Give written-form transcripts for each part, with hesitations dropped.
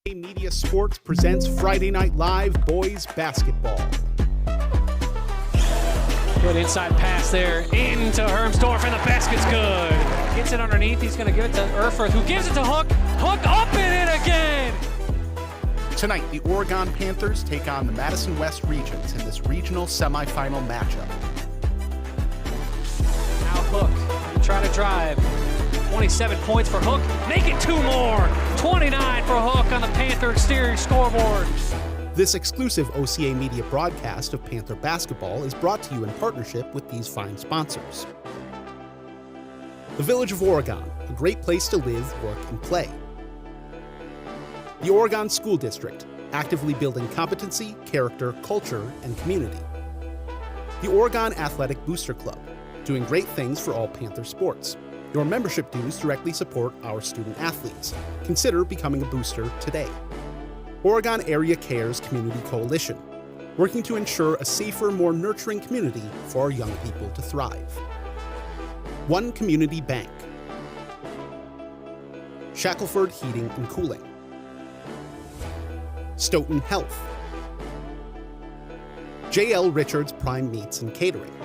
OCA Media Sports presents Friday Night Live Boys Basketball. Good inside pass there into Hermsdorf, and the basket's good. Gets it underneath. He's going to give it to Erfurth, who gives it to Hook. Hook up and in again. Tonight, the Oregon Panthers take on the Madison West Regents in this regional semifinal matchup. Now Hook, try to drive. 27 points for Hook. Make it two more. 29 for Hook on the Panther exterior scoreboard. This exclusive OCA Media broadcast of Panther basketball is brought to you in partnership with these fine sponsors. The Village of Oregon, a great place to live, work, and play. The Oregon School District, actively building competency, character, culture, and community. The Oregon Athletic Booster Club, doing great things for all Panther sports. Your membership dues directly support our student athletes. Consider becoming a booster today. Oregon Area Cares Community Coalition, working to ensure a safer, more nurturing community for our young people to thrive. One Community Bank. Shackelford Heating and Cooling. Stoughton Health. J.L. Richards Prime Meats and Catering.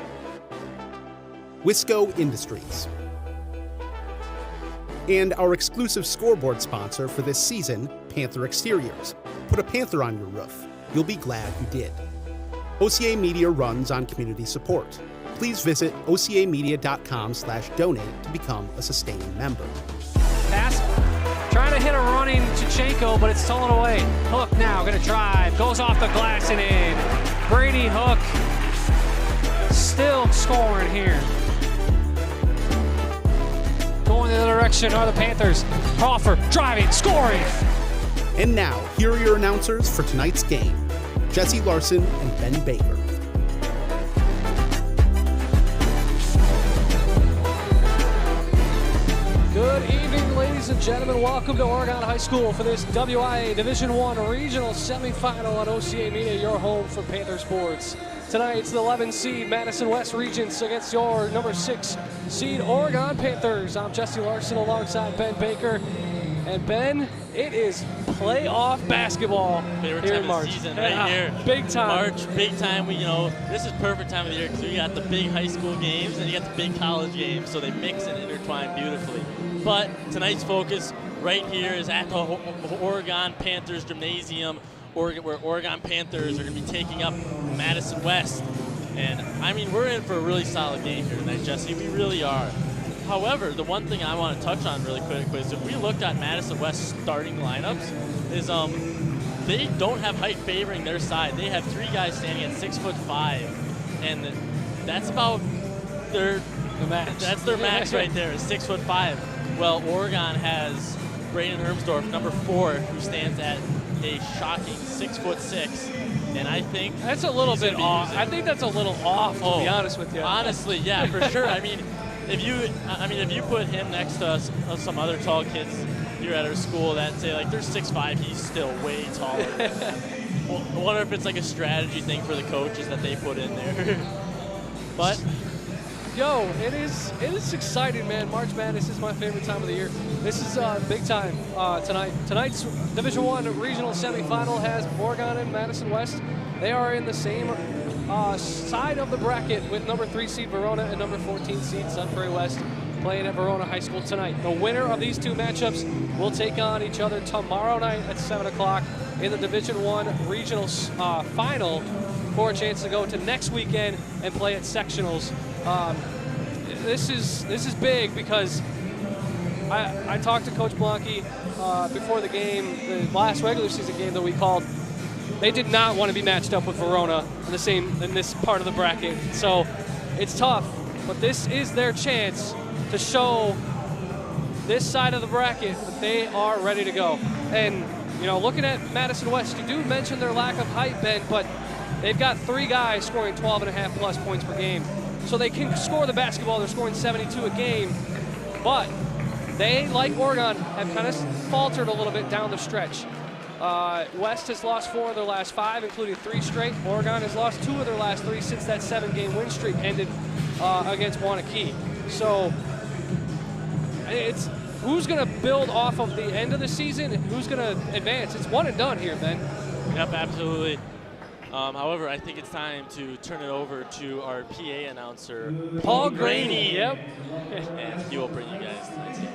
Wisco Industries. And our exclusive scoreboard sponsor for this season, Panther Exteriors. Put a Panther on your roof. You'll be glad you did. OCA Media runs on community support. Please visit ocamedia.com/donate to become a sustaining member. Pass. Trying to hit a running Chichenko, but it's stolen away. Hook now going to drive. Goes off the glass and in. Brady Hook still scoring here. Going in the direction are the Panthers. Crawford driving, scoring. And now, here are your announcers for tonight's game, Jesse Larson and Ben Baker. Good evening, ladies and gentlemen. Welcome to Oregon High School for this WIA Division I Regional Semifinal on OCA Media, your home for Panther Sports. Tonight, it's the 11 seed Madison West Regents against your number 6 seed Oregon Panthers. I'm Jesse Larson alongside Ben Baker. And Ben, it is playoff basketball Favorite here time in March. of the season right here. Big time. March, big time. This is perfect time of the year because we got the big high school games and you got the big college games, so they mix and intertwine beautifully. But tonight's focus right here is at the Oregon Panthers Gymnasium, where Oregon Panthers are going to be taking up Madison West. And, I mean, we're in for a really solid game here tonight, Jesse. We really are. However, the one thing I want to touch on really quickly is if we look at Madison West starting lineups, is they don't have height favoring their side. They have 3 guys standing at 6'5", and that's about their max. That's their max right there, is 6'5". Well, Oregon has Braden Hermsdorf, number 4, who stands at a shocking 6'6", and I think that's a little bit off. I think that's a little off, to be honest with you. Honestly, yeah, for sure. I mean, if you put him next to some other tall kids here at our school that say like they're 6'5", he's still way taller. I wonder if it's like a strategy thing for the coaches that they put in there. But yo, it is exciting, man. March Madness is my favorite time of the year. This is big time tonight. Tonight's Division I regional semifinal has Oregon and Madison West. They are in the same side of the bracket with number 3 seed Verona and number 14 seed Sun Prairie West playing at Verona High School tonight. The winner of these 2 matchups will take on each other tomorrow night at 7 o'clock in the Division I regional final for a chance to go to next weekend and play at sectionals. This is big because I talked to Coach Blanke before the game, the last regular season game that we called. They did not want to be matched up with Verona in this part of the bracket. So it's tough, but this is their chance to show this side of the bracket that they are ready to go. And, you know, looking at Madison West, you do mention their lack of height, Ben, but they've got 3 guys scoring 12.5 plus points per game. So they can score the basketball. They're scoring 72 a game. But they, like Oregon, have kind of faltered a little bit down the stretch. West has lost 4 of their last 5, including 3 straight. Oregon has lost 2 of their last 3 since that 7-game win streak ended against Wanakee. So it's who's going to build off of the end of the season and who's going to advance. It's one and done here, Ben. Yep, absolutely. However, I think it's time to turn it over to our PA announcer, Paul Graney. Yep. And he will bring you guys tonight's game.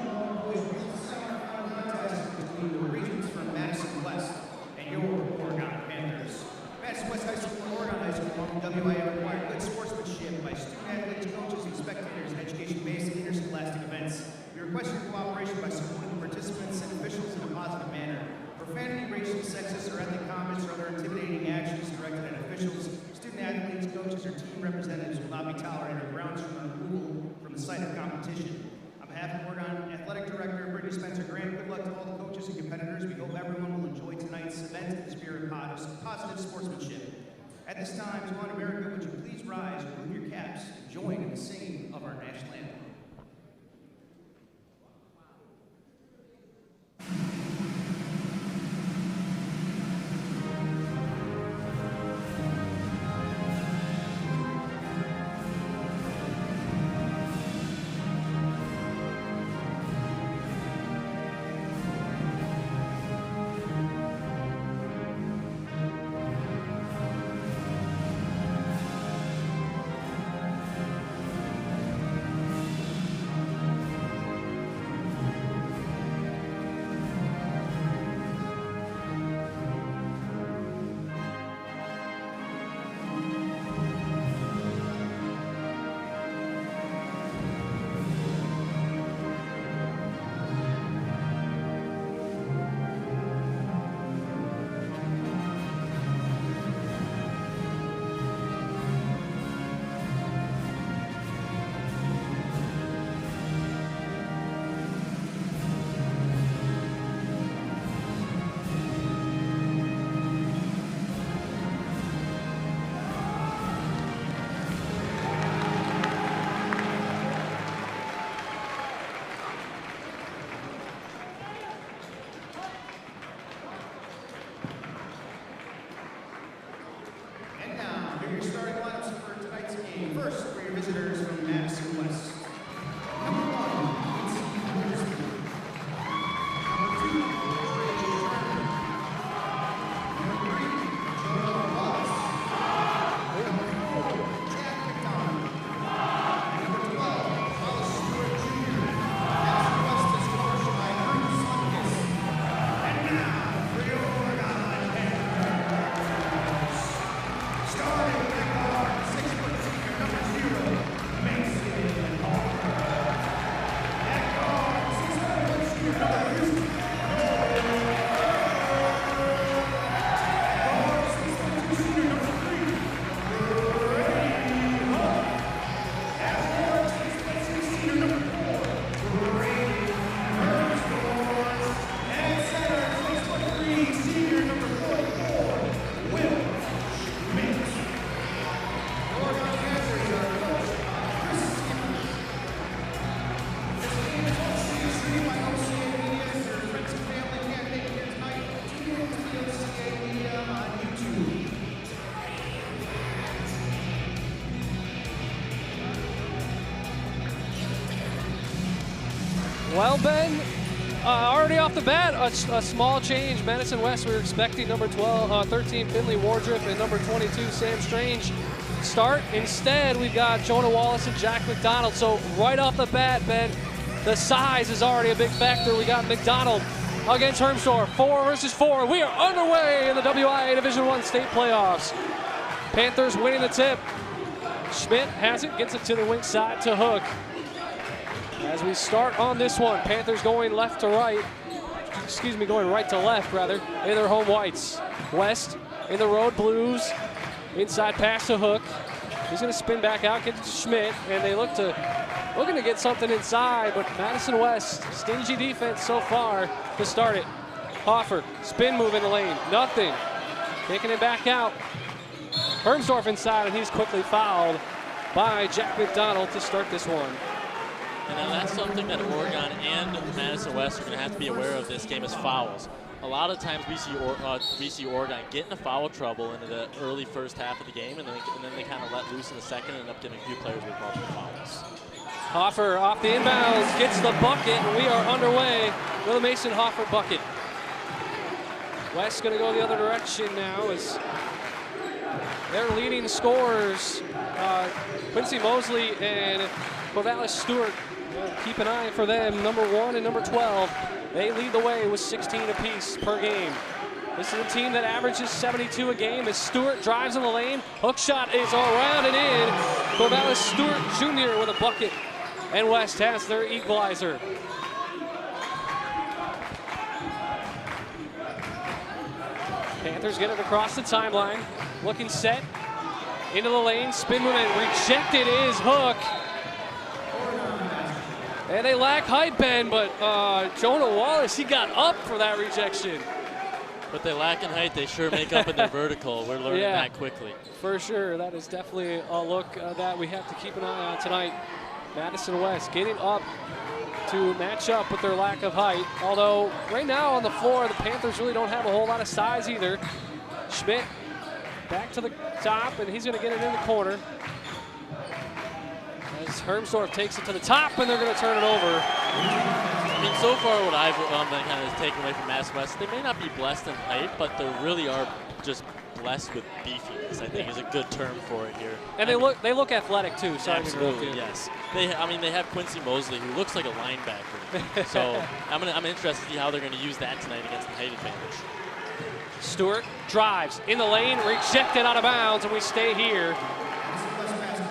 The Regents from Madison West and your Oregon Panthers. Madison West High School and Oregon High School on the WIA require good sportsmanship by student athletes, coaches, and spectators in education-based and interscholastic events. We request your cooperation by supporting the participants and officials in a positive manner. Profanity, racial, sexist, or ethnic comments or other intimidating actions directed at officials, student athletes, coaches, or team representatives will not be tolerated or grounds for removal from the site of competition. On behalf of Oregon Athletic Director Brittany Spencer Grant, good luck to all the coaches and competitors. We hope everyone will enjoy tonight's event in the spirit of positive sportsmanship. At this time, to honor America, would you please rise, remove your caps, and join in the singing of our national anthem. Well, Ben, already off the bat, a small change. Madison West, we were expecting number 13, Finley Wardrip, and number 22, Sam Strange, start. Instead, we've got Jonah Wallace and Jack McDonald. So right off the bat, Ben, the size is already a big factor. We got McDonald against Hermsdorf, 4 versus 4. We are underway in the WIA Division I state playoffs. Panthers winning the tip. Schmidt has it, gets it to the wing side to Hook. As we start on this one, Panthers going left to right. Excuse me, going right to left, rather, in their home whites. West in the road blues. Inside pass to Hook. He's going to spin back out, get it to Schmidt, and they looking to get something inside, but Madison West, stingy defense so far to start it. Hoffer, spin move in the lane, nothing. Taking it back out. Hermsdorf inside, and he's quickly fouled by Jack McDonald to start this one. And then that's something that Oregon and Madison West are going to have to be aware of this game is fouls. A lot of times we see Oregon get into foul trouble in the early first half of the game, and then they kind of let loose in the second and end up getting a few players with multiple fouls. Hoffer off the inbounds, gets the bucket, and we are underway with a Mason Hoffer bucket. West's going to go the other direction now as their leading scorers, Quincy Mosley and Corvallis Stewart. Keep an eye for them, number 1 and number 12. They lead the way with 16 apiece per game. This is a team that averages 72 a game as Stewart drives in the lane. Hook shot is all around and in. Corvallis Stewart Jr. with a bucket. And West has their equalizer. Panthers get it across the timeline. Looking set. Into the lane. Spin move and rejected is Hook. And they lack height, Ben, but Jonah Wallace, he got up for that rejection. But they lack in height, they sure make up in their vertical. We're learning that quickly. For sure, that is definitely a look that we have to keep an eye on tonight. Madison West getting up to match up with their lack of height. Although right now on the floor, the Panthers really don't have a whole lot of size either. Schmidt back to the top, and he's going to get it in the corner. As Hermsdorf takes it to the top, and they're going to turn it over. I mean, so far what I've been kind of taken away from Madison West, they may not be blessed in height, but they really are just blessed with beefiness, I think is a good term for it here. And they look athletic too. Absolutely, yes. They have Quincy Mosley, who looks like a linebacker. So I'm interested to see how they're going to use that tonight against the height advantage. Stewart drives in the lane, rejected out of bounds, and we stay here.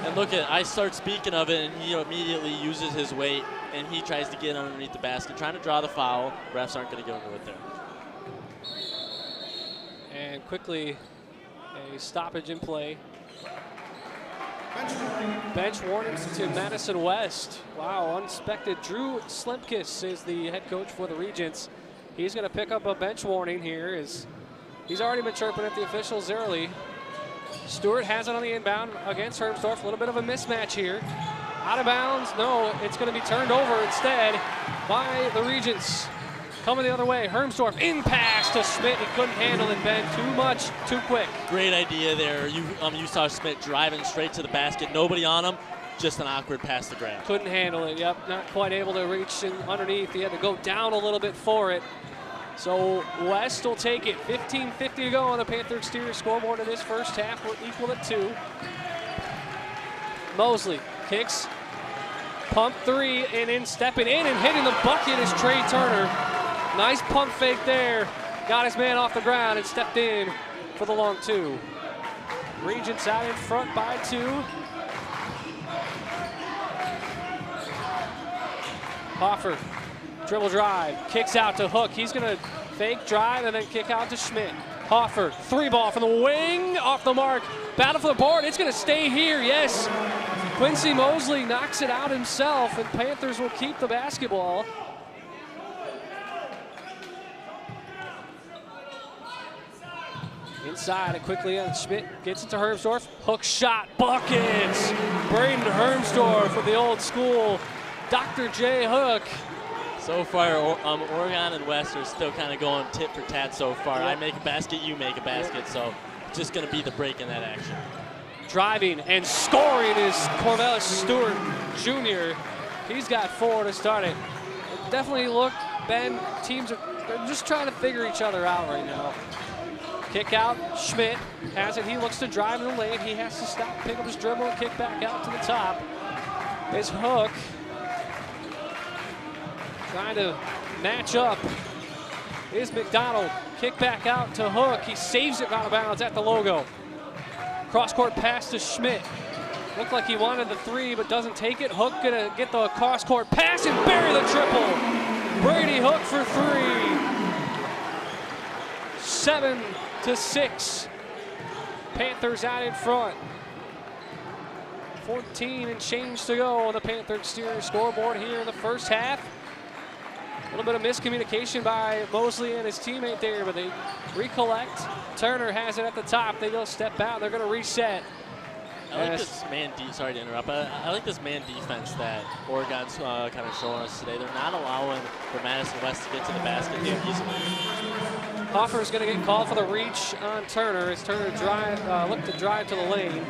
And look at, I start speaking of it, and he immediately uses his weight, and he tries to get underneath the basket, trying to draw the foul. Refs aren't going to go into it there. And quickly, a stoppage in play. Bench warnings to Madison West. Wow, unexpected. Drew Slemkis is the head coach for the Regents. He's going to pick up a bench warning here. He's already been chirping at the officials early. Stewart has it on the inbound against Hermsdorf. A little bit of a mismatch here. Out of bounds. No, it's going to be turned over instead by the Regents. Coming the other way. Hermsdorf in pass to Schmidt. He couldn't handle it, Ben. Too much, too quick. Great idea there. You saw Schmidt driving straight to the basket. Nobody on him. Just an awkward pass to grab. Couldn't handle it. Yep, not quite able to reach in underneath. He had to go down a little bit for it. So West will take it. 15:50 to go on the Panther exterior scoreboard in this first half. We're equal at 2. Mosley kicks, pump 3, and in stepping in and hitting the bucket is Trey Turner. Nice pump fake there. Got his man off the ground and stepped in for the long 2. Regents out in front by 2. Hoffer. Dribble drive, kicks out to Hook. He's going to fake drive and then kick out to Schmidt. Hoffer, 3 ball from the wing, off the mark. Battle for the board, it's going to stay here, yes. Quincy Mosley knocks it out himself, and Panthers will keep the basketball. Inside and quickly, Schmidt gets it to Hermsdorf. Hook shot, buckets. Braden Hermsdorf with the old school Dr. J. Hook. So far, Oregon and West are still kind of going tit for tat so far. Yep. I make a basket, you make a basket, so just going to be the break in that action. Driving and scoring is Corvallis Stewart Jr. He's got 4 to start it. definitely look, Ben, teams they're just trying to figure each other out right now. Kick out, Schmidt has it. He looks to drive in the lane. He has to stop, pick up his dribble, and kick back out to the top. His Hook trying to match up. Is McDonald. Kick back out to Hook. He saves it out of bounds at the logo. Cross-court pass to Schmidt. Looked like he wanted the three, but doesn't take it. Hook gonna get the cross-court pass and bury the triple. Brady Hook for three. 7-6. Panthers out in front. 14 and change to go on the Panther exterior scoreboard here in the first half. A little bit of miscommunication by Mosley and his teammate there, but they recollect. Turner has it at the top. They go step out. They're going to reset. I like this man sorry to interrupt, but I like this man defense that Oregon's kind of showing us today. They're not allowing for Madison West to get to the basket too easily. Hoffer's going to get called for the reach on Turner as Turner looked to drive to the lane.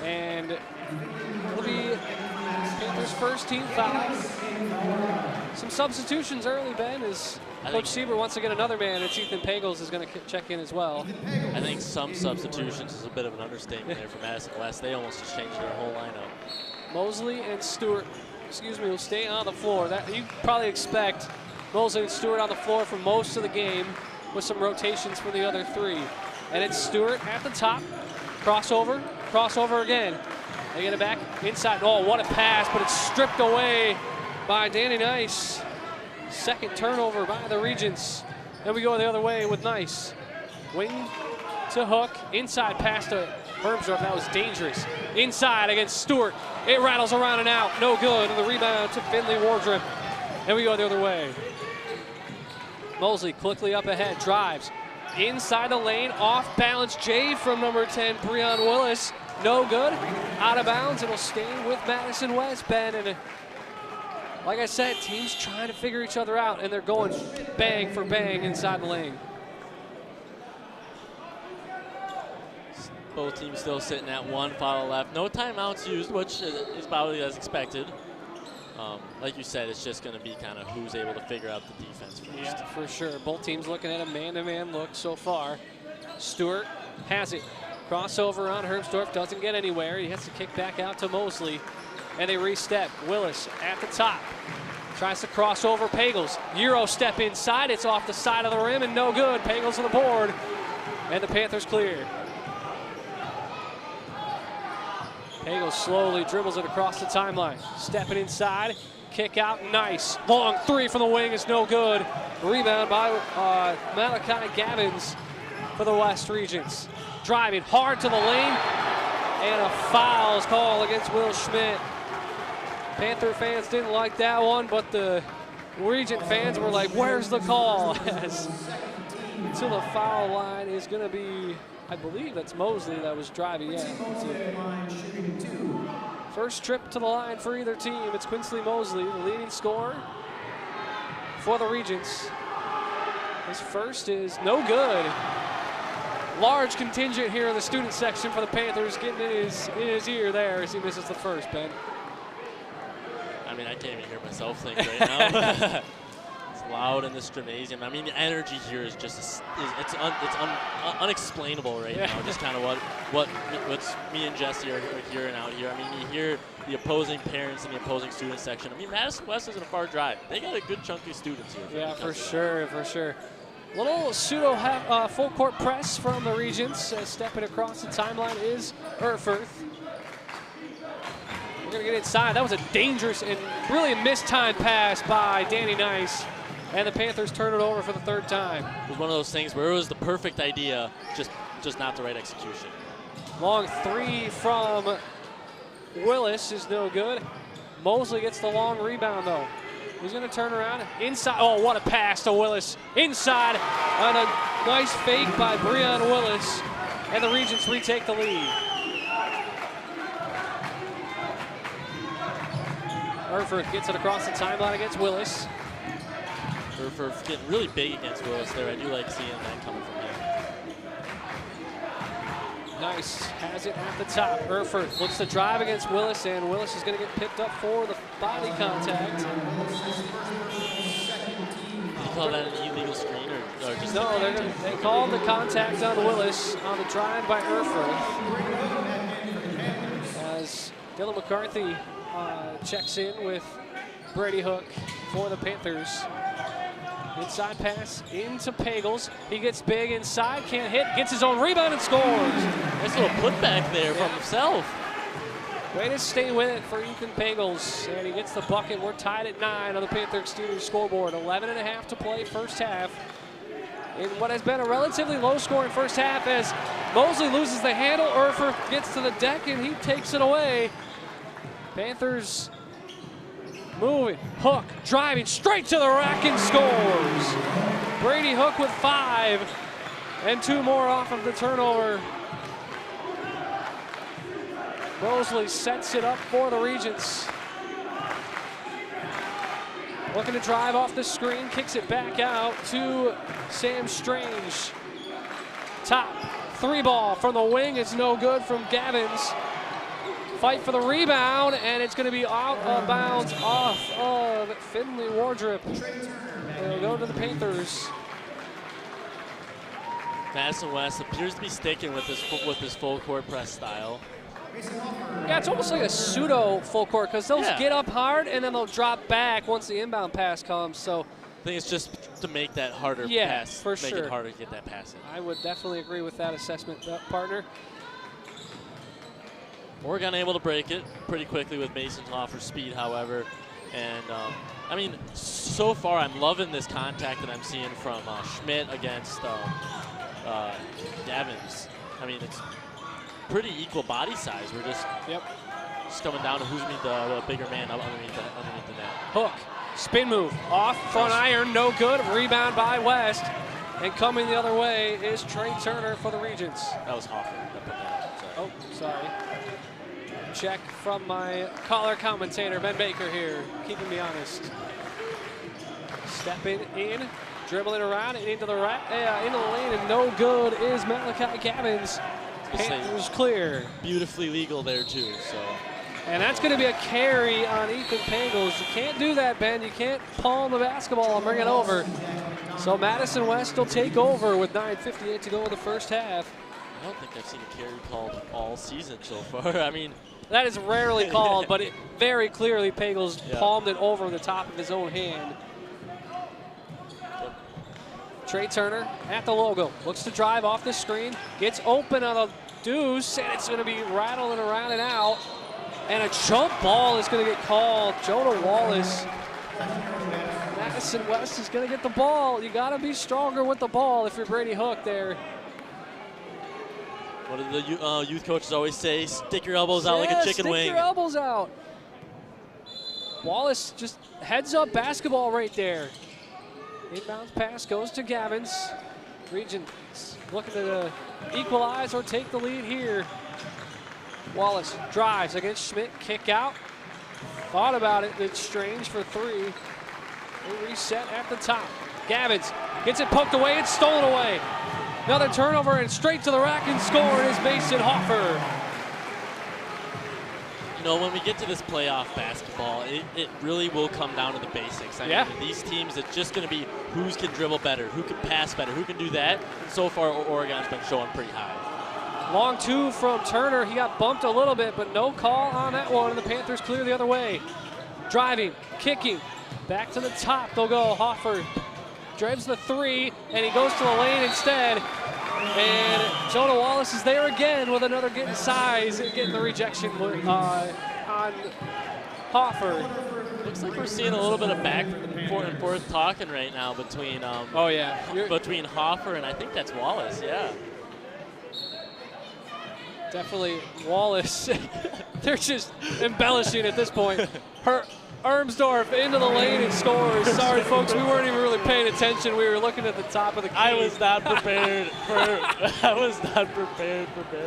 And it'll be Panthers' first team foul. Some substitutions early, Ben, as Coach Sieber wants to get another man, and Ethan Pagels is going to check in as well. I think some substitutions is a bit of an understatement there for Madison West. They almost just changed their whole lineup. Mosley and Stewart, will stay on the floor. That you probably expect Mosley and Stewart on the floor for most of the game with some rotations for the other three. And it's Stewart at the top. Crossover again. They get it back inside. Oh, what a pass, but it's stripped away by Danny Nice. Second turnover by the Regents. Then we go the other way with Nice. Wing to Hook. Inside pass to Hermsdorf. That was dangerous. Inside against Stewart. It rattles around and out. No good. And the rebound to Finley Wardrop. And we go the other way. Mosley quickly up ahead. Drives. Inside the lane. Off balance. J from number 10, Breon Willis. No good. Out of bounds. It'll stay with Madison West, Ben. And like I said, teams trying to figure each other out, and they're going bang for bang inside the lane. Both teams still sitting at one foul left. No timeouts used, which is probably as expected. Like you said, it's just going to be kind of who's able to figure out the defense first. Yeah, for sure. Both teams looking at a man-to-man look so far. Stewart has it. Crossover on Hermsdorf, doesn't get anywhere. He has to kick back out to Mosley. And they re-step. Willis at the top. Tries to cross over Pagels. Euro step inside. It's off the side of the rim and no good. Pagels on the board. And the Panthers clear. Pagels slowly dribbles it across the timeline. Stepping inside. Kick out. Nice. Long three from the wing is no good. Rebound by Malachi Gavins for the West Regents. Driving hard to the lane. And a foul is called against Will Schmidt. Panther fans didn't like that one, but the Regent fans were like, where's the call? As to the foul line is going to be, I believe that's Mosley that was driving. Yeah. First trip to the line for either team. It's Quincy Mosley, the leading scorer for the Regents. His first is no good. Large contingent here in the student section for the Panthers, getting in his ear there as he misses the first, Ben. I mean, I can't even hear myself think right now. It's loud in this gymnasium. I mean, the energy here is just it's unexplainable right now. Just kind of what's me and Jesse are hearing out here. I mean, you hear the opposing parents in the opposing student section. I mean, Madison West isn't a far drive. They got a good chunk of students here. Yeah, for sure. Little pseudo full court press from the Regents. Stepping across the timeline is Erfurth. We're going to get inside. That was a dangerous and really a mistimed pass by Danny Nice. And the Panthers turn it over for the third time. It was one of those things where it was the perfect idea, just not the right execution. Long three from Willis is no good. Mosley gets the long rebound, though. He's going to turn around. Inside. Oh, what a pass to Willis. Inside on a nice fake by Breon Willis. And the Regents retake the lead. Erfurth gets it across the timeline against Willis. Erfurth getting really big against Willis there. I do like seeing that coming from him. Nice has it at the top. Erfurth looks to drive against Willis, and Willis is going to get picked up body contact. You call that an illegal screen or just No, they called the contact on Willis on the drive by Urfer. As Dylan McCarthy checks in with Brady Hook for the Panthers. Inside pass into Pagels. He gets big inside, can't hit, gets his own rebound and scores. Nice little putback there from himself. Way to stay with it for Ethan Pagels, and he gets the bucket. We're tied at 9 on the Panther Exterior scoreboard. 11.5 to play first half. In what has been a relatively low-scoring first half as Mosley loses the handle. Urfer gets to the deck, and he takes it away. Panthers moving. Hook driving straight to the rack and scores. Brady Hook with 5 and 2 more off of the turnover. Mosley sets it up for the Regents. Looking to drive off the screen, kicks it back out to Sam Strange. Top 3 ball from the wing is no good from Gavins. Fight for the rebound, and it's going to be out of bounds off of Finley Wardrip. It'll go to the Panthers. Madison West appears to be sticking with this full court press style. Yeah, it's almost like a pseudo full court because they'll get up hard and then they'll drop back once the inbound pass comes. So I think it's just to make that harder pass. For make sure. it harder to get that pass in. I would definitely agree with that assessment, partner. Oregon able to break it pretty quickly with Mason Hoffer's speed, however. And, I mean, so far I'm loving this contact that I'm seeing from Schmidt against Gavins. I mean, it's pretty equal body size. We're just coming down to who's the bigger man underneath the net. Hook, spin move, off, front iron, no good. Rebound by West. And coming the other way is Trey Turner for the Regents. That was Hoffer that put that up. Oh, sorry. Check from my color commentator, Ben Baker here, keeping me honest. Stepping in, dribbling around and into the into the lane, and no good is Malachi Gavins. Panthers clear. Beautifully legal there too. So. And that's going to be a carry on Ethan Pagels. You can't do that, Ben. You can't palm the basketball and bring it over. So Madison West will take over with 9:58 to go in the first half. I don't think I've seen a carry called all season so far. I mean, that is rarely called, but it very clearly Pagels palmed it over the top of his own hand. Trey Turner at the logo, looks to drive off the screen, gets open on a deuce, and it's going to be rattling around and out. And a jump ball is going to get called. Jonah Wallace. Madison West is going to get the ball. You got to be stronger with the ball if you're Brady Hook there. What do the youth coaches always say? Stick your elbows out like a chicken wing. Stick your elbows out. Wallace just heads up basketball right there. Inbounds pass goes to Gavins. Regents looking to equalize or take the lead here. Wallace drives against Schmidt, kick out. Thought about it, it's Strange for 3. They reset at the top. Gavins gets it poked away, it's stolen away. Another turnover and straight to the rack and scored is Mason Hoffer. You know, when we get to this playoff basketball, it really will come down to the basics. I mean, these teams, it's just going to be who can dribble better, who can pass better, who can do that. And so far, Oregon's been showing pretty high. Long 2 from Turner. He got bumped a little bit, but no call on that one, and the Panthers clear the other way. Driving, kicking, back to the top they'll go. Hoffer drives the 3, and he goes to the lane instead. And Jonah Wallace is there again with another getting size and getting the rejection on Hoffer. Looks like we're seeing a little bit of back and forth talking right now between between Hoffer and I think that's Wallace. Yeah. Definitely Wallace. They're just embellishing at this point. Armsdorf into the lane and scores. Sorry, folks, we weren't even really paying attention. We were looking at the top of the key. I was not prepared for Barry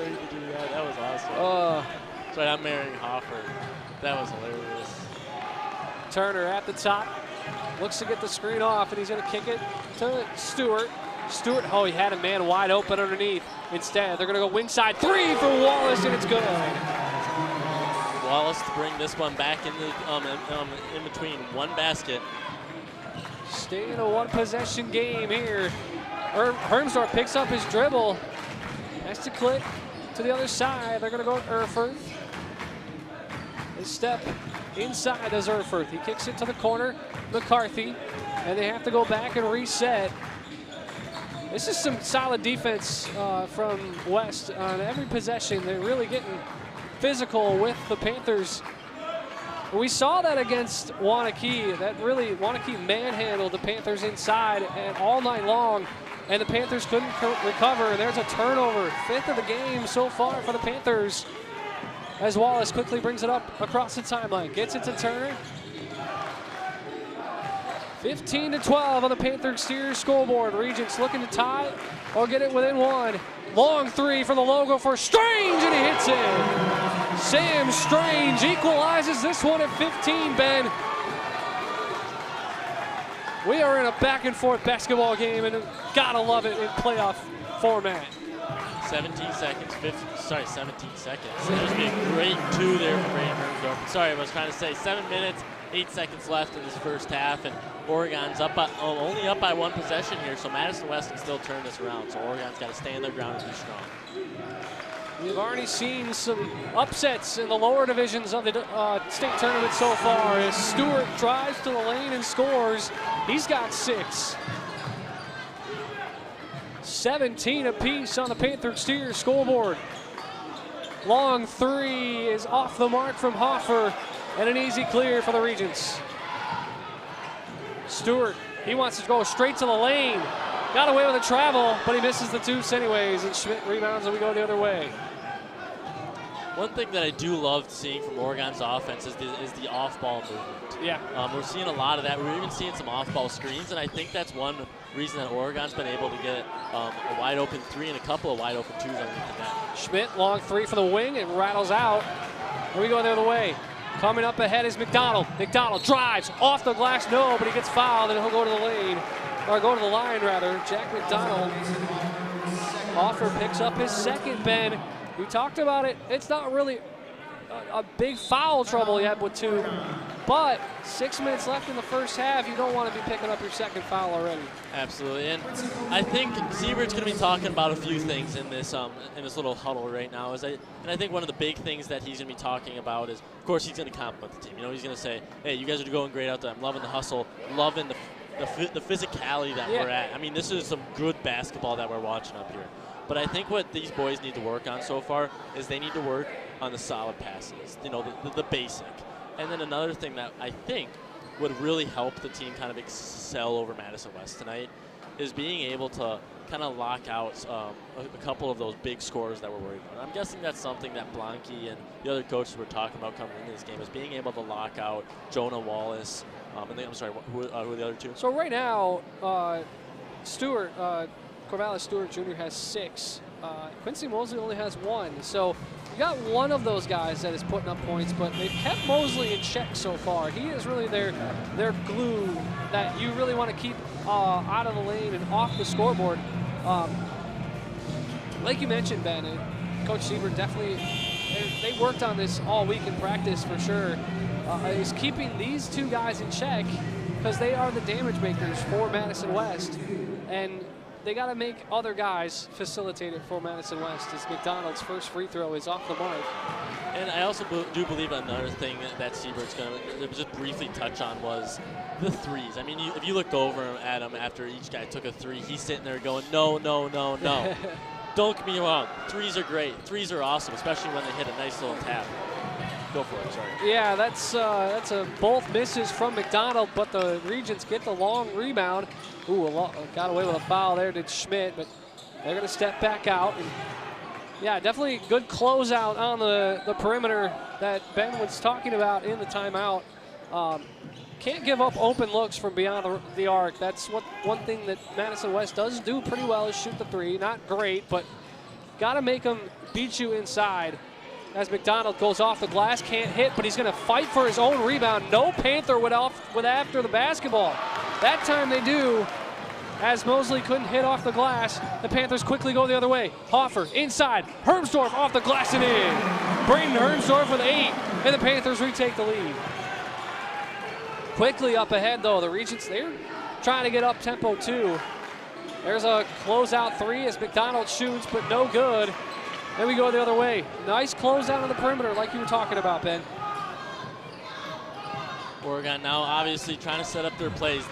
to do that. That was awesome. That's right, I'm marrying Hoffer. That was hilarious. Turner at the top. Looks to get the screen off, and he's going to kick it to Stewart. Stewart, he had a man wide open underneath. Instead, they're going to go wing side 3 for Wallace, and it's good. Wallace to bring this one back in between one basket. Stay in a one-possession game here. Hermsdorf picks up his dribble. Has to click to the other side. They're going to go to Erfurth. They step inside as Erfurth. He kicks it to the corner, McCarthy, and they have to go back and reset. This is some solid defense from West on every possession. They're really getting physical with the Panthers. We saw that against Waunakee. Waunakee manhandled the Panthers inside and all night long, and the Panthers couldn't recover. And there's a turnover, 5th of the game so far for the Panthers, as Wallace quickly brings it up across the timeline. Gets it to Turner. 15-12 on the Panther exterior scoreboard. Regents looking to tie or get it within one. Long three for the logo for Strange, and he hits it. Sam Strange equalizes this one at 15, Ben. We are in a back-and-forth basketball game, and gotta love it in playoff format. 17 seconds. There's be a great 2 there for Brayden Hermsdorf. Sorry, I was trying to say 7 minutes, 8 seconds left in this first half, and Oregon's only up by 1 possession here, so Madison West can still turn this around. So Oregon's got to stand their ground and be strong. We've already seen some upsets in the lower divisions of the state tournament so far as Stewart drives to the lane and scores. He's got 6. 17 apiece on the Panther exterior scoreboard. Long three is off the mark from Hoffer, and an easy clear for the Regents. Stewart, he wants to go straight to the lane. Got away with a travel, but he misses the deuce anyways, and Schmidt rebounds and we go the other way. One thing that I do love seeing from Oregon's offense is the off-ball movement. Yeah. We're seeing a lot of that. We're even seeing some off-ball screens, and I think that's one reason that Oregon's been able to get a wide-open 3 and a couple of wide-open 2s underneath the net. Schmidt, long three for the wing. It rattles out. Here we go the other way. Coming up ahead is McDonald. McDonald drives off the glass, no, but he gets fouled, and he'll go to the lane, or go to the line rather. Jack McDonald. Hoffer picks up his second, Ben. We talked about it. It's not really a big foul trouble yet with 2, but 6 minutes left in the first half. You don't want to be picking up your second foul already. Absolutely, and I think Siebert's going to be talking about a few things in this little huddle right now. And I think one of the big things that he's going to be talking about is, of course, he's going to compliment the team. You know, he's going to say, "Hey, you guys are going great out there. I'm loving the hustle, loving the physicality that we're at. I mean, this is some good basketball that we're watching up here." But I think what these boys need to work on so far is they need to work on the solid passes, you know, the basic. And then another thing that I think would really help the team kind of excel over Madison West tonight is being able to kind of lock out a couple of those big scores that we're worried about. I'm guessing that's something that Blanke and the other coaches were talking about coming into this game, is being able to lock out Jonah Wallace. And then, I'm sorry, who are the other 2? So right now, Stewart, Corvallis Stewart Jr. has 6. Quincy Mosley only has 1. So you got one of those guys that is putting up points, but they've kept Mosley in check so far. He is really their glue that you really want to keep out of the lane and off the scoreboard. Like you mentioned, Ben, Coach Siebert definitely, they worked on this all week in practice for sure. Is keeping these 2 guys in check because they are the damage makers for Madison West. And they got to make other guys facilitate it for Madison West, as McDonald's first free throw is off the mark. And I also do believe another thing that Siebert's going to just briefly touch on was the threes. I mean, if you looked over at him after each guy took a 3, he's sitting there going, no, no, no, no. Don't get me wrong. 3s are great. 3s are awesome, especially when they hit a nice little tap. Go for it, sorry. Yeah, that's a both misses from McDonald, but the Regents get the long rebound. Ooh, got away with a foul there, did Schmidt, but they're going to step back out. And yeah, definitely good closeout on the perimeter that Ben was talking about in the timeout. Can't give up open looks from beyond the arc. That's one thing that Madison West does do pretty well, is shoot the 3. Not great, but got to make them beat you inside. As McDonald goes off the glass, can't hit, but he's going to fight for his own rebound. No Panther went after the basketball. That time they do, as Mosley couldn't hit off the glass. The Panthers quickly go the other way. Hoffer inside, Hermsdorf off the glass and in. Brayden Hermsdorf with 8. and the Panthers retake the lead. Quickly up ahead, though, the Regents, they're trying to get up tempo, too. There's a closeout three as McDonald shoots, but no good. Then we go the other way. Nice closeout on the perimeter, like you were talking about, Ben. Oregon now obviously trying to set up their plays.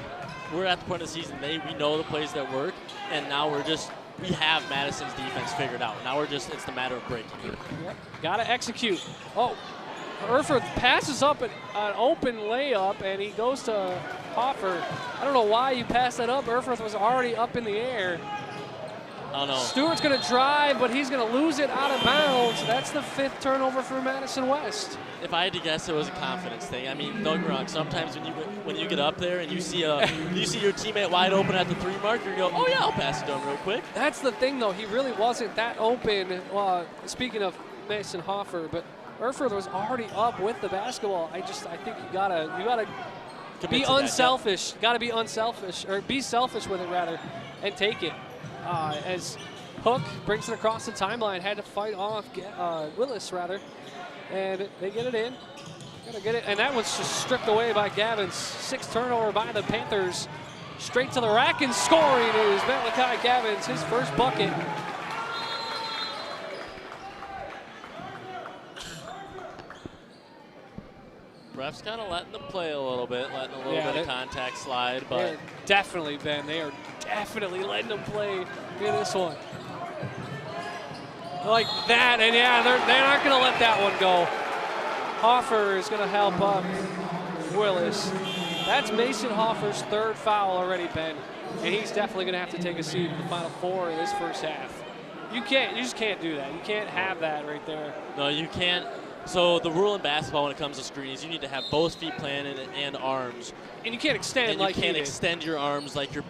We're at the point of the season, we know the plays that work, and now we have Madison's defense figured out. Now it's the matter of breaking it. Yep. Got to execute. Oh, Erfurth passes up an open layup, and he goes to Hoffer. I don't know why you passed that up. Erfurth was already up in the air. I don't know. Stewart's going to drive, but he's going to lose it out of bounds. That's the 5th turnover for Madison West. If I had to guess, it was a confidence thing. I mean, don't get me wrong. Sometimes when you get up there and you see your teammate wide open at the 3 marker, you go, oh yeah, I'll pass it to him real quick. That's the thing, though. He really wasn't that open. Speaking of Mason Hoffer, but Erfurth was already up with the basketball. I think you gotta be unselfish. Got to be unselfish, or be selfish with it rather, and take it. As Hook brings it across the timeline, had to fight off Willis rather, and they get it in. Gotta get it, and that one's just stripped away by Gavins. 6th turnover by the Panthers. Straight to the rack and scoring is Malachi Gavins, his first bucket. Ref's kind of letting them play a little bit, letting a little bit of contact slide, but definitely, Ben, they are definitely letting them play in this one. Like that, and yeah, they're not going to let that one go. Hoffer is going to help up Willis. That's Mason Hoffer's 3rd foul already, Ben, and he's definitely going to have to take a seat in the Final 4 in this first half. You just can't do that. You can't have that right there. No, you can't. So the rule in basketball when it comes to screens, you need to have both feet planted and arms. And you can't extend and like you can't extend your arms like you're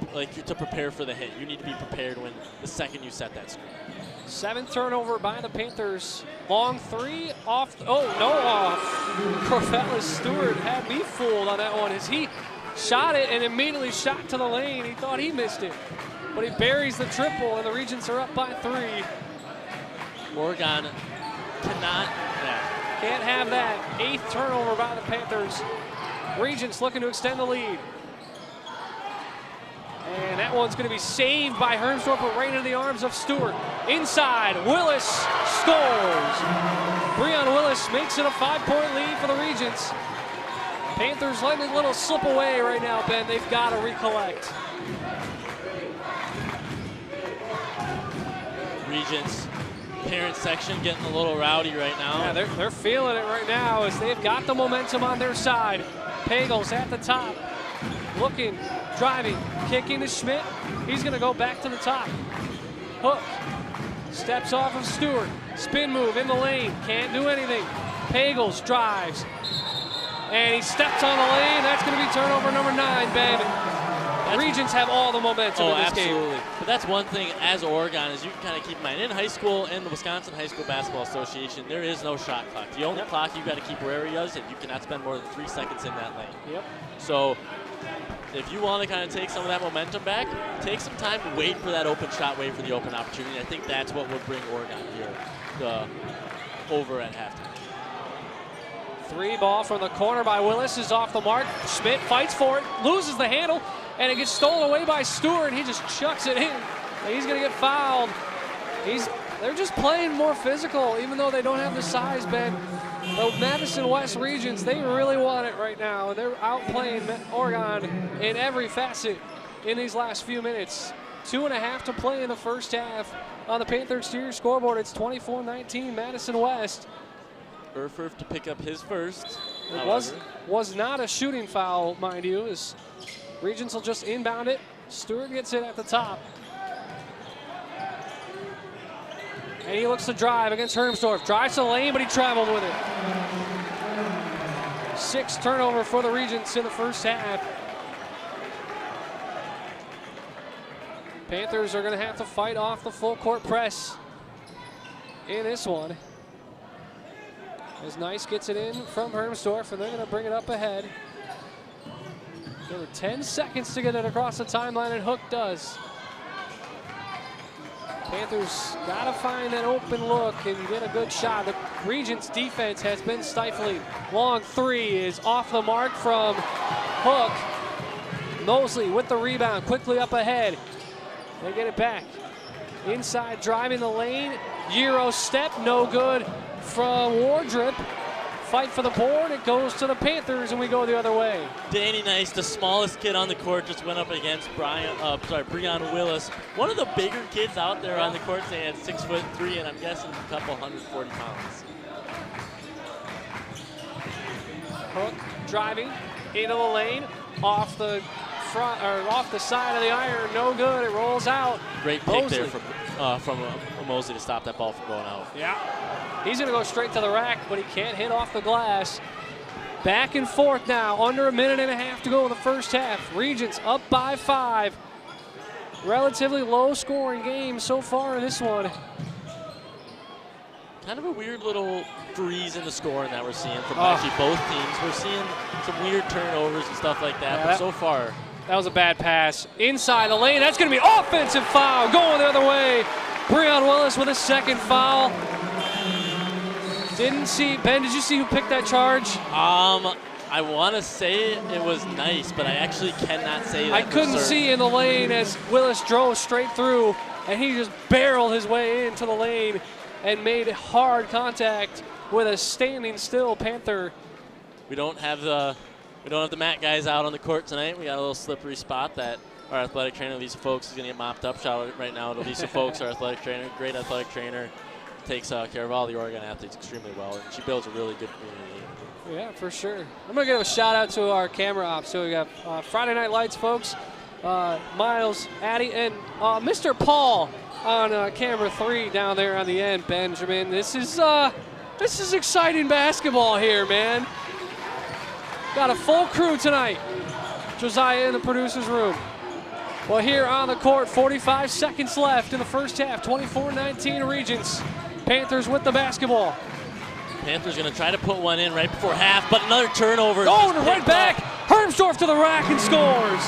to prepare for the hit. You need to be prepared when the second you set that screen. 7th turnover by the Panthers. Long 3 off. Oh, no off. Corvallis Stewart had me fooled on that one as he shot it and immediately shot to the lane. He thought he missed it, but he buries the triple, and the Regents are up by 3. Oregon cannot. Can't have that. 8th turnover by the Panthers. Regents looking to extend the lead. And that one's going to be saved by Hermsdorf, but right into the arms of Stewart. Inside, Willis scores. Breon Willis makes it a 5-point lead for the Regents. Panthers letting a little slip away right now, Ben. They've got to recollect. Regents parent section getting a little rowdy right now. Yeah, they're feeling it right now as they've got the momentum on their side. Pagels at the top, looking, driving, kicking to Schmidt. He's going to go back to the top. Hook steps off of Stewart. Spin move in the lane, can't do anything. Pagels drives, and he steps on the lane. That's going to be turnover number 9, Ben. Regents have all the momentum in this absolutely. game. But that's one thing as Oregon is you can kind of keep in mind. In high school, in the Wisconsin High School Basketball Association, there is no shot clock. The only clock you got to keep where he is, and you cannot spend more than 3 seconds in that lane. Yep. So if you want to kind of take some of that momentum back, take some time, wait for that open shot, wait for the open opportunity. I think that's what would bring Oregon here over at halftime. 3 ball from the corner by Willis is off the mark. Schmidt fights for it, loses the handle, and it gets stolen away by Stewart. He just chucks it in. And he's going to get fouled. They're just playing more physical, even though they don't have the size, Ben. The Madison West Regents, they really want it right now. They're outplaying Oregon in every facet in these last few minutes. 2.5 to play in the first half. On the Panther exterior scoreboard, it's 24-19 Madison West. Erfurth to pick up his first. It was not a shooting foul, mind you, as Regents will just inbound it. Stewart gets it at the top. And he looks to drive against Hermsdorf. Drives to the lane, but he traveled with it. 6th turnover for the Regents in the first half. Panthers are going to have to fight off the full court press in this one. As Nice gets it in from Hermsdorf, and they're going to bring it up ahead. There were 10 seconds to get it across the timeline, and Hook does. Panthers got to find that open look and get a good shot. The Regents defense has been stifling. Long three is off the mark from Hook. Mosley with the rebound, quickly up ahead. They get it back. Inside, driving the lane. Euro step, no good from Wardrip. Fight for the board, it goes to the Panthers, and we go the other way. Danny Nice, the smallest kid on the court, just went up against Breon Willis. One of the bigger kids out there on the court, they had 6'3", and I'm guessing a couple 140 pounds. Hook driving into the lane, off the front or off the side of the iron, no good. It rolls out. Great pick Mosley there from Mosley to stop that ball from going out. Yeah, he's going to go straight to the rack, but he can't hit off the glass. Back and forth now, under a minute and a half to go in the first half. Regents up by 5. Relatively low-scoring game so far in this one. Kind of a weird little freeze in the scoring that we're seeing from actually both teams. We're seeing some weird turnovers and stuff like that, but so far. That was a bad pass. Inside the lane, that's going to be offensive foul. Going the other way. Breon Willis with a second foul. Didn't see, Ben, did you see who picked that charge? I want to say it was Nice, but I actually cannot say that. I couldn't see in the lane as Willis drove straight through, and he just barreled his way into the lane and made hard contact with a standing still Panther. We don't have the mat guys out on the court tonight. We got a little slippery spot that our athletic trainer, Lisa Folks, is going to get mopped up. Shout out right now to Lisa Folks, our athletic trainer, great athletic trainer, takes care of all the Oregon athletes extremely well, and she builds a really good community. Yeah, for sure. I'm going to give a shout out to our camera ops. So we got Friday Night Lights folks, Miles, Addie, and Mr. Paul on camera 3 down there on the end, Benjamin. This is exciting basketball here, man. Got a full crew tonight. Josiah in the producer's room. Well, here on the court, 45 seconds left in the first half. 24-19 Regents. Panthers with the basketball. Panthers going to try to put one in right before half, but another turnover. Oh, and right back. Hermsdorf to the rack and scores.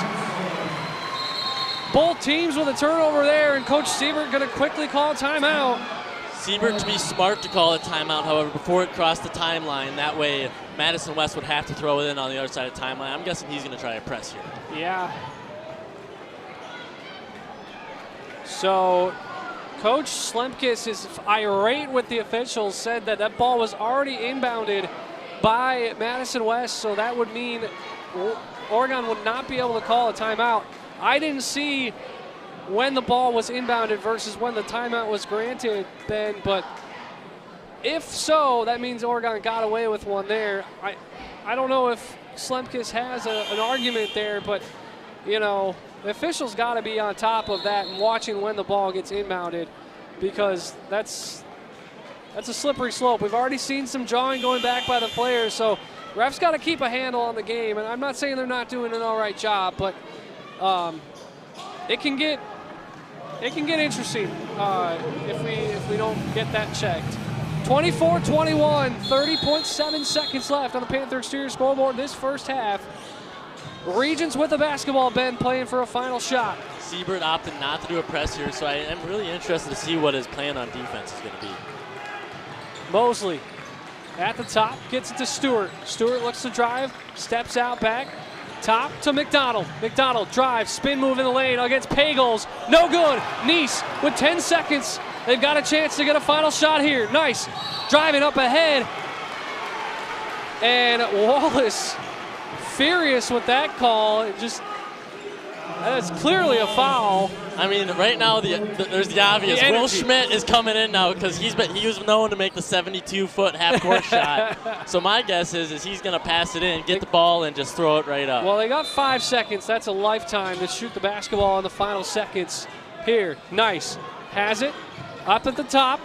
Both teams with a turnover there, and Coach Siebert going to quickly call a timeout. Siebert to be smart to call a timeout, however, before it crossed the timeline. That way, Madison West would have to throw it in on the other side of the timeline. I'm guessing he's going to try to press here. Yeah. So, Coach Slemkis is irate with the officials, said that that ball was already inbounded by Madison West, so that would mean Oregon would not be able to call a timeout. I didn't see when the ball was inbounded versus when the timeout was granted, Ben, but if so, that means Oregon got away with one there. I don't know if Slemkis has an argument there, but, you know, the officials got to be on top of that and watching when the ball gets inbounded, because that's a slippery slope. We've already seen some jawing going back by the players, so refs got to keep a handle on the game. And I'm not saying they're not doing an all right job, but it can get interesting if we don't get that checked. 24-21, 30.7 seconds left on the Panther exterior scoreboard this first half. Regents with the basketball, Ben, playing for a final shot. Siebert opted not to do a press here, so I am really interested to see what his plan on defense is going to be. Mosley at the top, gets it to Stewart. Stewart looks to drive, steps out back. Top to McDonald. McDonald drives, spin move in the lane against Pagels. No good. Nice with 10 seconds. They've got a chance to get a final shot here. Nice. Driving up ahead. And Wallace furious with that call. That's clearly a foul. I mean, right now there's the obvious. Will Schmidt is coming in now because he was known to make the 72-foot half-court shot. So my guess is he's going to pass it in, get the ball, and just throw it right up. Well, they got 5 seconds. That's a lifetime to shoot the basketball in the final seconds here. Nice. Has it. Up at the top.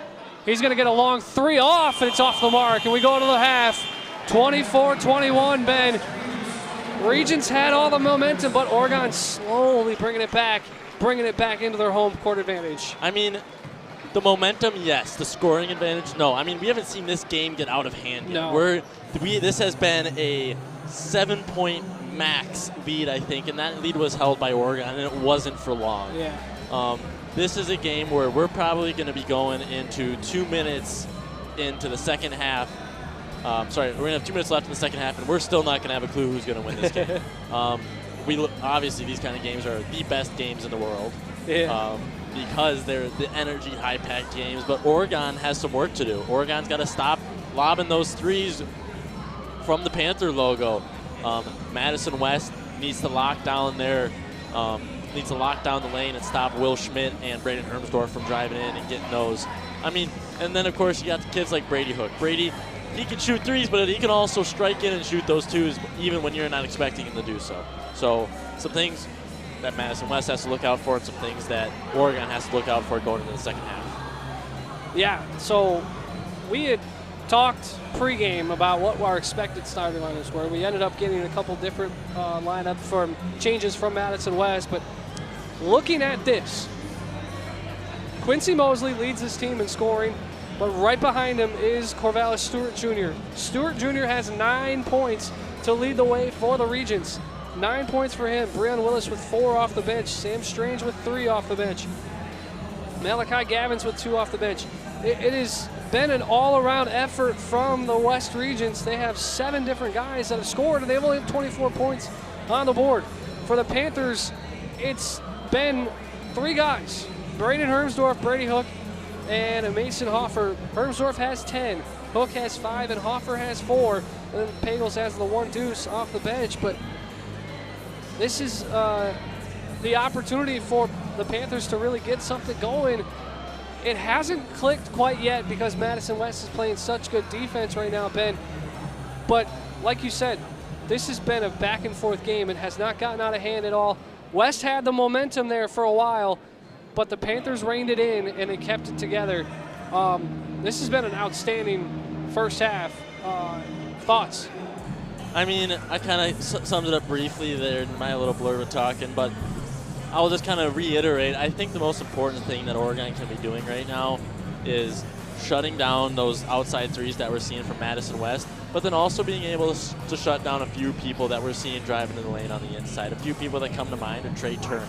He's going to get a long 3 off, and it's off the mark. And we go to the half. 24-21, Ben. Regents had all the momentum, but Oregon slowly bringing it back into their home court advantage. I mean, the momentum, yes. The scoring advantage, no. I mean, we haven't seen this game get out of hand yet. No. This has been a 7-point max lead, I think, and that lead was held by Oregon, and it wasn't for long. Yeah. this is a game where we're probably going to be going into 2 minutes into the second half. We're going to have 2 minutes left in the second half, and we're still not going to have a clue who's going to win this game. Obviously, these kind of games are the best games in the world because they're the energy, high-packed games. But Oregon has some work to do. Oregon's got to stop lobbing those threes from the Panther logo. Madison West needs to lock down the lane and stop Will Schmidt and Braden Hermsdorf from driving in and getting those. And then, of course, you got the kids like Brady Hook. Brady, he can shoot threes, but he can also strike in and shoot those twos even when you're not expecting him to do so. So some things that Madison West has to look out for and some things that Oregon has to look out for going into the second half. Yeah, so we had talked pregame about what our expected starting lineups were. We ended up getting a couple different lineup from changes from Madison West, but looking at this, Quincy Mosley leads his team in scoring, but right behind him is Corvallis Stewart Jr. Stewart Jr. has 9 points to lead the way for the Regents. 9 points for him. Breon Willis with 4 off the bench. Sam Strange with 3 off the bench. Malachi Gavins with 2 off the bench. It has been an all-around effort from the West Regents. They have 7 different guys that have scored, and they've only have 24 points on the board. For the Panthers, it's been 3 guys. Braden Hermsdorf, Brady Hook, and Mason Hoffer. Hermsdorf has 10. Hook has 5, and Hoffer has 4. And then Pagels has the 1 deuce off the bench. But this is the opportunity for the Panthers to really get something going. It hasn't clicked quite yet because Madison West is playing such good defense right now, Ben. But like you said, this has been a back-and-forth game. It has not gotten out of hand at all. West had the momentum there for a while, but the Panthers reined it in and they kept it together. This has been an outstanding first half. Thoughts? I kind of summed it up briefly there in my little blurb of talking, but I'll just kind of reiterate. I think the most important thing that Oregon can be doing right now is shutting down those outside threes that we're seeing from Madison West, but then also being able to shut down a few people that we're seeing driving in the lane on the inside. A few people that come to mind are Trey Turner.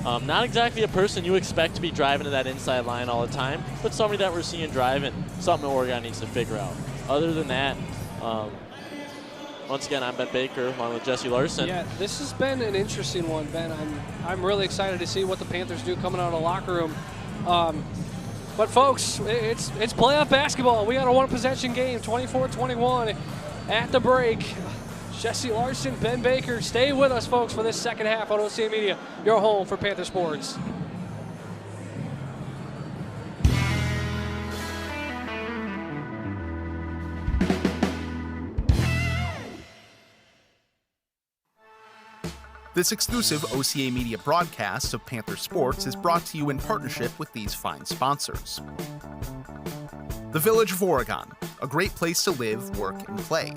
Not exactly a person you expect to be driving to that inside line all the time, but somebody that we're seeing driving, something Oregon needs to figure out. Other than that, once again, I'm Ben Baker along with Jesse Larson. Yeah, this has been an interesting one, Ben. I'm really excited to see what the Panthers do coming out of the locker room. But folks, it's playoff basketball. We got a 1-possession game, 24-21 at the break. Jesse Larson, Ben Baker, stay with us, folks, for this second half on OCA Media, your home for Panther Sports. This exclusive OCA Media broadcast of Panther Sports is brought to you in partnership with these fine sponsors. The Village of Oregon, a great place to live, work, and play.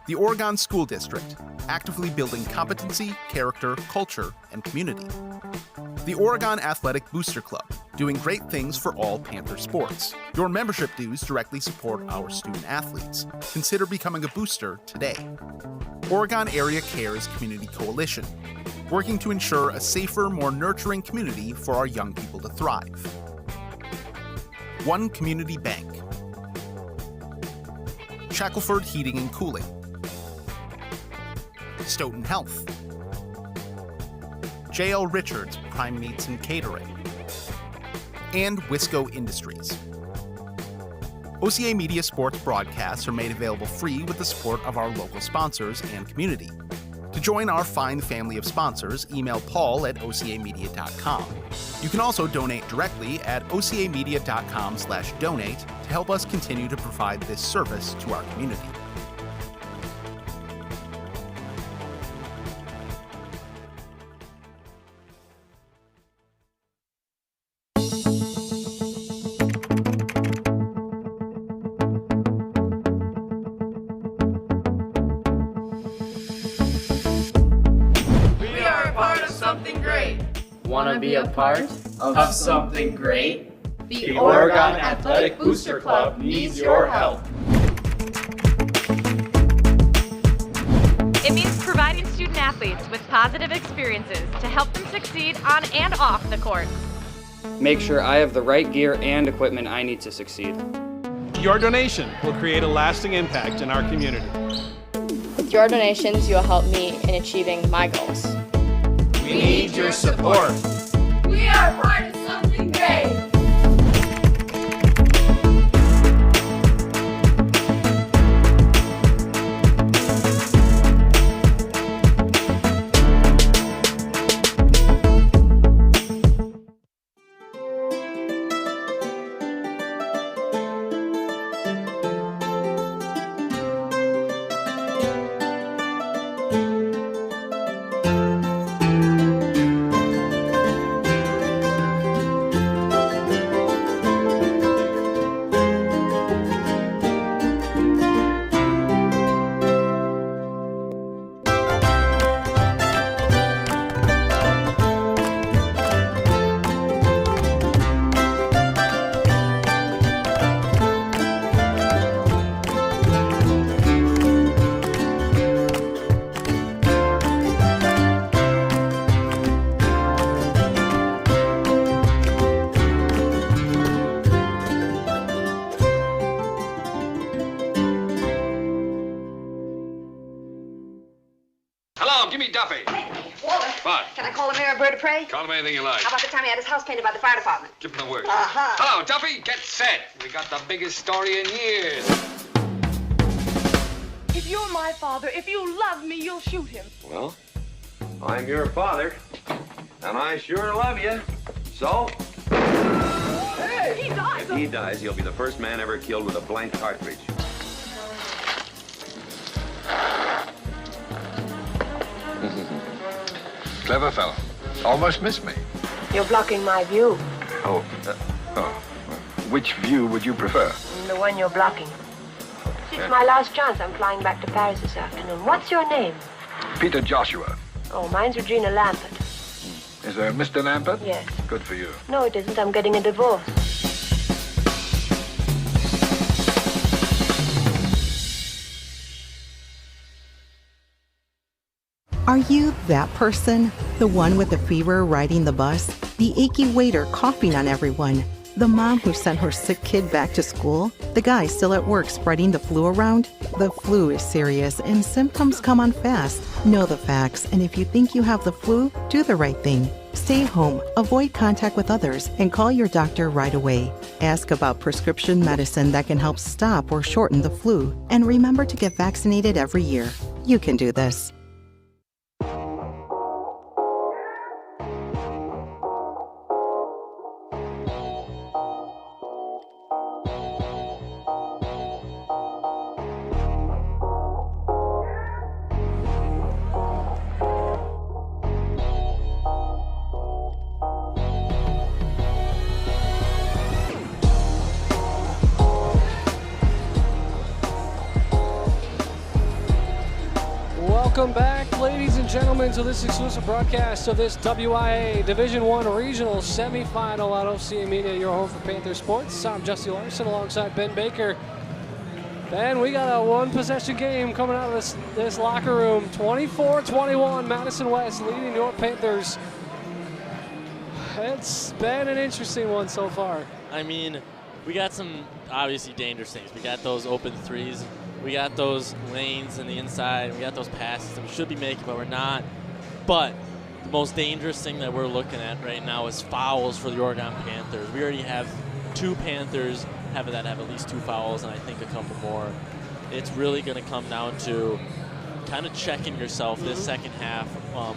The Oregon School District, actively building competency, character, culture, and community. The Oregon Athletic Booster Club, doing great things for all Panther sports. Your membership dues directly support our student athletes. Consider becoming a booster today. Oregon Area Cares Community Coalition, working to ensure a safer, more nurturing community for our young people to thrive. One Community Bank. Shackelford Heating and Cooling. Stoughton Health. J.L. Richards Prime Meats and Catering. And Wisco Industries. OCA Media sports broadcasts are made available free with the support of our local sponsors and community. To join our fine family of sponsors, email Paul at ocamedia.com. You can also donate directly at ocamedia.com/donate to help us continue to provide this service to our community. Want to be a part of something great? The Oregon Athletic Booster Club needs your help. It means providing student athletes with positive experiences to help them succeed on and off the court. make sure I have the right gear and equipment I need to succeed. Your donation will create a lasting impact in our community. With your donations, you will help me in achieving my goals. We need your support. We are part of something great. Hello, Jimmy Duffy. Hey, Walter. What? Can I call him Mayor Bird of Prey? Call him anything you like. How about the time he had his house painted by the fire department? Give him the works. Uh-huh. Hello, Duffy. Get set. We got the biggest story in years. If you're my father, if you love me, you'll shoot him. Well, I'm your father, and I sure love you. So? Hey! He dies! If he dies, he'll be the first man ever killed with a blank cartridge. Clever fellow. Almost missed me. You're blocking my view. Oh. Which view would you prefer? The one you're blocking. It's my last chance. I'm flying back to Paris this afternoon. What's your name? Peter Joshua. Oh, mine's Regina Lampert. Is there a Mr. Lampert? Yes. Good for you. No, it isn't. I'm getting a divorce. Are you that person? The one with the fever riding the bus? The achy waiter coughing on everyone? The mom who sent her sick kid back to school? The guy still at work spreading the flu around? The flu is serious and symptoms come on fast. Know the facts, and if you think you have the flu, do the right thing. Stay home, avoid contact with others, and call your doctor right away. Ask about prescription medicine that can help stop or shorten the flu. And remember to get vaccinated every year. You can do this. Welcome back, ladies and gentlemen, to this exclusive broadcast of this WIA Division I Regional Semifinal on OCA Media, your home for Panther Sports. I'm Jesse Larson alongside Ben Baker. Ben, we got a one-possession game coming out of this locker room. 24-21, Madison West leading your Panthers. It's been an interesting one so far. I mean, we got some obviously dangerous things. We got those open threes. We got those lanes in the inside. We got those passes that we should be making, but we're not. But the most dangerous thing that we're looking at right now is fouls for the Oregon Panthers. We already have two Panthers have at least 2 fouls, and I think a couple more. It's really going to come down to kind of checking yourself this second half.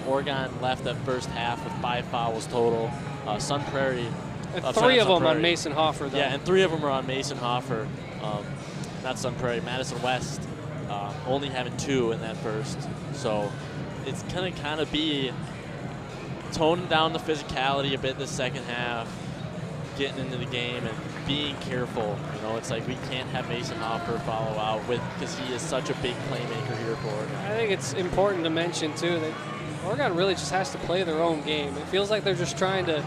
Oregon left that first half with 5 fouls total. Sun Prairie. And 3 of them on Mason Hoffer, though. Yeah, and 3 of them are on Mason Hoffer. Not Sun Prairie, Madison West, only having 2 in that first. So it's going to kind of be toning down the physicality a bit this second half, getting into the game and being careful. You know, it's like we can't have Mason Hoffer follow out because he is such a big playmaker here for Oregon. I think it's important to mention, too, that Oregon really just has to play their own game. It feels like they're just trying to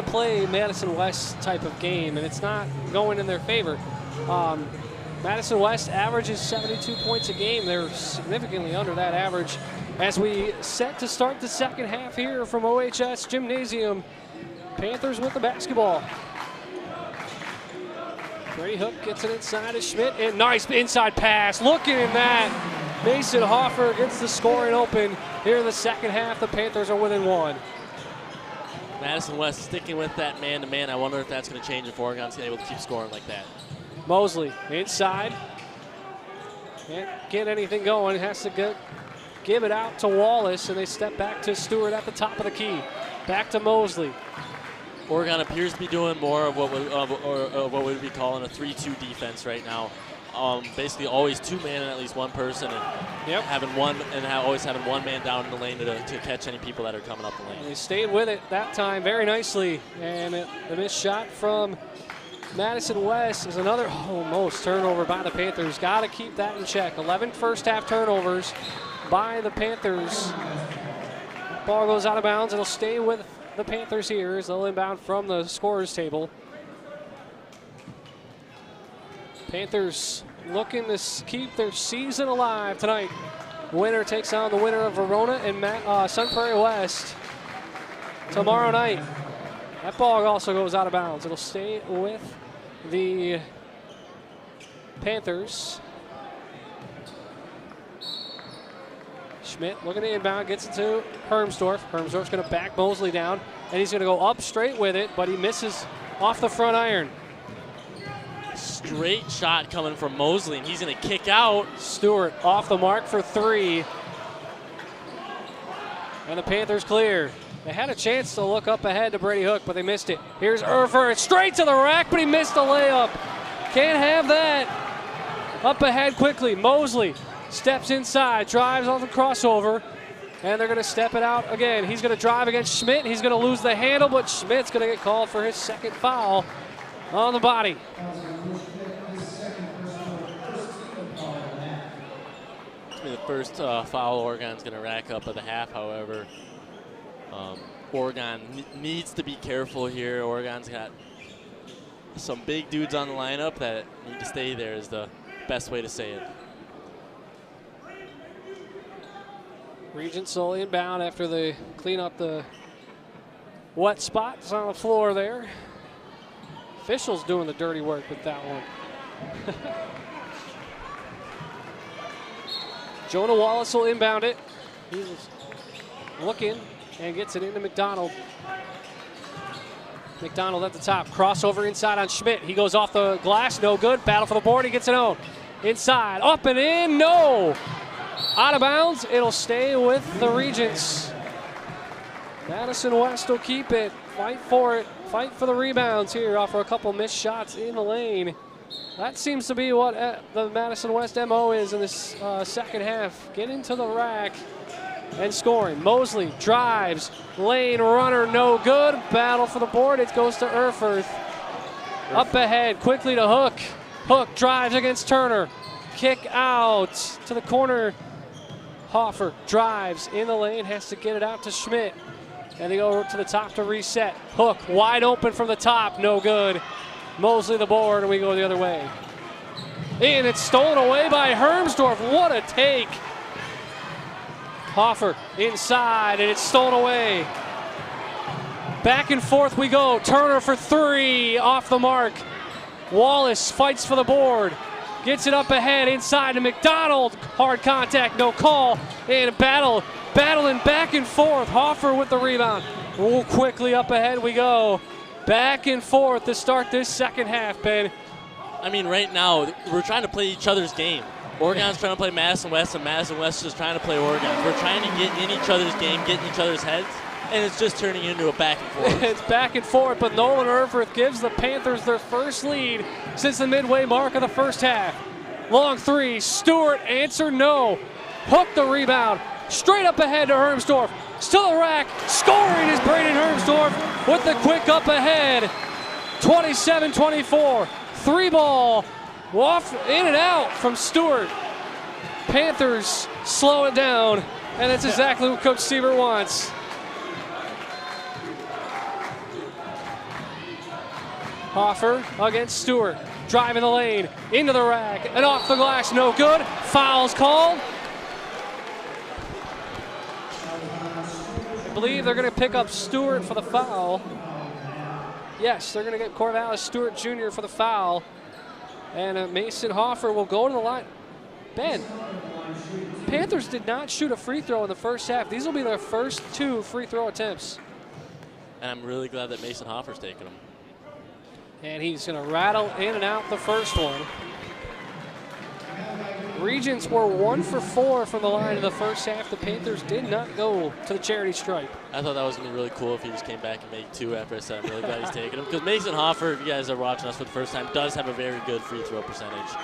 play Madison West type of game, and it's not going in their favor. Madison West averages 72 points a game. They're significantly under that average. As we set to start the second half here from OHS Gymnasium Panthers with the basketball. Brady Hook gets it inside to Schmidt, and nice inside pass. Looking at that, Mason Hoffer gets the scoring open here in the second half. The Panthers are within 1. Madison West sticking with that man-to-man. I wonder if that's going to change if Oregon's able to keep scoring like that. Mosley inside. Can't get anything going. Has to give it out to Wallace, and they step back to Stewart at the top of the key. Back to Mosley. Oregon appears to be doing more of what we'd be calling a 3-2 defense right now. Basically, always 2-man and at least one person, and always having one man down in the lane to catch any people that are coming up the lane. And they stayed with it that time very nicely, and the missed shot from Madison West is another almost turnover by the Panthers. Got to keep that in check. 11 first-half turnovers by the Panthers. Ball goes out of bounds. It'll stay with the Panthers here as they'll inbound from the scorer's table. Panthers looking to keep their season alive tonight. Winner takes on the winner of Verona and Sun Prairie West tomorrow night. That ball also goes out of bounds. It'll stay with the Panthers. Schmidt looking to inbound, gets it to Hermsdorf. Hermsdorf's going to back Mosley down, and he's going to go up straight with it, but he misses off the front iron. Straight shot coming from Mosley, and he's going to kick out. Stewart off the mark for 3. And the Panthers clear. They had a chance to look up ahead to Brady Hook, but they missed it. Here's Erfurt straight to the rack, but he missed the layup. Can't have that. Up ahead quickly. Mosley steps inside, drives on the crossover, and they're going to step it out again. He's going to drive against Schmidt. He's going to lose the handle, but Schmidt's going to get called for his second foul on the body. It's going to be the first foul Oregon's going to rack up of the half, however. Oregon needs to be careful here. Oregon's got some big dudes on the lineup that need to stay there is the best way to say it. Regents will inbound after they clean up the wet spots on the floor there. Officials doing the dirty work with that one. Jonah Wallace will inbound it. He's looking and gets it into McDonald. McDonald at the top. Crossover inside on Schmidt. He goes off the glass. No good. Battle for the board. He gets it on. Inside. Up and in. No. Out of bounds. It'll stay with the Regents. Madison West will keep it. Fight for it. Fight for the rebounds here. Offer a couple missed shots in the lane. That seems to be what the Madison West MO is in this second half. Get into the rack and scoring. Mosley drives. Lane runner, no good. Battle for the board. It goes to Erfurt. Up ahead, quickly to Hook. Hook drives against Turner. Kick out to the corner. Hoffer drives in the lane, has to get it out to Schmidt. And they go to the top to reset. Hook wide open from the top, no good. Mosley the board, and we go the other way. And it's stolen away by Hermsdorf. What a take. Hoffer inside, and it's stolen away. Back and forth we go. Turner for 3, off the mark. Wallace fights for the board. Gets it up ahead, inside to McDonald. Hard contact, no call. And battling back and forth. Hoffer with the rebound. Real quickly up ahead we go. Back and forth to start this second half, Ben. I mean, right now, we're trying to play each other's game. Oregon's trying to play Madison West, and Madison West is trying to play Oregon. We're trying to get in each other's game, get in each other's heads, and it's just turning into a back and forth. It's back and forth, but Nolan Erfurt gives the Panthers their first lead since the midway mark of the first half. Long 3, Stewart answer no. Hook the rebound, straight up ahead to Hermsdorf. Still a rack, scoring is Braden Hermsdorf with the quick up ahead. 27-24, 3 ball, off, in and out from Stewart. Panthers slow it down, and that's exactly what Coach Siebert wants. Hoffer against Stewart, driving the lane, into the rack, and off the glass, no good. Foul's called. I believe they're going to pick up Stewart for the foul. Yes, they're going to get Corvallis Stewart Jr. for the foul. And Mason Hoffer will go to the line. Ben, Panthers did not shoot a free throw in the first half. These will be their first 2 free throw attempts. And I'm really glad that Mason Hoffer's taking them. And he's going to rattle in and out the first one. Regents were 1 for 4 from the line in the first half. The Panthers did not go to the charity stripe. I thought that was going to be really cool if he just came back and made 2 after I said I'm really glad he's taking them. Because Mason Hoffer, if you guys are watching us for the first time, does have a very good free throw percentage.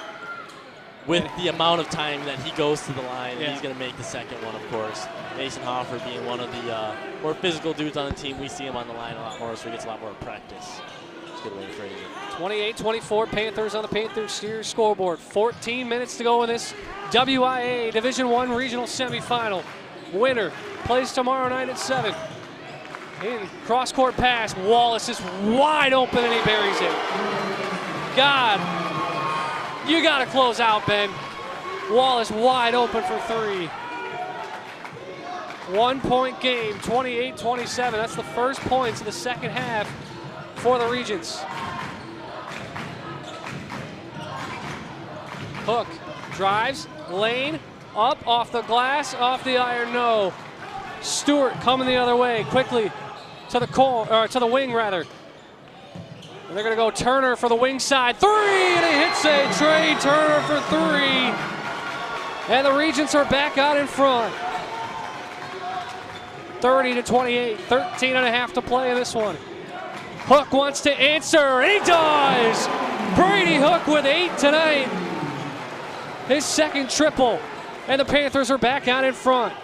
With the amount of time that he goes to the line, he's going to make the second one, of course. Mason Hoffer being one of the more physical dudes on the team. We see him on the line a lot more, so he gets a lot more practice. That's a good way to phrase it. 28-24 Panthers on the Panthers Steers scoreboard. 14 minutes to go in this WIA Division I regional semifinal. Winner plays tomorrow night at 7. In cross-court pass, Wallace is wide open and he buries it. God, you got to close out, Ben. Wallace wide open for 3. 1-point game, 28-27. That's the first points of the second half for the Regents. Hook drives, lane, up, off the glass, off the iron, no. Stewart coming the other way, quickly to the wing rather. And they're gonna go Turner for the wing side, 3, and he hits it, Trey Turner for 3. And the Regents are back out in front. 30-28, 13 and a half to play in this one. Hook wants to answer, and he does! Brady Hook with 8 tonight. His second triple, and the Panthers are back out in front.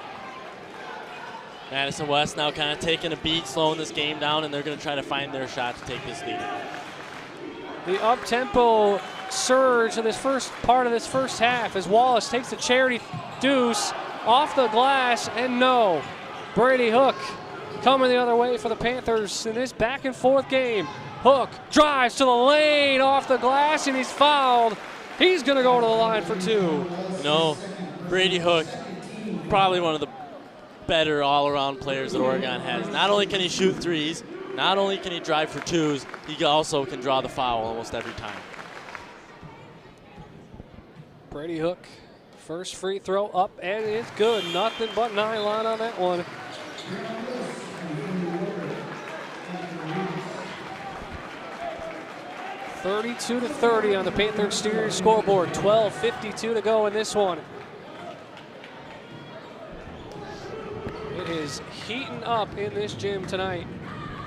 Madison West now kind of taking a beat, slowing this game down, and they're going to try to find their shot to take this lead. The up-tempo surge in this first part of this first half as Wallace takes the charity deuce off the glass, and no. Brady Hook coming the other way for the Panthers in this back and forth game. Hook drives to the lane off the glass, and he's fouled. He's going to go to the line for 2. No, Brady Hook, probably one of the better all-around players that Oregon has. Not only can he shoot 3s, not only can he drive for 2s, he also can draw the foul almost every time. Brady Hook, first free throw up, and it's good. Nothing but nylon on that one. (32-30) on the Panther Steers scoreboard. 12:52 to go in this one. It is heating up in this gym tonight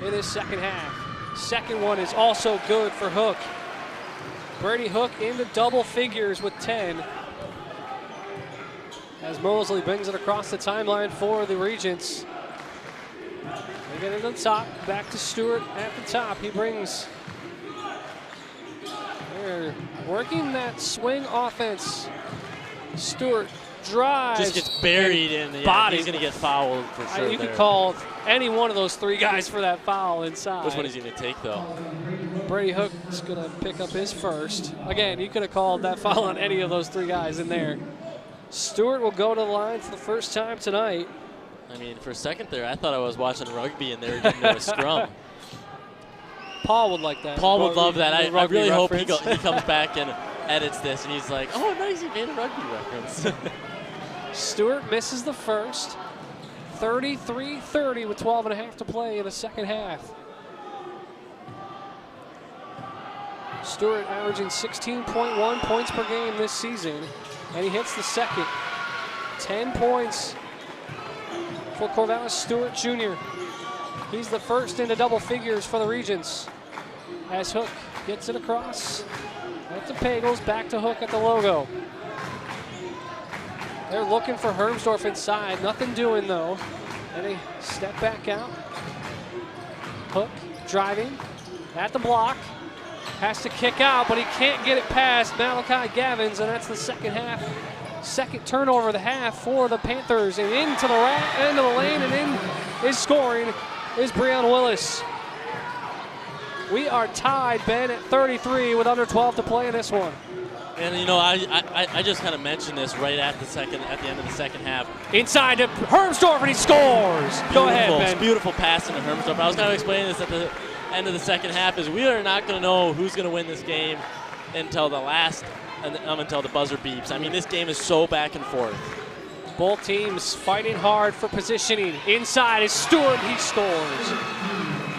in this second half. Second one is also good for Hook. Brady Hook into double figures with 10. As Mosley brings it across the timeline for the Regents. They get it to the top, back to Stewart at the top. He brings, they're working that swing offense. Stewart drives. Just gets buried in the body. He's going to get fouled for sure. You could call any one of those 3 guys for that foul inside. Which one is he going to take, though? Brady Hook is going to pick up his first. Again, you could have called that foul on any of those 3 guys in there. Stewart will go to the line for the first time tonight. I mean, for a second there, I thought I was watching rugby and they were getting into a scrum. Paul would like that. Paul would love that. I really hope he comes back and edits this and he's like, oh, nice, he made a rugby reference. Stewart misses the first. 33-30 with 12 and a half to play in the second half. Stewart averaging 16.1 points per game this season, and he hits the second. 10 points for Corvallis Stewart Jr. He's the first into double figures for the Regents. As Hook gets it across at the Pagels, back to Hook at the logo. They're looking for Hermsdorf inside, nothing doing though. And they step back out. Hook driving at the block. Has to kick out, but he can't get it past Malachi Gavins, and that's the second half. Second turnover of the half for the Panthers. And into the end of the lane and in is scoring is Breon Willis. We are tied, Ben, at 33 with under 12 to play in this one. And you know, I just kind of mentioned this right at the end of the second half. Inside to Hermsdorf, and he scores. Go ahead, Ben. Beautiful pass into Hermsdorf. I was kind of explaining this at the end of the second half is we are not going to know who's going to win this game until until the buzzer beeps. I mean, this game is so back and forth. Both teams fighting hard for positioning. Inside is Stewart. He scores.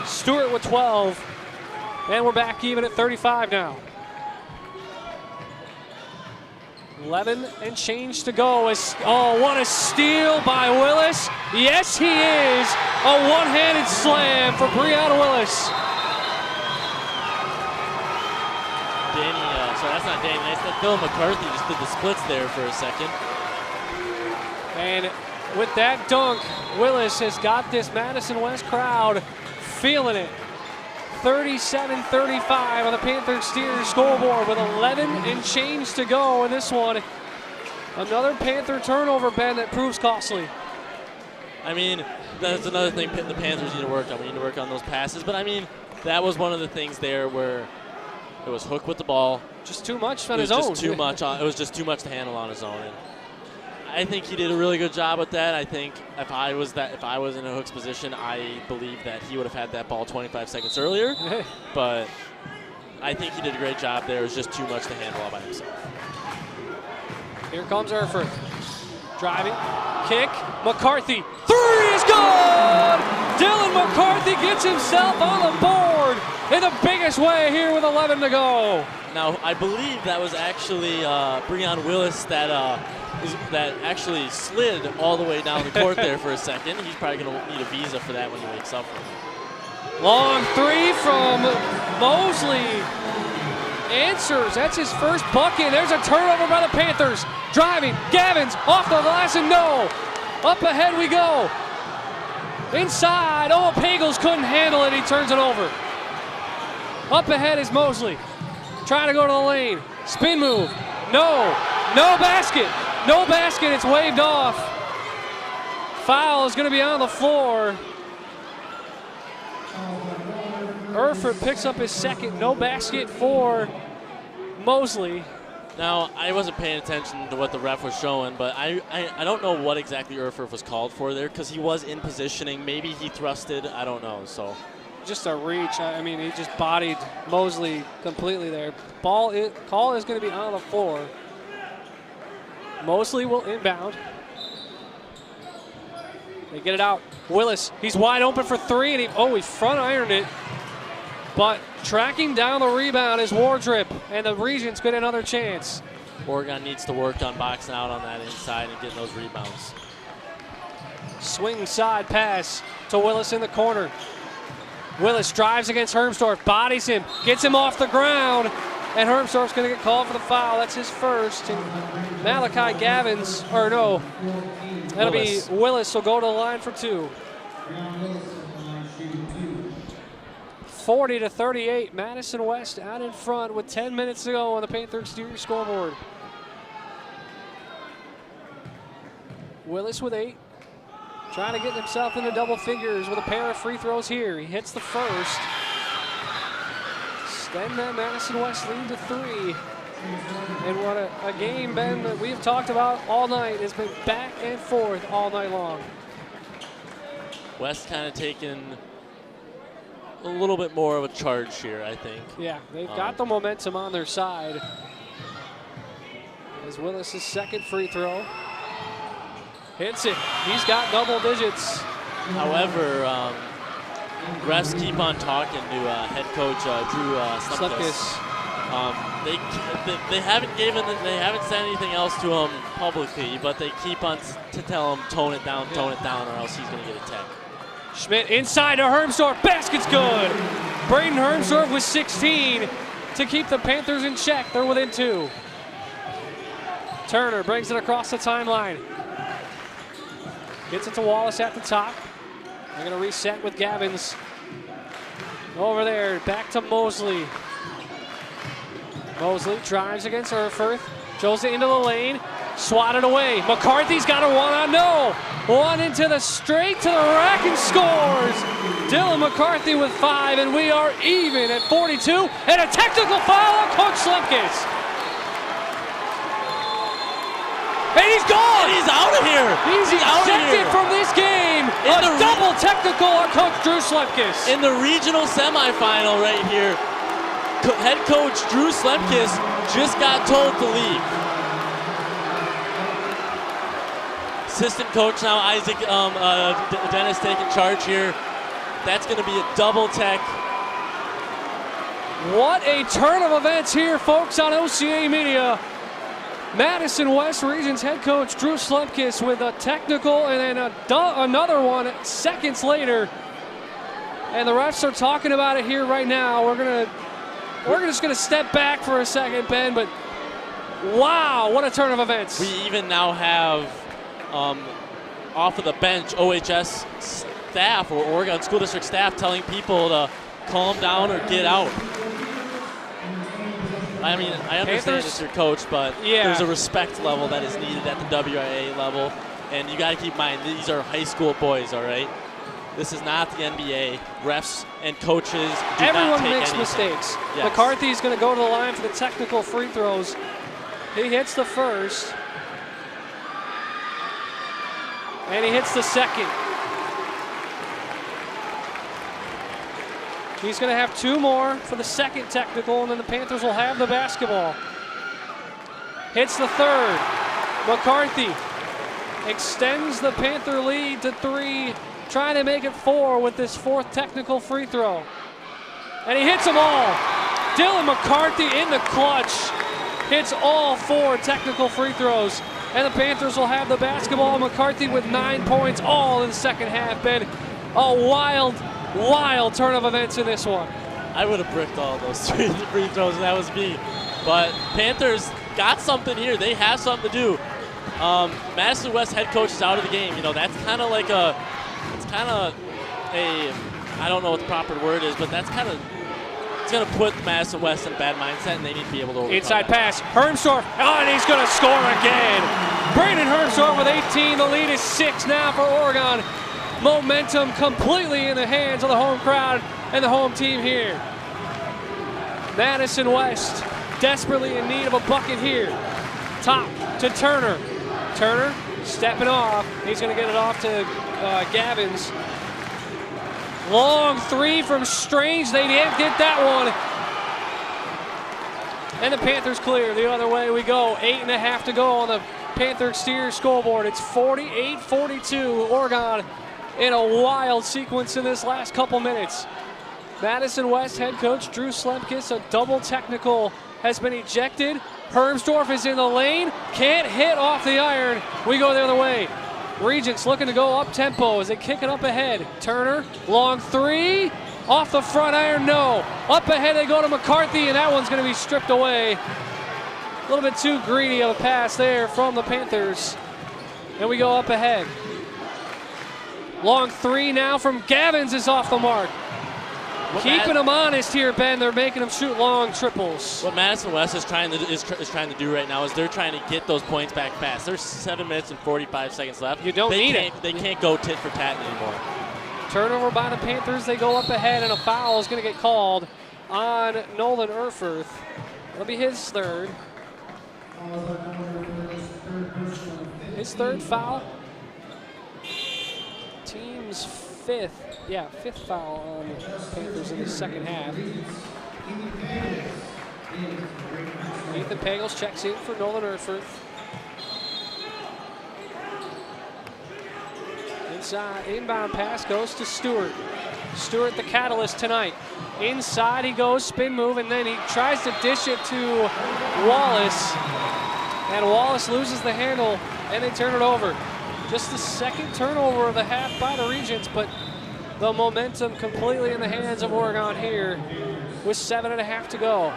Stewart with 12. And we're back even at 35 now. 11 and change to go. What a steal by Willis. Yes, he is. A one-handed slam for Breon Willis. Sorry, that's not Danny. That's Dylan McCarthy just did the splits there for a second. And with that dunk, Willis has got this Madison West crowd feeling it. 37-35 on the Panther Steelers scoreboard with 11 and change to go in this one. Another Panther turnover, Ben, that proves costly. I mean, that's another thing the Panthers need to work on. We need to work on those passes. But, I mean, that was one of the things there where it was Hook with the ball. Just too much on his own. It was just too much to handle on his own. And I think he did a really good job with that. I think if I was in a Hook's position, I believe that he would have had that ball 25 seconds earlier. But I think he did a great job there. It was just too much to handle all by himself. Here comes Erfurt. Driving, kick, McCarthy. Three is good! Dylan McCarthy gets himself on the board in the biggest way here with 11 to go. Now, I believe that was actually Breon Willis that actually slid all the way down the court there for a second. He's probably going to need a visa for that when he wakes up from it. Long three from Mosley. Answers. That's his first bucket. There's a turnover by the Panthers. Driving. Gavins off the glass and no. Up ahead we go. Inside. Oh, Pagels couldn't handle it. He turns it over. Up ahead is Mosley. Trying to go to the lane. Spin move. No. No basket. No basket. It's waved off. Foul is going to be on the floor. Erfurt picks up his second. No basket for Mosley. Now, I wasn't paying attention to what the ref was showing, but I don't know what exactly Erfurt was called for there because he was in positioning. Maybe he thrusted. I don't know. So, just a reach. I mean, he just bodied Mosley completely there. Call is going to be on the floor. Mosley will inbound. They get it out. Willis, he's wide open for three, and he front ironed it. But tracking down the rebound is Wardrip, and the Regents get another chance. Oregon needs to work on boxing out on that inside and getting those rebounds. Swing side pass to Willis in the corner. Willis drives against Hermsdorf, bodies him, gets him off the ground, and Hermsdorf's going to get called for the foul. That's his first. And Malachi Gavins, that'll be Willis will go to the line for two. 40-38, Madison West out in front with 10 minutes to go on the Panther exterior scoreboard. Willis with 8, trying to get himself into double figures with a pair of free throws here. He hits the first. Extend that Madison West lead to 3. And what a game, Ben, that we've talked about all night. Has been back and forth all night long. West kind of taking a little bit more of a charge here, I think. Yeah, they've got the momentum on their side. As Willis' second free throw. Hits it. He's got double digits. However, refs keep on talking to head coach Drew Slupkis. They haven't said anything else to him publicly, but they keep on to tell him tone it down, or else he's going to get a tech. Schmidt inside to Hermsdorf. Basket's good. Braden Hermsdorf with 16 to keep the Panthers in check. They're within 2. Turner brings it across the timeline. Gets it to Wallace at the top. They're going to reset with Gavins. Over there, back to Mosley. Mosley drives against Erfurt. Throws it into the lane. Swatted away. McCarthy's got a one-on, no. One into the straight to the rack and scores. Dylan McCarthy with 5, and we are even at 42. And a technical foul on Coach Slipkins. And he's gone! And he's out of here! He's ejected from this game! A double technical on Coach Drew Slepkis. In the regional semifinal right here, head coach Drew Slepkis just got told to leave. Assistant coach now, Isaac Dennis taking charge here. That's going to be a double tech. What a turn of events here, folks, on OCA Media. Madison West Regents head coach Drew Slepkis with a technical and then another one seconds later. And the refs are talking about it here right now. We're just gonna step back for a second, Ben, but wow, what a turn of events. We even now have off of the bench OHS staff or Oregon School District staff telling people to calm down or get out. I mean, I understand it's your coach, but there's a respect level that is needed at the WIA level, and you got to keep in mind, these are high school boys, all right? This is not the NBA. Refs and coaches do Everyone not take makes anything. mistakes. Yes. McCarthy's going to go to the line for the technical free throws. He hits the first. And he hits the second. He's going to have two more for the second technical, and then the Panthers will have the basketball. Hits the third. McCarthy extends the Panther lead to 3, trying to make it 4 with this fourth technical free throw. And he hits them all. Dylan McCarthy in the clutch hits all 4 technical free throws. And the Panthers will have the basketball. McCarthy with 9 points all in the second half. Ben, a wild turn of events in this one. I would have bricked all those free throws if that was me. But Panthers got something here. They have something to do. Madison West head coach is out of the game. You know, that's kind of like I don't know what the proper word is, but that's kind of, it's going to put Madison West in a bad mindset, and they need to be able to overcome Inside that. pass, Hermsdorf, and he's going to score again. Brandon Hermsdorf with 18. The lead is 6 now for Oregon. Momentum completely in the hands of the home crowd and the home team here. Madison West desperately in need of a bucket here. Top to Turner. Turner stepping off. He's going to get it off to Gavins. Long 3 from Strange. They didn't get that one. And the Panthers clear. The other way we go. 8.5 to go on the Panther exterior scoreboard. It's 48-42. Oregon in a wild sequence in this last couple minutes. Madison West head coach Drew Slepkis, a double technical, has been ejected. Hermsdorf is in the lane, can't hit off the iron. We go the other way. Regents looking to go up tempo as they kick it up ahead. Turner, long 3, off the front iron, no. Up ahead they go to McCarthy, and that one's going to be stripped away. A little bit too greedy of a pass there from the Panthers. And we go up ahead. Long 3 now from Gavins is off the mark. Keeping them honest here, Ben. They're making them shoot long triples. What Madison West is trying to do right now is they're trying to get those points back fast. There's 7 minutes and 45 seconds left. You don't need it. They can't go tit for tat anymore. Turnover by the Panthers. They go up ahead, and a foul is going to get called on Nolan Erfurth. It'll be his third. His third foul. Team's fifth foul on the Panthers in the second half. Ethan Pagels checks in for Nolan Erfurth. Inside, inbound pass goes to Stewart. Stewart, the catalyst tonight. Inside he goes, spin move, and then he tries to dish it to Wallace. And Wallace loses the handle, and they turn it over. Just the second turnover of the half by the Regents, but the momentum completely in the hands of Oregon here with 7.5 to go.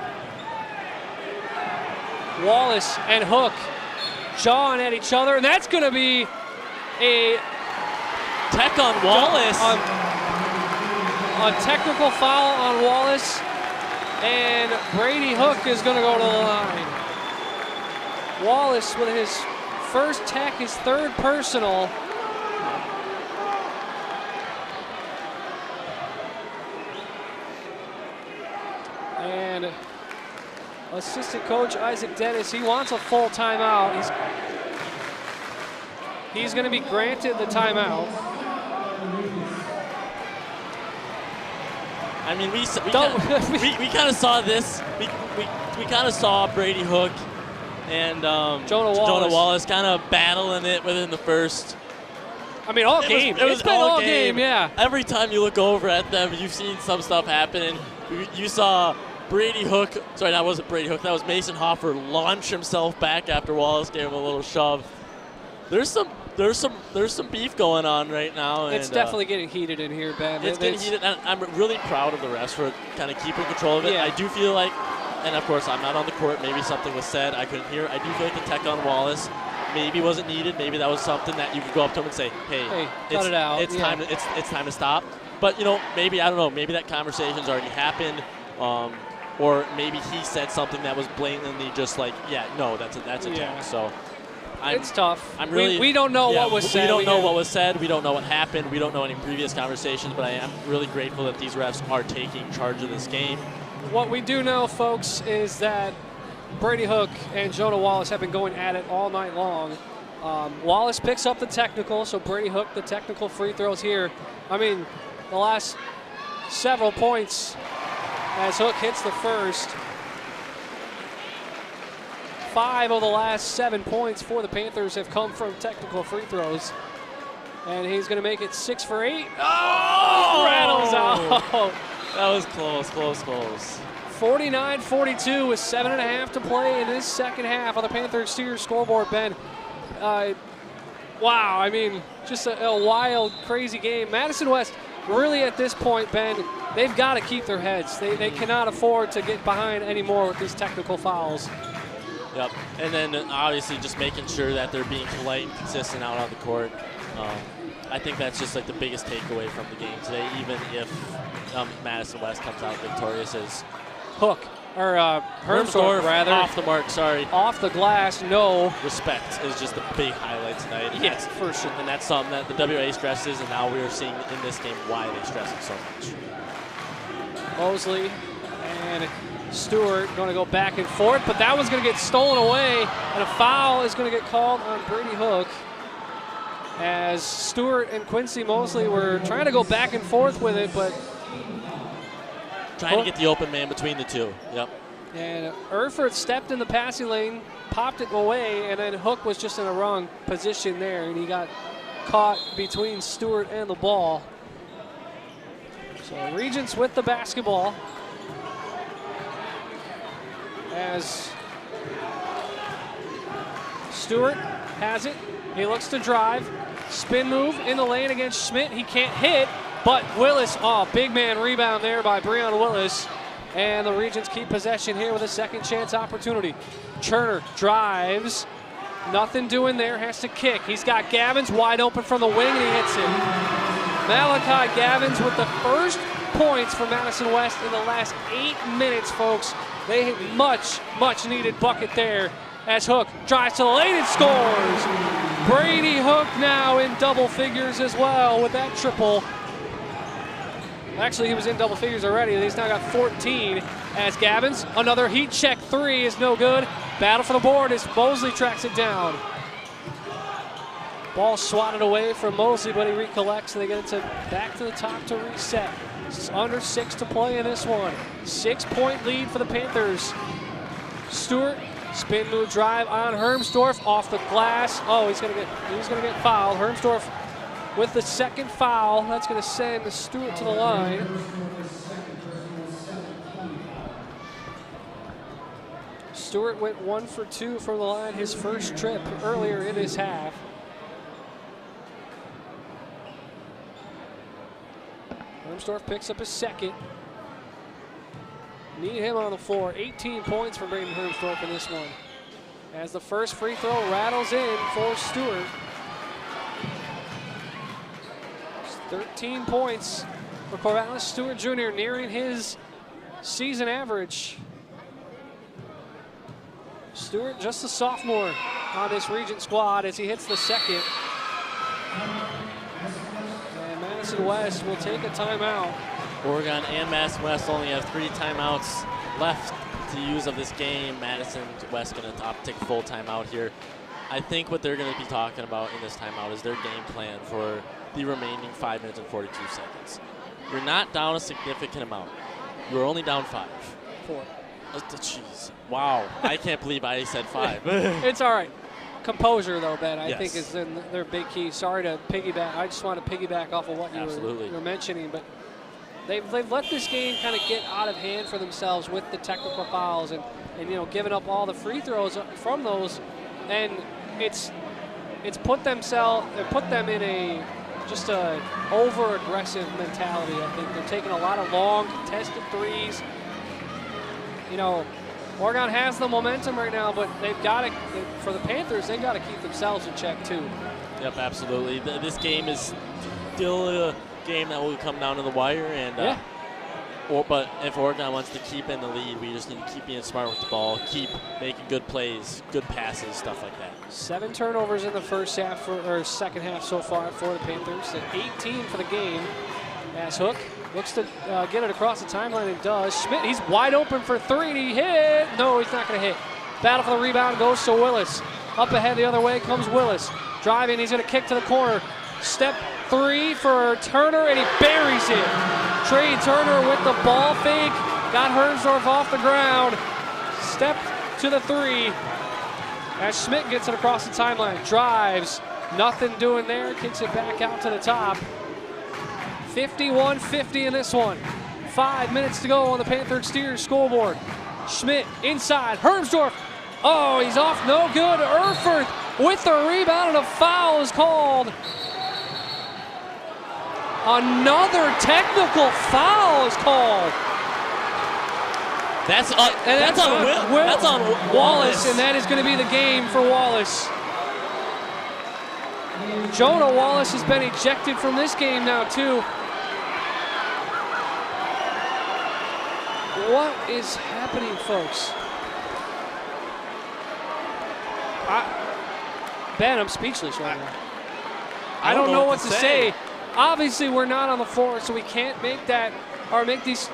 Wallace and Hook jawing at each other, and that's going to be a tech on Wallace. A technical foul on Wallace, and Brady Hook is going to go to the line. Wallace with his first tech, his third personal. And assistant coach Isaac Dennis, he wants a full timeout. He's going to be granted the timeout. I mean, we kind of saw this. We kind of saw Brady Hook and Jonah Wallace kind of battling it within the first. I mean, all game. It's been all game, yeah. Every time you look over at them, you've seen some stuff happen. And you saw Brady Hook. Sorry, that wasn't Brady Hook. That was Mason Hoffer launch himself back after Wallace gave him a little shove. There's some beef going on right now. It's definitely getting heated in here, Ben. It's getting heated, and I'm really proud of the refs for kind of keeping control of it. Yeah. I do feel like, and of course I'm not on the court, maybe something was said, I couldn't hear. I do feel like the tech on Wallace maybe wasn't needed. Maybe that was something that you could go up to him and say, hey, cut it out. It's time to stop. But maybe, I don't know, maybe that conversation's already happened. Or maybe he said something that was blatantly just like, that's a tech. So it's tough. I'm really, we don't know what was said. We don't know what was said. We don't know what happened. We don't know any previous conversations. But I am really grateful that these refs are taking charge of this game. What we do know, folks, is that Brady Hook and Jonah Wallace have been going at it all night long. Wallace picks up the technical, so Brady Hook the technical free throws here. I mean, the last several points as Hook hits the first. 5 of the last 7 points for the Panthers have come from technical free throws. And he's going to make it 6 for 8. Oh! Rattles out. That was close. 49-42 with 7.5 to play in this second half on the Panthers Steelers scoreboard, Ben. Wow, I mean, just a wild, crazy game. Madison West, really at this point, Ben, they've got to keep their heads. They cannot afford to get behind anymore with these technical fouls. Yep, and then obviously just making sure that they're being polite and consistent out on the court. I think that's just like the biggest takeaway from the game today, even if Madison West comes out victorious. Is Hook, or Hermsdorf, rather. Off the mark, sorry. Off the glass, no. Respect is just the big highlight tonight. Yes, for sure. And that's something that the WA stresses, and now we're seeing in this game why they stress it so much. Mosley and Stewart going to go back and forth, but that one's going to get stolen away, and a foul is going to get called on Brady Hook as Stewart and Quincy Mosley were trying to go back and forth with it, but trying to get the open man between the two. Yep. And Erfurt stepped in the passing lane, popped it away, and then Hook was just in a wrong position there, and he got caught between Stewart and the ball. So Regents with the basketball as Stewart has it. He looks to drive. Spin move in the lane against Schmidt. He can't hit, but Willis, big man rebound there by Breon Willis. And the Regents keep possession here with a second chance opportunity. Turner drives. Nothing doing there, has to kick. He's got Gavins wide open from the wing, and he hits it. Malachi Gavins with the first points for Madison West in the last 8 minutes, folks. They hit much needed bucket there as Hook drives to the lane and scores. Brady Hook now in double figures as well with that triple. Actually, he was in double figures already, and he's now got 14 as Gavins. Another heat check 3 is no good. Battle for the board as Mosley tracks it down. Ball swatted away from Mosley, but he recollects, and they get it back to the top to reset. It's under 6 to play in this one. 6-point lead for the Panthers. Stewart, spin move drive on Hermsdorf off the glass. He's gonna get fouled. Hermsdorf with the second foul. That's gonna send Stewart to the line. Stewart went 1 for 2 from the line his first trip earlier in his half. Hermsdorf picks up his second. Need him on the floor. 18 points for Braden Hermsdorf in this one. As the first free throw rattles in for Stewart. 13 points for Corvallis Stewart Jr., nearing his season average. Stewart, just a sophomore on this Regent squad as he hits the second. And Madison West will take a timeout. Oregon and Madison West only have 3 timeouts left to use of this game. Madison West going to take a full timeout here. I think what they're going to be talking about in this timeout is their game plan for the remaining 5 minutes and 42 seconds. You're not down a significant amount. You're only down 5. 4. Jeez. Wow. I can't believe I said 5. It's all right. Composure, though, Ben, I Yes. think is their big key. Sorry to piggyback. I just want to piggyback off of what you were mentioning, but they've let this game kind of get out of hand for themselves with the technical fouls and giving up all the free throws from those, and it's put them in a over aggressive mentality. I think they're taking a lot of long contested threes. Oregon has the momentum right now, but for the Panthers, they've got to keep themselves in check too. Yep, absolutely. This game is still a game that will come down to the wire, and but if Oregon wants to keep in the lead, we just need to keep being smart with the ball, keep making good plays, good passes, stuff like that. 7 turnovers in the second half so far for the Panthers, and 18 for the game. As Hook looks to get it across the timeline and does. Schmidt, he's wide open for 3, and he hit. No, he's not going to hit. Battle for the rebound goes to Willis. Up ahead the other way comes Willis. Driving, he's going to kick to the corner. Step 3 for Turner, and he buries it. Trey Turner with the ball fake. Got Hermsdorf off the ground. Step to the 3. As Schmidt gets it across the timeline. Drives. Nothing doing there. Kicks it back out to the top. 51-50 in this one. 5 minutes to go on the Panther Exterior scoreboard. Schmidt inside. Hermsdorf. Oh, he's off. No good. Erfurth with the rebound, and a foul is called. Another technical foul is called. That's on Wallace, and that is going to be the game for Wallace. Jonah Wallace has been ejected from this game now too. What is happening, folks? Ben, I'm speechless right now. I don't know what to say. Obviously, we're not on the floor, so we can't make that or make these,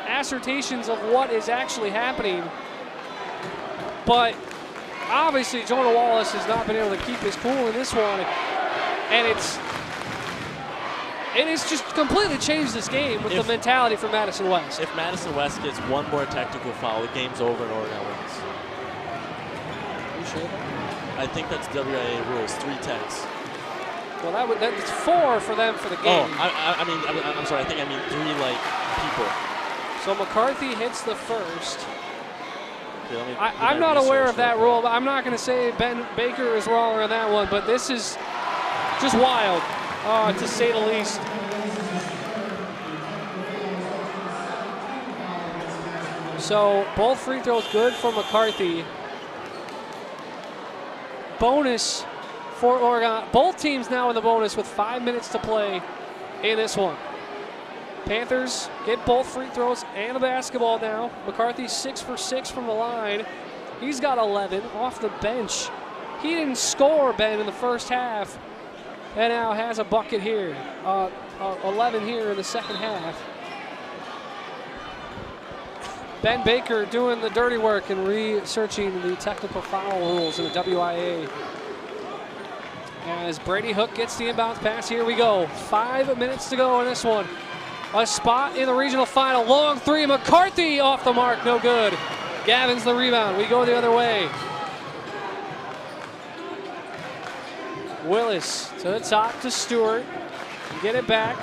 assertions of what is actually happening. But obviously, Jonah Wallace has not been able to keep his cool in this one, and it's just completely changed this game with the mentality for Madison West. If Madison West gets one more technical foul, the game's over and Oregon wins. Are you sure of that? I think that's WIA rules, 3 techs. Well, that's 4 for them for the game. Oh, I'm sorry. I think I mean 3 people. So McCarthy hits the first. Okay, I'm not aware of that rule, but I'm not going to say Ben Baker is wrong on that one. But this is just wild, to say the least. So both free throws good for McCarthy. Bonus for Oregon. Both teams now in the bonus with 5 minutes to play in this one. Panthers get both free throws and the basketball now. McCarthy 6 for 6 from the line. He's got 11 off the bench. He didn't score, Ben, in the first half, and now has a bucket here. 11 here in the second half. Ben Baker doing the dirty work and researching the technical foul rules in the WIA. As Brady Hook gets the inbounds pass, here we go. 5 minutes to go in this one. A spot in the regional final. Long 3. McCarthy off the mark. No good. Gavin's the rebound. We go the other way. Willis to the top to Stewart. Get it back.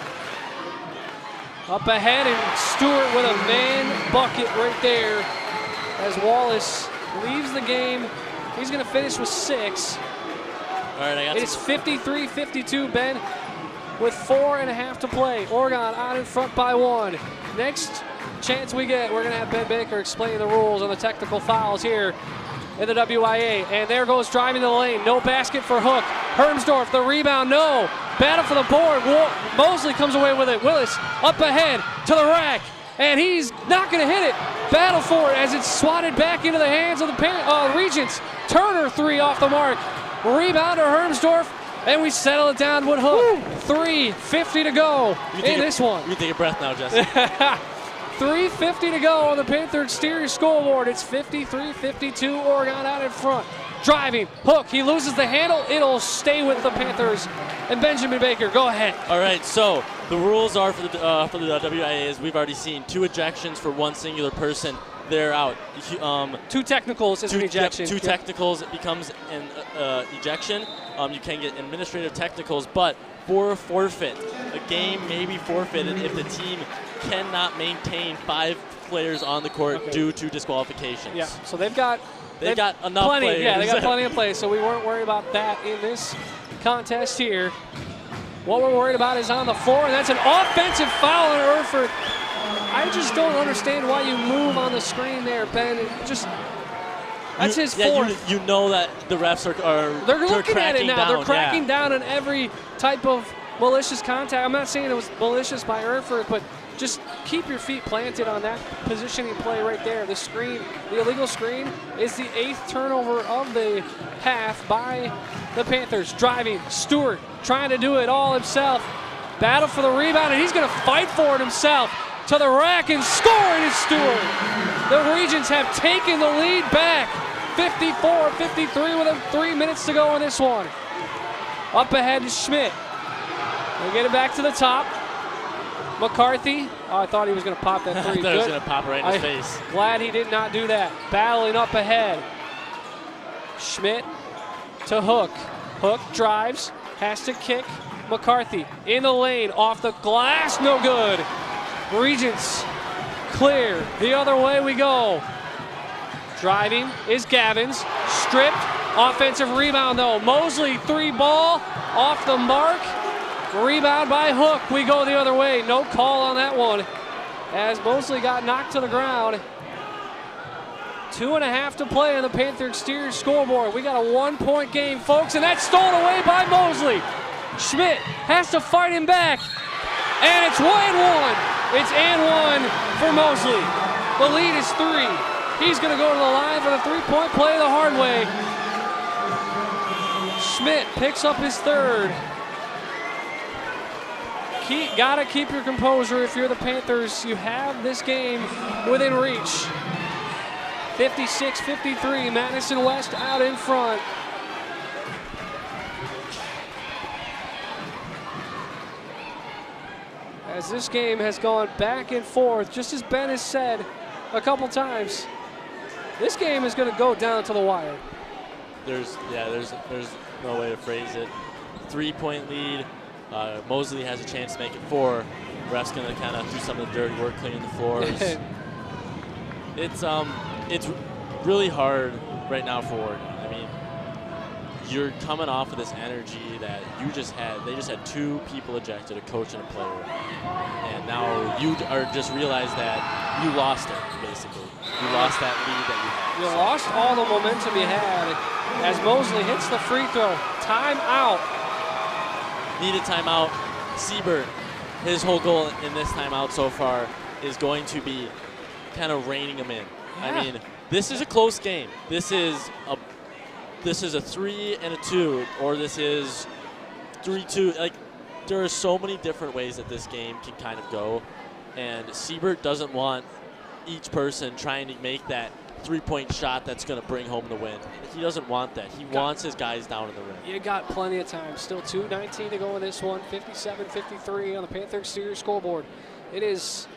Up ahead, and Stewart with a man bucket right there as Wallace leaves the game. He's going to finish with 6. All right, it is 53-52, Ben, with 4.5 to play. Oregon out in front by 1. Next chance we get, we're going to have Ben Baker explain the rules on the technical fouls here in the WIA. And there goes driving to the lane. No basket for Hook. Hermsdorf, the rebound, no. Battle for the board. Mosley comes away with it. Willis up ahead to the rack, and he's not going to hit it. Battle for it as it's swatted back into the hands of the Regents. Turner 3 off the mark. Rebound to Hermsdorf, and we settle it down with Hook. 3:50 to go in this one. You take a breath now, Jesse. 3:50 to go on the Panther exterior scoreboard. It's 53-52, Oregon out in front. Driving, hook, he loses the handle. It'll stay with the Panthers. And Benjamin Baker, go ahead. All right, so the rules are for the WIA is we've already seen 2 ejections for 1 singular person. They're out. 2 technicals is an ejection. 2 technicals, it becomes an ejection. You can get administrative technicals, but for a forfeit, a game may be forfeited if the team cannot maintain 5 players on the court due to disqualifications. Yeah, so they've got enough plenty, players. Yeah, they got plenty of plays, so we weren't worried about that in this contest here. What we're worried about is on the floor, and that's an offensive foul on Erfurt. I just don't understand why you move on the screen there, Ben. That's his fourth. You know that the refs are they're looking at it now. Down, they're cracking down on every type of malicious contact. I'm not saying it was malicious by Erfurt, but just keep your feet planted on that positioning play right there. The screen, the illegal screen, is the 8th turnover of the half by the Panthers. Driving, Stewart trying to do it all himself. Battle for the rebound, and he's going to fight for it himself. To the rack and scoring is Stewart. The Regents have taken the lead back. 54-53 with 3 minutes to go in this one. Up ahead is Schmidt. They get it back to the top. McCarthy. Oh, I thought he was going to pop that 3. I thought he was going to pop right in his face. Glad he did not do that. Battling up ahead. Schmidt to Hook. Hook drives. Has to kick. McCarthy in the lane. Off the glass. No good. Regents clear. The other way we go. Driving is Gavins. Stripped. Offensive rebound though. Mosley 3 ball. Off the mark. Rebound by Hook. We go the other way. No call on that one as Mosley got knocked to the ground. 2.5 to play on the Panther exterior scoreboard. We got a 1-point game, folks, and that's stolen away by Mosley. Schmidt has to fight him back, and it's 1-1. It's and 1 for Mosley. The lead is 3. He's going to go to the line for the 3-point play the hard way. Schmidt picks up his 3rd. Gotta keep your composure if you're the Panthers. You have this game within reach. 56-53, Madison West out in front. As this game has gone back and forth, just as Ben has said a couple times, this game is going to go down to the wire. There's no way to phrase it. 3-point lead. Mosley has a chance to make it 4. Ref's going to kind of do some of the dirty work, cleaning the floors. It's really hard right now for Oregon. I mean, you're coming off of this energy that you just had. They just had 2 people ejected, a coach and a player. And now you are just realized that you lost it, basically. You lost that lead that you had. You lost all the momentum you had as Mosley hits the free throw. Timeout. Needed timeout. Siebert, his whole goal in this timeout so far is going to be kind of reining him in. Yeah. I mean, this is a close game. This is a 3 and a 2, or this is 3-2. Like, there are so many different ways that this game can kind of go, and Siebert doesn't want each person trying to make that 3-point shot that's going to bring home the win. He doesn't want that. He wants his guys down in the rim. You got plenty of time. Still 2:19 to go in this one. 57-53 on the Panther exterior scoreboard. It is.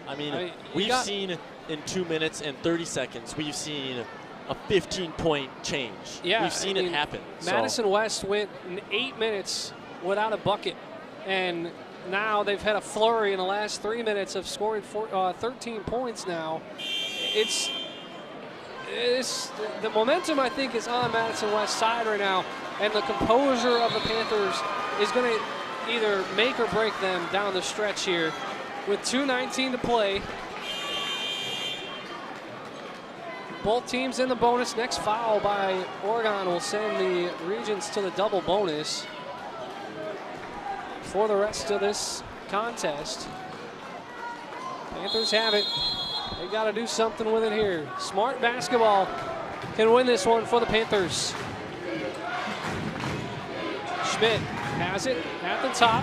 I mean we've seen in 2 minutes and 30 seconds, we've seen a 15-point change. Yeah, we've seen it happen. Madison West went 8 minutes without a bucket, and now they've had a flurry in the last 3 minutes of scoring 13 points now. The momentum, I think, is on Madison West's side right now, and the composure of the Panthers is going to either make or break them down the stretch here. With 2:19 to play, both teams in the bonus. Next foul by Oregon will send the Regents to the double bonus for the rest of this contest. Panthers have it. They got to do something with it here. Smart basketball can win this one for the Panthers. Schmidt has it at the top.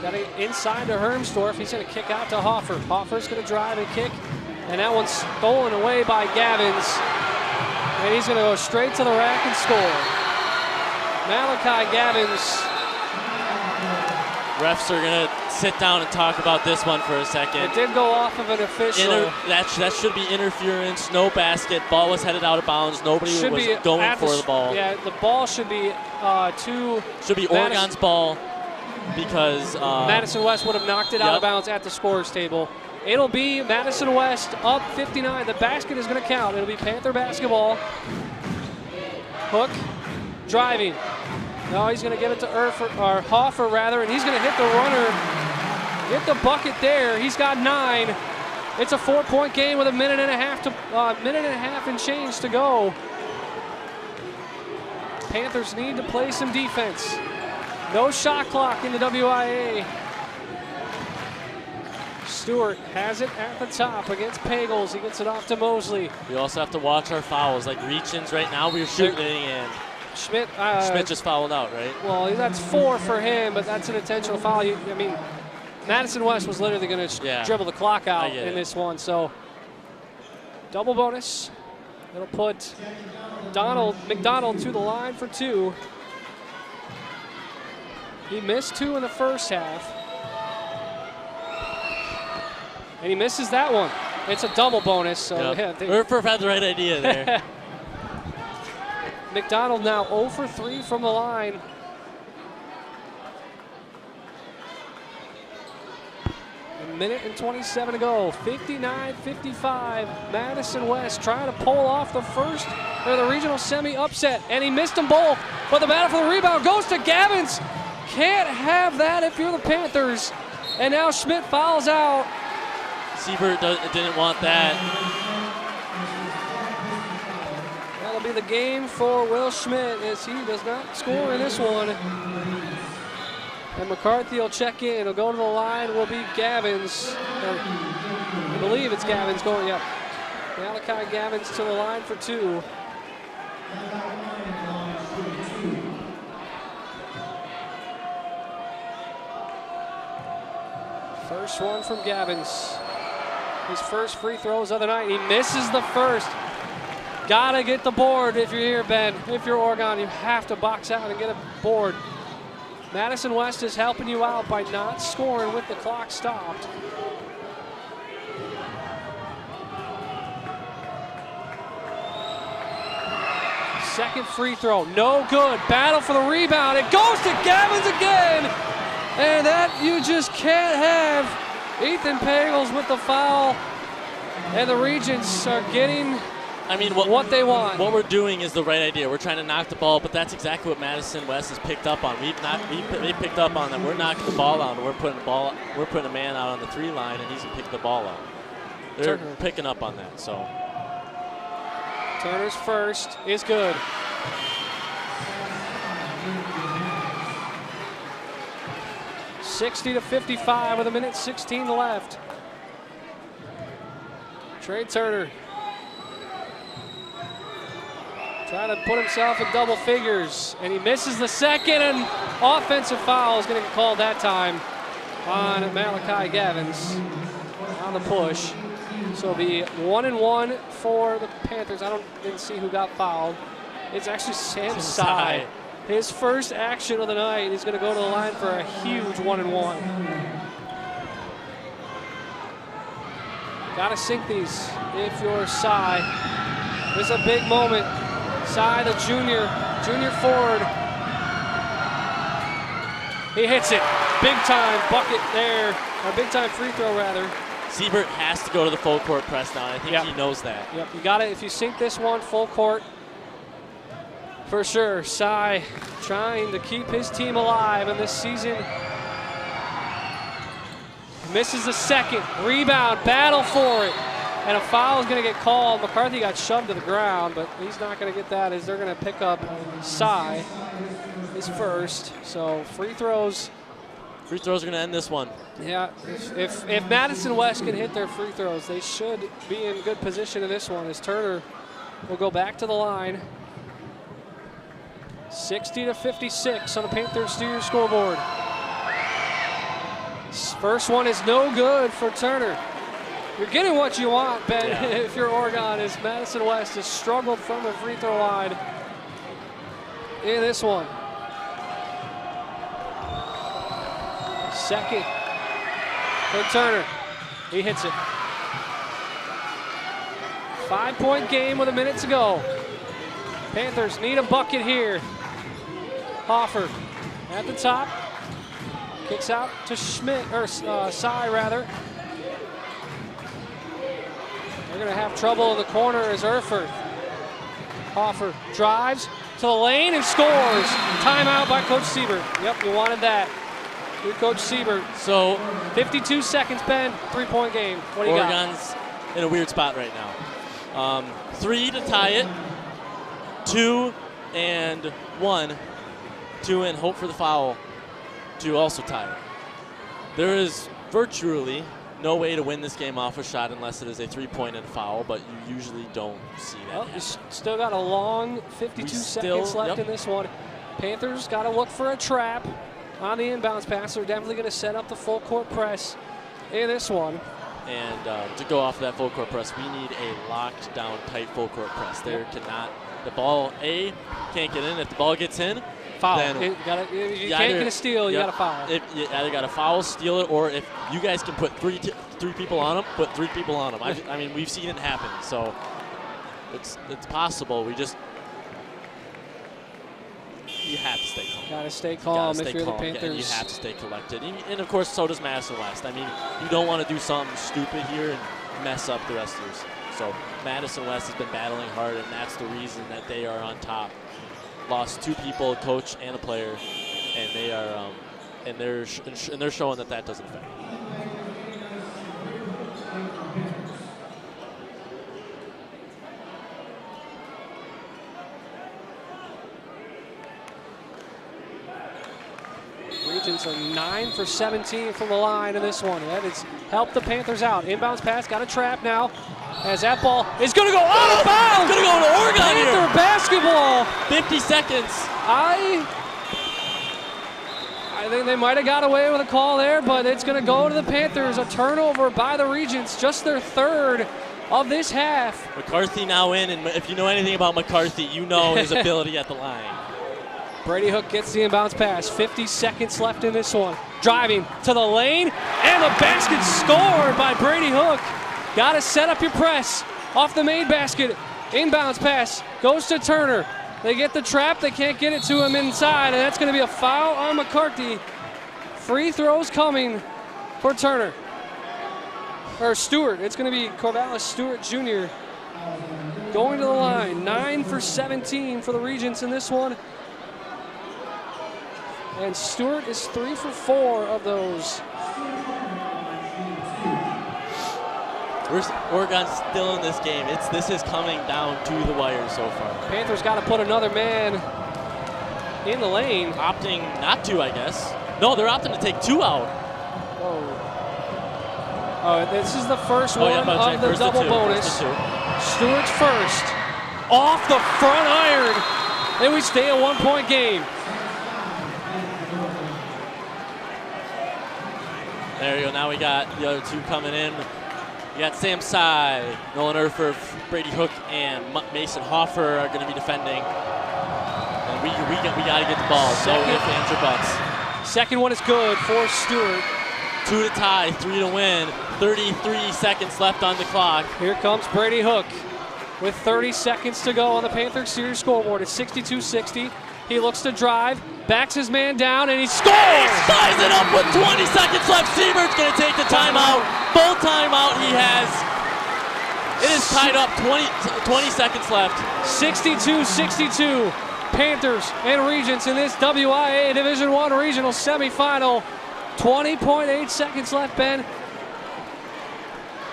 Got it inside to Hermsdorf. He's going to kick out to Hoffer. Hoffer's going to drive and kick, and that one's stolen away by Gavins. And he's going to go straight to the rack and score. Malachi Gavins. Refs are going to sit down and talk about this one for a second. It did go off of an official. That should be interference, no basket. Ball was headed out of bounds. Nobody was going for the ball. Yeah, the ball should be Should be Oregon's ball because Madison West would have knocked it out of bounds at the scorer's table. It'll be Madison West up 59. The basket is going to count. It'll be Panther basketball. Hook, driving. No, he's going to give it to Hoffer, rather, and he's going to hit the runner, hit the bucket there. He's got 9. It's a 4-point game with a minute and a half and change to go. Panthers need to play some defense. No shot clock in the WIA. Stewart has it at the top against Pagels. He gets it off to Mosley. We also have to watch our fouls, like reach-ins right now. We're shooting and Schmidt just fouled out, right? Well, that's 4 for him, but that's an intentional foul. I mean, Madison West was literally going to dribble the clock out in this one. So, double bonus. It'll put McDonald to the line for 2. He missed 2 in the first half. And he misses that one. It's a double bonus. So Urf had the right idea there. McDonald now 0 for 3 from the line. A minute and 27 to go. 59-55. Madison West trying to pull off the regional semi upset, and he missed them both. But the battle for the rebound goes to Gavins. Can't have that if you're the Panthers. And now Schmidt fouls out. Siebert didn't want that. That'll be the game for Will Schmidt as he does not score in this one. And McCarthy will check in. He'll go to the line. Will be Gavins. I believe it's Gavins going. Yep. Malachi Gavins to the line for 2. First one from Gavins. His first free throws of the night. He misses the first. Gotta get the board if you're here, Ben. If you're Oregon, you have to box out and get a board. Madison West is helping you out by not scoring with the clock stopped. Second free throw, no good. Battle for the rebound. It goes to Gavins again. And that you just can't have. Ethan Pagels with the foul. And the Regents are getting what they want. What we're doing is the right idea. We're trying to knock the ball, but that's exactly what Madison West has picked up on. They picked up on that. We're knocking the ball out, and we're putting a man out on the 3 line, and he's picking the ball out. They're picking up on that. So Turner's first is good. (60-55) with a minute 16 left. Trey Turner trying to put himself in double figures, and he misses the second, and offensive foul is going to get called that time on Malachi Gavins on the push. So it'll be 1-1 for the Panthers. Didn't see who got fouled. It's actually Sam Tsai. His first action of the night. He's going to go to the line for a huge 1-1. Got to sink these if you're Tsai. This is a big moment. Tsai, the junior forward. He hits it. Big time bucket there. A big time free throw, rather. Siebert has to go to the full court press now. I think he knows that. Yep, you got it. If you sink this one, full court. For sure, Tsai trying to keep his team alive in this season. Misses the second. Rebound, battle for it. And a foul is going to get called. McCarthy got shoved to the ground, but he's not going to get that as they're going to pick up Tsai, his first. So free throws. Free throws are going to end this one. Yeah, if Madison West can hit their free throws, they should be in good position in this one as Turner will go back to the line. 60-56 on the Panthers Studio scoreboard. First one is no good for Turner. You're getting what you want, Ben, if you're Oregon, as Madison West has struggled from the free throw line in this one. Second for Turner. He hits it. 5-point game with a minute to go. Panthers need a bucket here. Hoffer at the top. Kicks out to Schmidt, or Sy rather. They're going to have trouble in the corner as Erfurth. Hoffer drives to the lane and scores. Timeout by Coach Siebert. Yep, you wanted that. Good Coach Siebert. So 52 seconds, Ben. 3-point game. What do you got? Oregon's in a weird spot right now. 3 to tie it. 2 and 1 to and hope for the foul to also tie it. There is virtually no way to win this game off a shot unless it is a 3-point and foul, but you usually don't see that. Well, you still got a long 52 seconds left in this one. Panthers got to look for a trap on the inbounds pass. They're definitely going to set up the full court press in this one. And to go off of that full court press, we need a locked down, tight full court press. There cannot, the ball, can't get in. If the ball gets in, foul. Then you can't get a steal, you got to foul. If you either got to foul, steal it, or if you guys can put three people on them, put 3 people on them. I mean, we've seen it happen, so it's possible. You have to stay calm. Got to stay calm if you're the Panthers. You have to stay collected. And, of course, so does Madison West. I mean, you don't want to do something stupid here and mess up the rest of yours. So Madison West has been battling hard, and that's the reason that they are on top. Lost 2 people, a coach and a player, and they are they're showing that doesn't affect. Regents are 9 for 17 from the line in this one. That has helped the Panthers out. Inbounds pass, got a trap now. As that ball is going to go out of bounds. It's going to go to Oregon Panther here. Basketball. 50 seconds. I think they might have got away with a call there, but it's going to go to the Panthers. A turnover by the Regents, just their 3rd of this half. McCarthy now in, and if you know anything about McCarthy, you know his ability at the line. Brady Hook gets the inbounds pass. 50 seconds left in this one. Driving to the lane, and the basket scored by Brady Hook. Got to set up your press off the main basket. Inbounds pass goes to Turner. They get the trap. They can't get it to him inside, and that's going to be a foul on McCarthy. Free throws coming for Turner. Or Stewart. It's going to be Corvallis Stewart Jr. going to the line. 9 for 17 for the Regents in this one. And Stewart is 3 for 4 of those. Oregon's still in this game. This is coming down to the wire so far. Panthers got to put another man in the lane. Opting not to, I guess. No, they're opting to take 2 out. Oh, this is the first one of the double bonus. Stewart's first. Off the front iron. And we stay a 1-point game. There you go. Now we got the other 2 coming in. You got Sam Sy, Nolan Erfurth, Brady Hook, and Mason Hoffer are going to be defending. And we got to get the ball. So if ands or buts. Second one is good for Stewart. 2 to tie, 3 to win. 33 seconds left on the clock. Here comes Brady Hook with 30 seconds to go on the Panthers series scoreboard. It's 62-60. He looks to drive, backs his man down, and he scores! He ties it up with 20 seconds left. Siebert's going to take the timeout. Full timeout he has. It is tied up, 20 seconds left. 62-62. Panthers and Regents in this WIA Division I regional semifinal. 20.8 seconds left, Ben.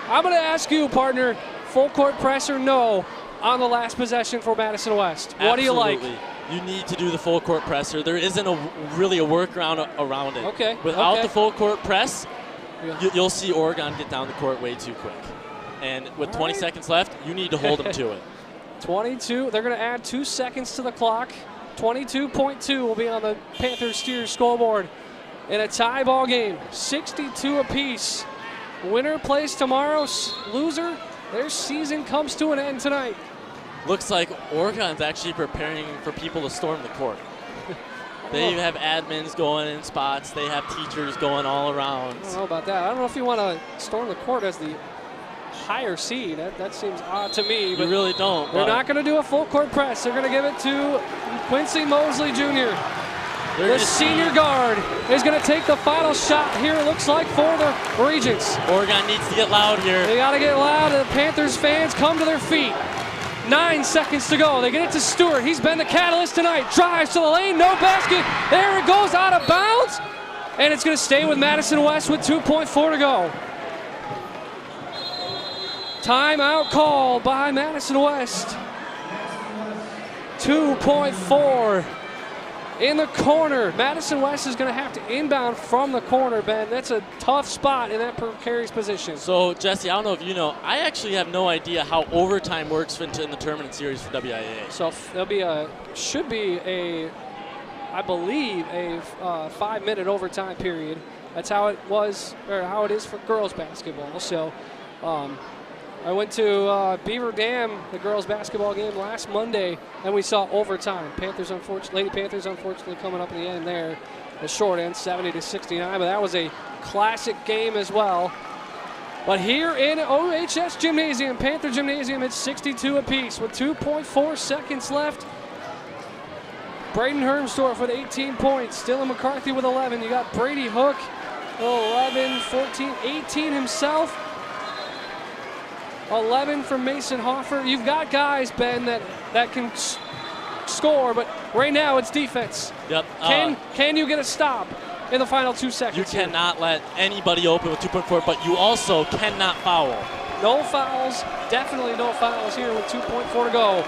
I'm going to ask you, partner, full court press or no on the last possession for Madison West. What do you like? You need to do the full court presser. There isn't really a workaround around it. Okay. Without the full court press, you'll see Oregon get down the court way too quick. And with 20 seconds left, you need to hold them to it. 22. They're going to add 2 seconds to the clock. 22.2 will be on the Panthers Steers scoreboard. in a tie ball game, 62 apiece. Winner plays tomorrow, loser, their season comes to an end tonight. Looks like Oregon's actually preparing for people to storm the court. They have admins going in spots. They have teachers going all around. I don't know about that. I don't know if you want to storm the court as the higher seed. That seems odd to me. But you really don't. They're not going to do a full court press. They're going to give it to Quincy Mosley Jr. The senior guard is going to take the final shot here, it looks like, for the Regents. Oregon needs to get loud here. They got to get loud. The Panthers fans come to their feet. 9 seconds to go. They get it to Stewart. He's been the catalyst tonight. Drives to the lane. No basket. There it goes, out of bounds. And it's going to stay with Madison West with 2.4 to go. Timeout called by Madison West. 2.4 in the corner. Madison West is going to have to inbound from the corner, Ben. That's a tough spot in that precarious position. So, Jesse, I don't know if you know, I actually have no idea how overtime works in the tournament series for WIAA. So there'll be should be I believe, a 5-minute overtime period. That's how it was, or how it is for girls basketball. So I went to Beaver Dam, the girls basketball game last Monday, and we saw overtime. Lady Panthers unfortunately coming up in the end there, the short end, 70-69, but that was a classic game as well. But here in OHS Gymnasium, Panther Gymnasium, it's 62 apiece with 2.4 seconds left. Braden Hermsdorf with 18 points, Dylan McCarthy with 11. You got Brady Hook, 11, 14, 18 himself. 11 from Mason Hoffer. You've got guys, Ben, that can score, but right now it's defense. Yep. Can you get a stop in the final 2 seconds? You cannot let anybody open with 2.4, but you also cannot foul. No fouls. Definitely no fouls here with 2.4 to go.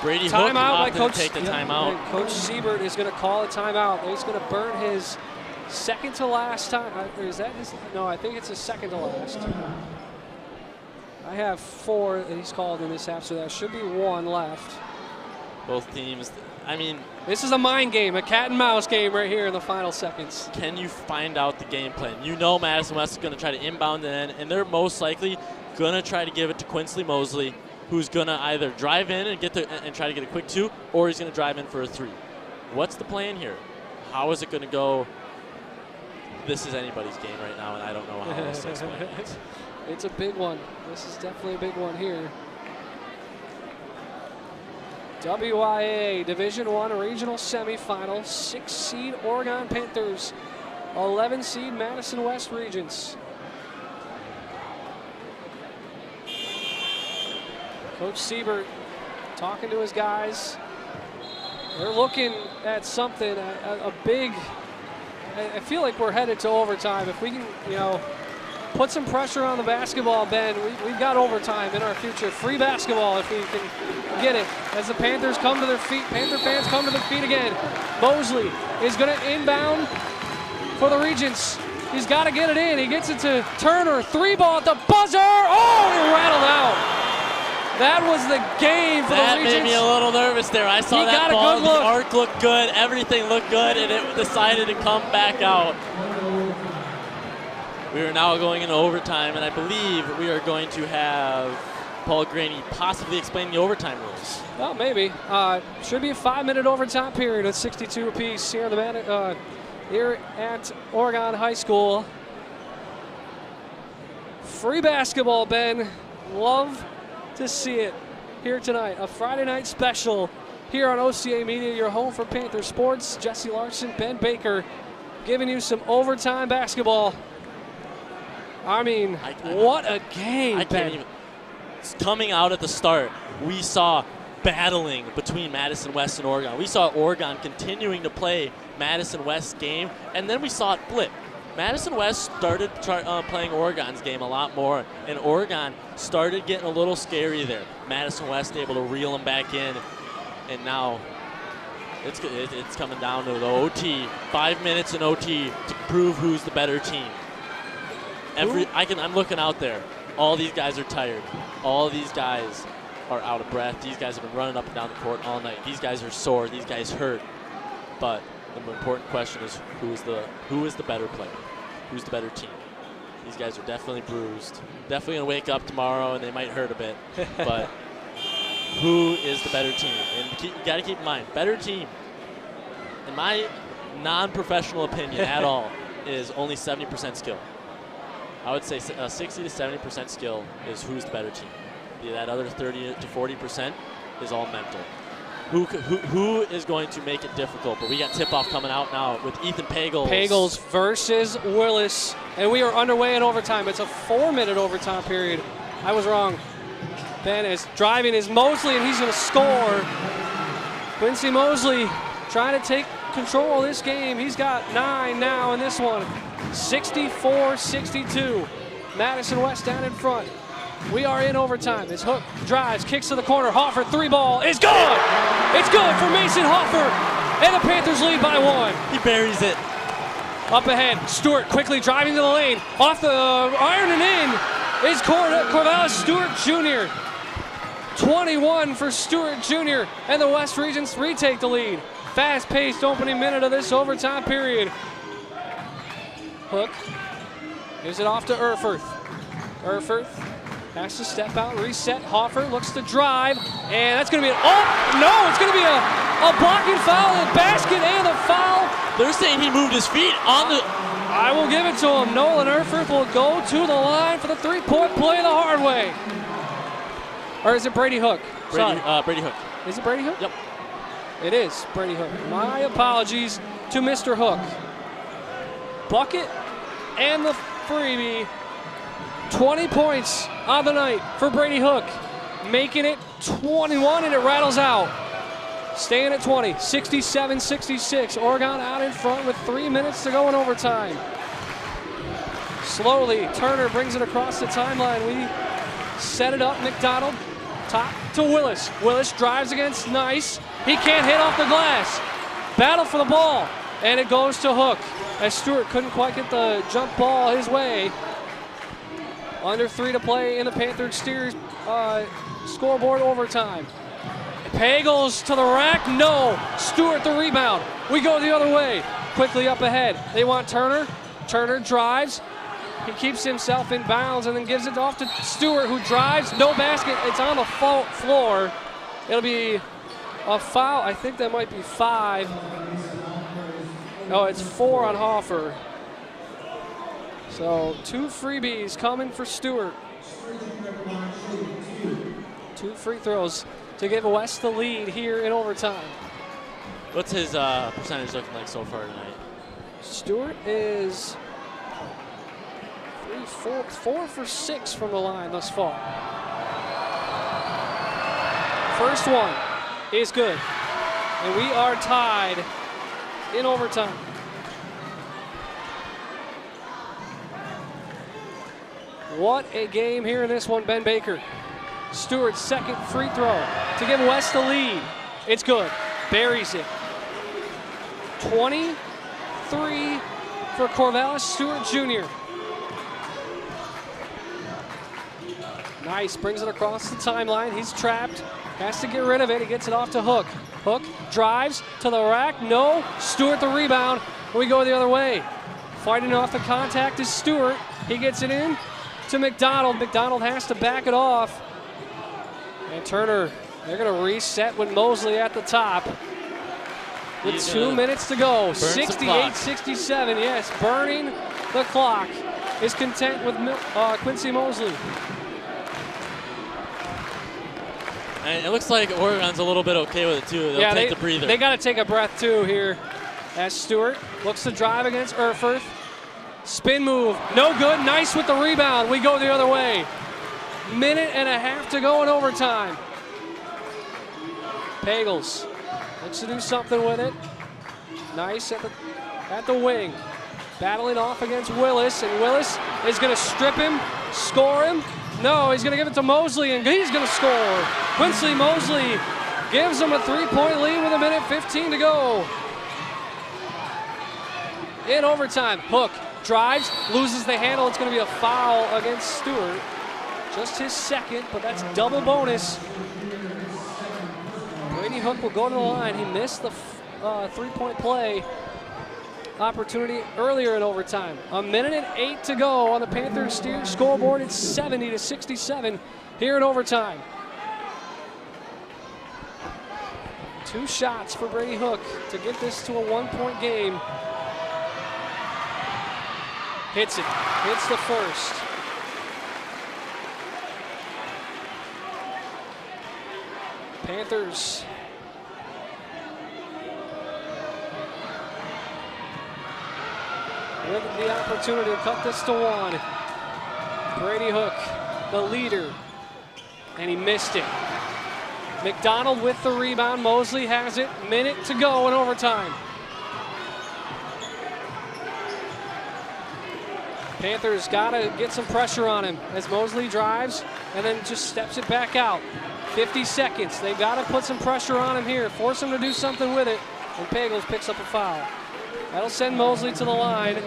Brady Hook opted to take the timeout. Coach Siebert is going to call a timeout. He's going to burn his second to last time. Is that his? No, I think it's his second to last. I have 4 that he's called in this half, so there should be 1 left. Both teams, I mean, this is a mind game, a cat and mouse game right here in the final seconds. Can you find out the game plan? You know Madison West is going to try to inbound it in, and they're most likely going to try to give it to Quincy Mosley, who's going to either drive in and and try to get a quick 2, or he's going to drive in for a 3. What's the plan here? How is it going to go? This is anybody's game right now, and I don't know how else to explain it. It's a big one. This is definitely a big one here. WIAA Division I Regional Semifinal, 6 seed Oregon Panthers, 11 seed Madison West Regents. Coach Siebert talking to his guys. They're looking at something, a big. I feel like we're headed to overtime. If we can, put some pressure on the basketball, Ben, we've got overtime in our future. Free basketball if we can get it. As the Panthers come to their feet, Panther fans come to their feet again. Mosley is going to inbound for the Regents. He's got to get it in. He gets it to Turner. 3 ball at the buzzer. Oh, he rattled out. That was the game for the Regents. That made me a little nervous there. I saw that ball. The arc looked good. Everything looked good, and it decided to come back out. We are now going into overtime, and I believe we are going to have Paul Graney possibly explain the overtime rules. Well, maybe. Should be a 5-minute overtime period at 62 apiece here at Oregon High School. Free basketball, Ben. Love to see it here tonight. A Friday night special here on OCA Media, your home for Panther Sports. Jesse Larson, Ben Baker, giving you some overtime basketball. I mean, what a game, Ben. Coming out at the start, we saw battling between Madison West and Oregon. We saw Oregon continuing to play Madison West's game, and then we saw it flip. Madison West started playing Oregon's game a lot more, and Oregon started getting a little scary there. Madison West able to reel them back in, and now it's coming down to the OT. 5 minutes in OT to prove who's the better team. I'm looking out there. All these guys are tired. All these guys are out of breath. These guys have been running up and down the court all night. These guys are sore. These guys hurt. But the important question is who is the better player? Who's the better team? These guys are definitely bruised. Definitely gonna wake up tomorrow and they might hurt a bit. But who is the better team? And you got to keep in mind, better team, in my non-professional opinion at all, is only 70% skill. I would say 60 to 70% skill is who's the better team. That other 30 to 40% is all mental. Who is going to make it difficult? But we got tip-off coming out now with Ethan Pagels. Pagels versus Willis, and we are underway in overtime. It's a 4-minute overtime period. I was wrong. Ben is driving his Mosley, and he's going to score. Quincy Mosley trying to take control of this game. He's got 9 now in this one. 64-62. Madison West down in front. We are in overtime. As Hook drives, kicks to the corner. Hoffer 3-ball is good. It's good for Mason Hoffer, and the Panthers lead by 1. He buries it. Up ahead, Stewart quickly driving to the lane. Off the iron and in is Corvallis Stewart Jr. 21 for Stewart Jr. and the West Regents retake the lead. Fast-paced opening minute of this overtime period. Hook gives it off to Erfurth. Erfurth has to step out, reset. Hoffer looks to drive, and that's going to be it's going to be a blocking foul in the basket and a foul. They're saying he moved his feet on the... I will give it to him. Nolan Erfurth will go to the line for the 3-point play the hard way. Or is it Brady Hook? Brady Hook. Is it Brady Hook? Yep. It is Brady Hook. My apologies to Mr. Hook. Bucket and the freebie. 20 points on the night for Brady Hook, making it 21, and it rattles out. Staying at 20, 67-66. Oregon out in front with 3 minutes to go in overtime. Slowly, Turner brings it across the timeline. We set it up. McDonald, top to Willis. Willis drives against Nice. He can't hit off the glass. Battle for the ball, and it goes to Hook, as Stewart couldn't quite get the jump ball his way. Under 3 to play in the Panther exterior scoreboard overtime. Pagels to the rack, no. Stewart the rebound. We go the other way. Quickly up ahead. They want Turner. Turner drives. He keeps himself in bounds and then gives it off to Stewart, who drives. No basket. It's on the floor. It'll be a foul. I think that might be 5. No, it's 4 on Hoffer. So 2 freebies coming for Stewart. 2 free throws to give West the lead here in overtime. What's his percentage looking like so far tonight? Stewart is 4 for 6 from the line thus far. First one is good. And we are tied in overtime. What a game here in this one, Ben Baker. Stewart's second free throw to give West the lead. It's good. Buries it. 23 for Corvallis Stewart Jr. Nice, brings it across the timeline. He's trapped, has to get rid of it. He gets it off to Hook. Hook drives to the rack, no. Stewart the rebound. We go the other way. Fighting off the contact is Stewart. He gets it in to McDonald. McDonald has to back it off. And Turner, they're going to reset with Mosley at the top. With 2 minutes to go. 68-67, yes, burning the clock. Is content with Quincy Mosley. And it looks like Oregon's a little bit okay with it too. They'll take the breather. They got to take a breath too here. As Stewart looks to drive against Erfurth. Spin move, no good. Nice with the rebound. We go the other way. Minute and a half to go in overtime. Pagels looks to do something with it. Nice at the wing. Battling off against Willis, and Willis is going to strip him, score him. No, he's going to give it to Mosley, and he's going to score. Quincy Mosley gives him a 3-point lead with 1:15 to go. In overtime, Hook drives, loses the handle. It's going to be a foul against Stewart. Just his second, but that's double bonus. Brady Hook will go to the line. He missed the 3-point play opportunity earlier in overtime. 1:08 to go on the Panthers scoreboard. It's 70-67 here in overtime. 2 shots for Brady Hook to get this to a 1-point game. Hits it. Hits the first. Panthers with the opportunity to cut this to 1. Brady Hook, the leader, and he missed it. McDonald with the rebound. Mosley has it. Minute to go in overtime. Panthers got to get some pressure on him as Mosley drives and then just steps it back out. 50 seconds. They've got to put some pressure on him here. Force him to do something with it. And Pagels picks up a foul. That'll send Mosley to the line.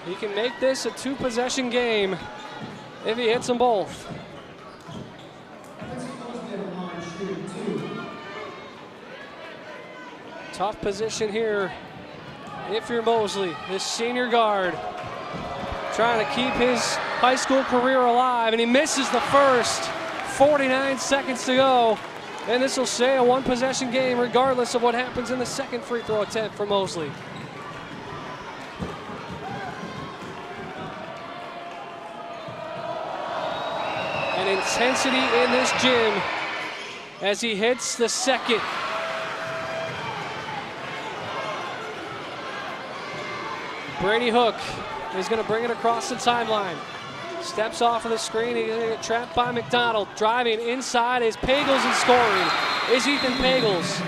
He can make this a 2-possession game if he hits them both. Tough position here if you're Mosley, this senior guard, trying to keep his high school career alive, and he misses the first. 49 seconds to go, and this will stay a 1-possession game regardless of what happens in the second free throw attempt for Mosley. And intensity in this gym as he hits the second. Brady Hook is going to bring it across the timeline. Steps off of the screen. He's going to get trapped by McDonald. Driving inside is Pagels and scoring. Is Ethan Pagels.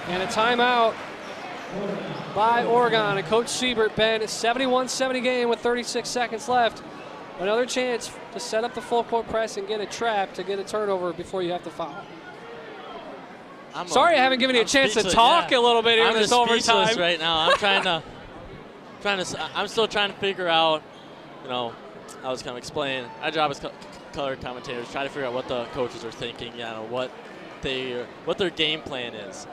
And a timeout by Oregon. And Coach Siebert, Ben, 71-70 game with 36 seconds left. Another chance to set up the full court press and get a trap to get a turnover before you have to foul. Sorry I haven't given you a chance to talk a little bit here in this overtime. Right now. I'm still trying to figure out, I was kind of explaining. Our job as color commentators, try to figure out what the coaches are thinking, what their game plan is.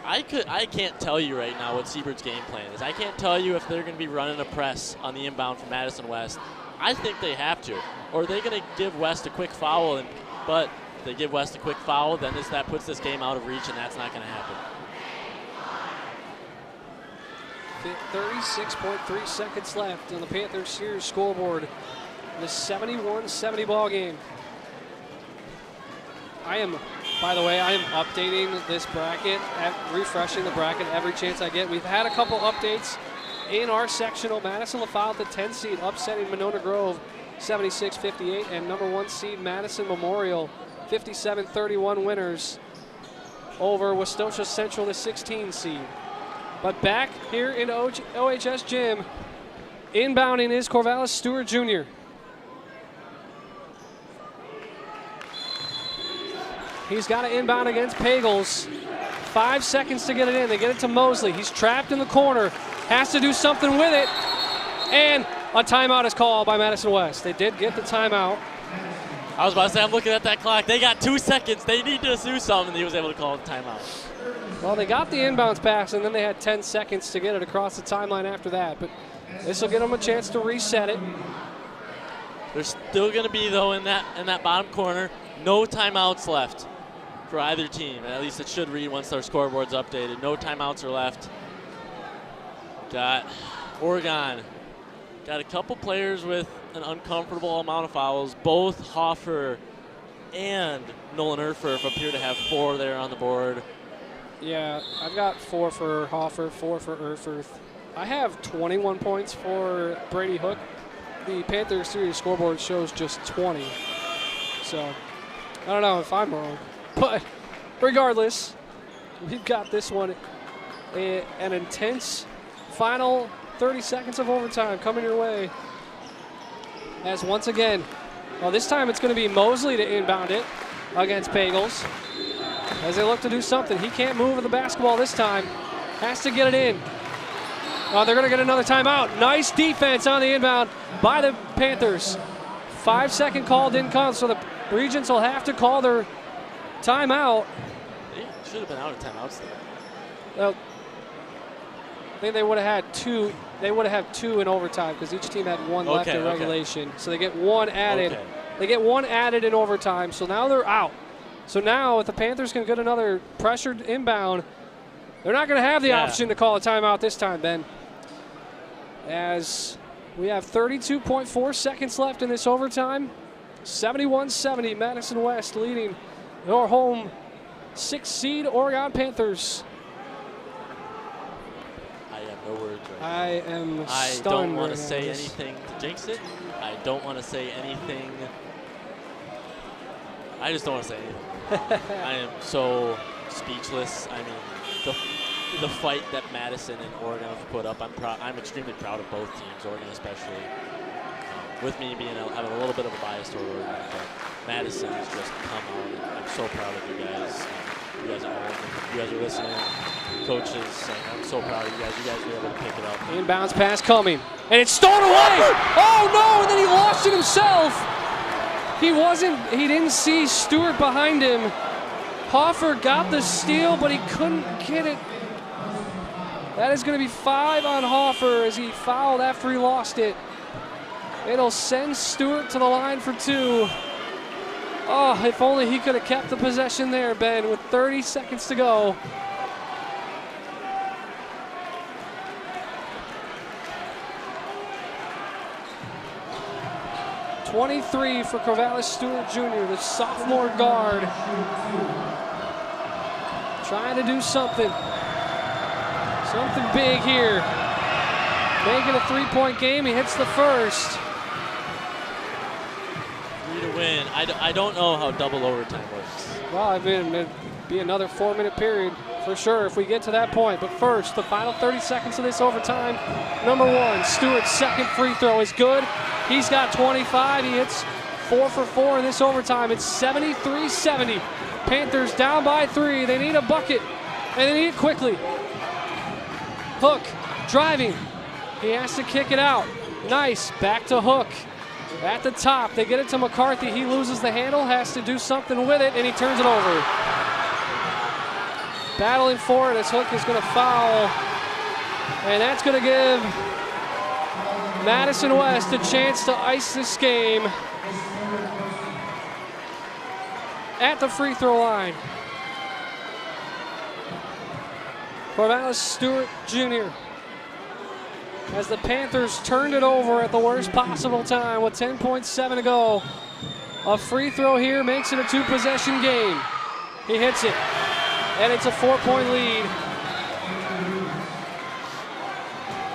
I can't tell you right now what Siebert's game plan is. I can't tell you if they're going to be running a press on the inbound from Madison West. I think they have to. Or are they going to give West a quick foul? But if they give West a quick foul, then that puts this game out of reach, and that's not going to happen. 36.3 seconds left on the Panthers series scoreboard. The 71-70 ball game. By the way, I am updating this bracket, refreshing the bracket every chance I get. We've had a couple updates in our sectional. Madison LaFollette, the 10 seed, upsetting Monona Grove 76-58, and number 1 seed Madison Memorial 57-31 winners over Westosha Central, the 16 seed. But back here in OHS gym, inbounding is Corvallis Stewart Jr. He's got to inbound against Pagels. 5 seconds to get it in. They get it to Mosley. He's trapped in the corner. Has to do something with it. And a timeout is called by Madison West. They did get the timeout. I was about to say, I'm looking at that clock. They got 2 seconds. They need to do something. And he was able to call the timeout. Well, they got the inbounds pass, and then they had 10 seconds to get it across the timeline after that. But this will give them a chance to reset it. There's still going to be, though, in that bottom corner, no timeouts left for either team. At least it should read once their scoreboard's updated. No timeouts are left. Got Oregon. Got a couple players with an uncomfortable amount of fouls. Both Hoffer and Nolan Erfurth appear to have 4 there on the board. Yeah, I've got 4 for Hoffer, 4 for Erfurth. I have 21 points for Brady Hook. The Panthers series scoreboard shows just 20. So, I don't know if I'm wrong. But regardless, we've got this one, an intense final 30 seconds of overtime coming your way. As once again, well, this time it's going to be Mosley to inbound it against Pagels. As they look to do something. He can't move with the basketball this time. Has to get it in. They're going to get another timeout. Nice defense on the inbound by the Panthers. 5-second call didn't come, so the Regents will have to call their timeout. They should have been out of timeouts there. Well, I think they would have had two. They would have had 2 in overtime because each team had 1 left in regulation. So they get 1 added. Okay. They get 1 added in overtime. So now they're out. So now if the Panthers can get another pressured inbound, they're not going to have the option to call a timeout this time, Ben. As we have 32.4 seconds left in this overtime. 71-70, Madison West leading your home 6th seed Oregon Panthers. I have no words right now. I am stunned. I don't want to right say now. anything to jinx it. I don't want to say anything. I just don't want to say anything. I am so speechless. I mean, the fight that Madison and Oregon have put up, I'm extremely proud of both teams, Oregon especially. With me having a little bit of a bias toward Oregon, but Madison has just come out, and I'm so proud of you guys. You guys at home, you guys are listening, coaches, and I'm so proud of you guys. You guys were able to pick it up. Inbounds pass coming, and it's stolen away. Oh no! And then he lost it himself. He didn't see Stewart behind him. Hoffer got the steal, but he couldn't get it. That is going to be 5 on Hoffer as he fouled after he lost it. It'll send Stewart to the line for 2. Oh, if only he could have kept the possession there, Ben, with 30 seconds to go. .23 for Corvallis Stewart Jr., the sophomore guard. Trying to do something. Something big here. Making a 3-point game. He hits the first. 3 to win. I don't know how double overtime works. Well, I mean, it'd be another 4-minute period for sure if we get to that point. But first, the final 30 seconds of this overtime. Number 1, Stewart's second free throw is good. He's got 25. He hits 4 for 4 in this overtime. It's 73-70. Panthers down by 3. They need a bucket, and they need it quickly. Hook driving. He has to kick it out. Nice. Back to Hook. At the top, they get it to McCarthy. He loses the handle, has to do something with it, and he turns it over. Battling for it as Hook is going to foul. And that's going to give Madison West a chance to ice this game at the free throw line. Corvallis Stewart Jr. as the Panthers turned it over at the worst possible time with 10.7 to go. A free throw here makes it a 2-possession game. He hits it, and it's a 4-point lead.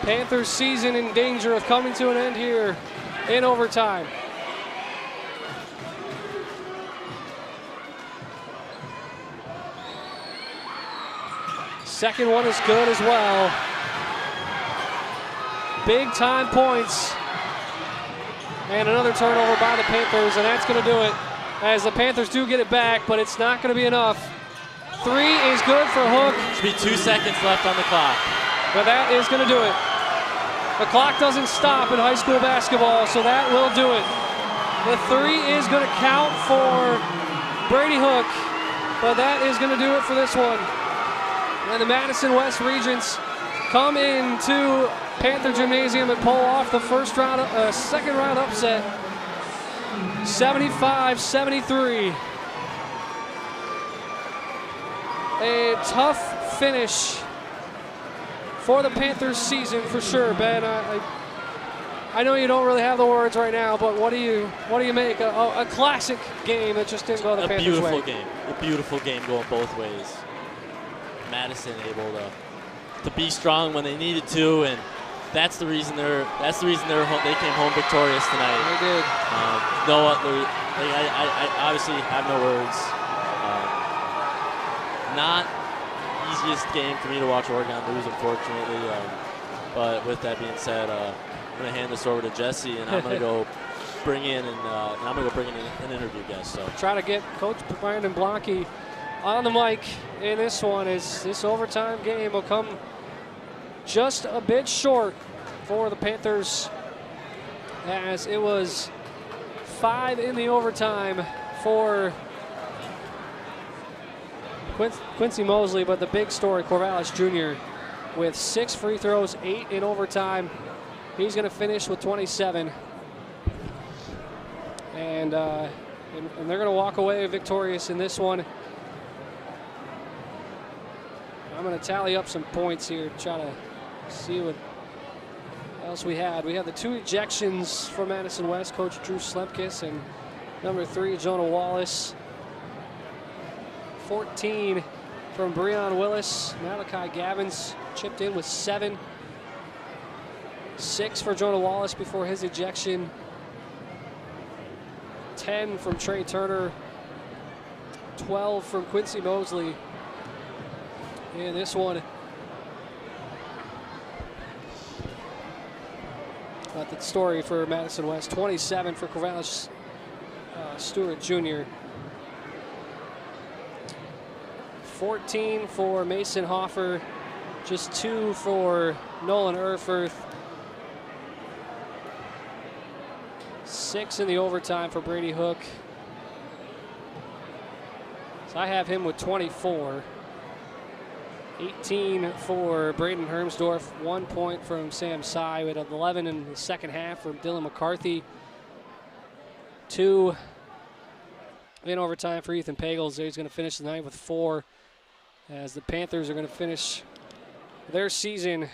Panthers season in danger of coming to an end here in overtime. Second one is good as well. Big time points. And another turnover by the Panthers, and that's going to do it as the Panthers do get it back, but it's not going to be enough. 3 is good for Hook. Should be 2 seconds left on the clock. But that is going to do it. The clock doesn't stop in high school basketball, so that will do it. The 3 is going to count for Brady Hook, but that is going to do it for this one. And the Madison West Regents come into Panther Gymnasium and pull off the second round upset, 75-73. A tough finish for the Panthers season for sure, Ben. I know you don't really have the words right now, but what do you make? A classic game that just didn't go the Panthers' way. A beautiful game going both ways. Madison able to be strong when they needed to, and that's the reason they came home victorious tonight. They did. I obviously have no words. Not easiest game for me to watch Oregon lose, unfortunately. But with that being said, I'm going to hand this over to Jesse, and I'm going to go bring in an interview guest. So try to get Coach Brandon Blanke on the mic in this one, as this overtime game will come just a bit short for the Panthers, as it was 5 in the overtime for Quincy Mosley, but the big story, Corvallis Jr. with 6 free throws, 8 in overtime. He's going to finish with 27. And they're going to walk away victorious in this one. I'm going to tally up some points here, try to see what else we had. We had the 2 ejections for Madison West, Coach Drew Slepkis and number 3, Jonah Wallace. 14 from Breon Willis. Malachi Gavins chipped in with 7. 6 for Jonah Wallace before his ejection. 10 from Trey Turner. 12 from Quincy Mosley. And this one, not the story for Madison West. 27 for Corvallis Stewart Jr. 14 for Mason Hoffer. Just 2 for Nolan Erfurth. 6 in the overtime for Brady Hook. So I have him with 24. 18 for Braden Hermsdorf, 1 point from Sam Sy. We had 11 in the second half from Dylan McCarthy. 2 in overtime for Ethan Pagels. He's going to finish the night with 4, as the Panthers are going to finish their season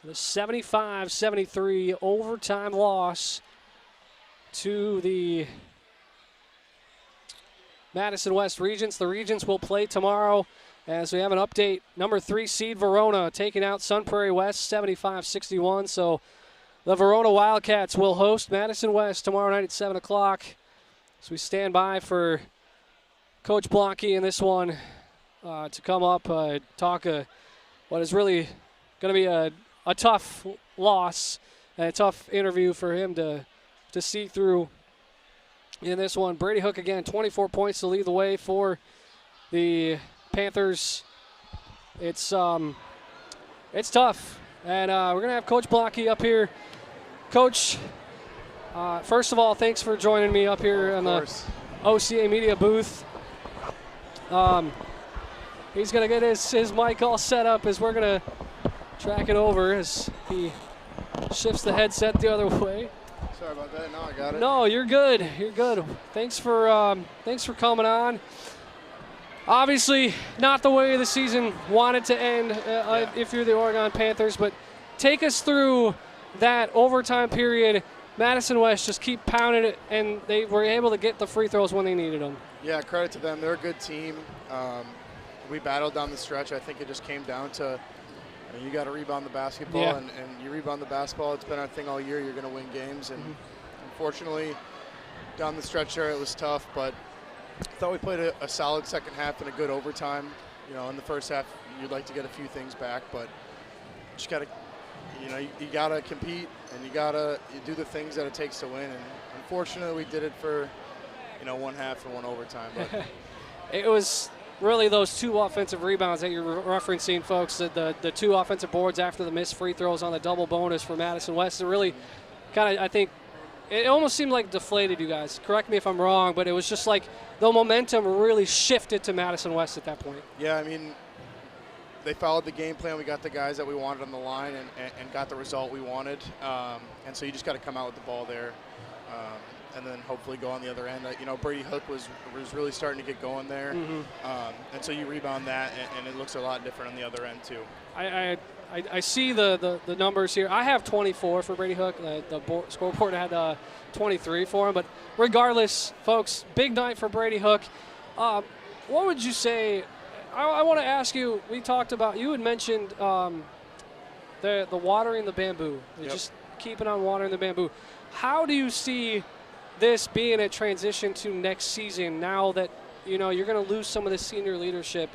with a 75-73 overtime loss to the Madison West Regents. The Regents will play tomorrow. As we have an update, number 3 seed Verona taking out Sun Prairie West 75-61. So the Verona Wildcats will host Madison West tomorrow night at 7 o'clock. So we stand by for Coach Blanke in this one to come up, talk what is really going to be a tough loss and a tough interview for him to see through in this one. Brady Hook again, 24 points to lead the way for the Panthers. It's tough, and we're gonna have Coach Blocky up here. Coach, first of all, thanks for joining me up here on the OCA Media booth. He's gonna get his mic all set up as we're gonna track it over as he shifts the headset the other way. Sorry about that. No, I got it. No, you're good. You're good. Thanks for coming on. Obviously, not the way the season wanted to end if you're the Oregon Panthers, but take us through that overtime period. Madison West just keep pounding it, and they were able to get the free throws when they needed them. Yeah, credit to them. They're a good team. We battled down the stretch. I think it just came down to you got to rebound the basketball, and you rebound the basketball. It's been our thing all year. You're going to win games, and unfortunately, down the stretch there, it was tough, but I thought we played a solid second half and a good overtime. You know, in the first half, you'd like to get a few things back, but you just got to, you got to compete and you do the things that it takes to win. And unfortunately, we did it for, one half and one overtime. But it was really those 2 offensive rebounds that you're referencing, folks. The 2 offensive boards after the missed free throws on the double bonus for Madison West. It really kind of, I think, it almost seemed like deflated you guys. Correct me if I'm wrong, but it was just like the momentum really shifted to Madison West at that point. Yeah, I mean, they followed the game plan. We got the guys that we wanted on the line and got the result we wanted. And so you just got to come out with the ball there and then hopefully go on the other end. Brady Hook was really starting to get going there. And so you rebound that, and it looks a lot different on the other end too. I see the numbers here. I have 24 for Brady Hook. The scoreboard had 23 for him. But regardless, folks, big night for Brady Hook. What would you say? I want to ask you, we talked about, you had mentioned the watering the bamboo. Just keeping on watering the bamboo. How do you see this being a transition to next season now that, you're going to lose some of the senior leadership?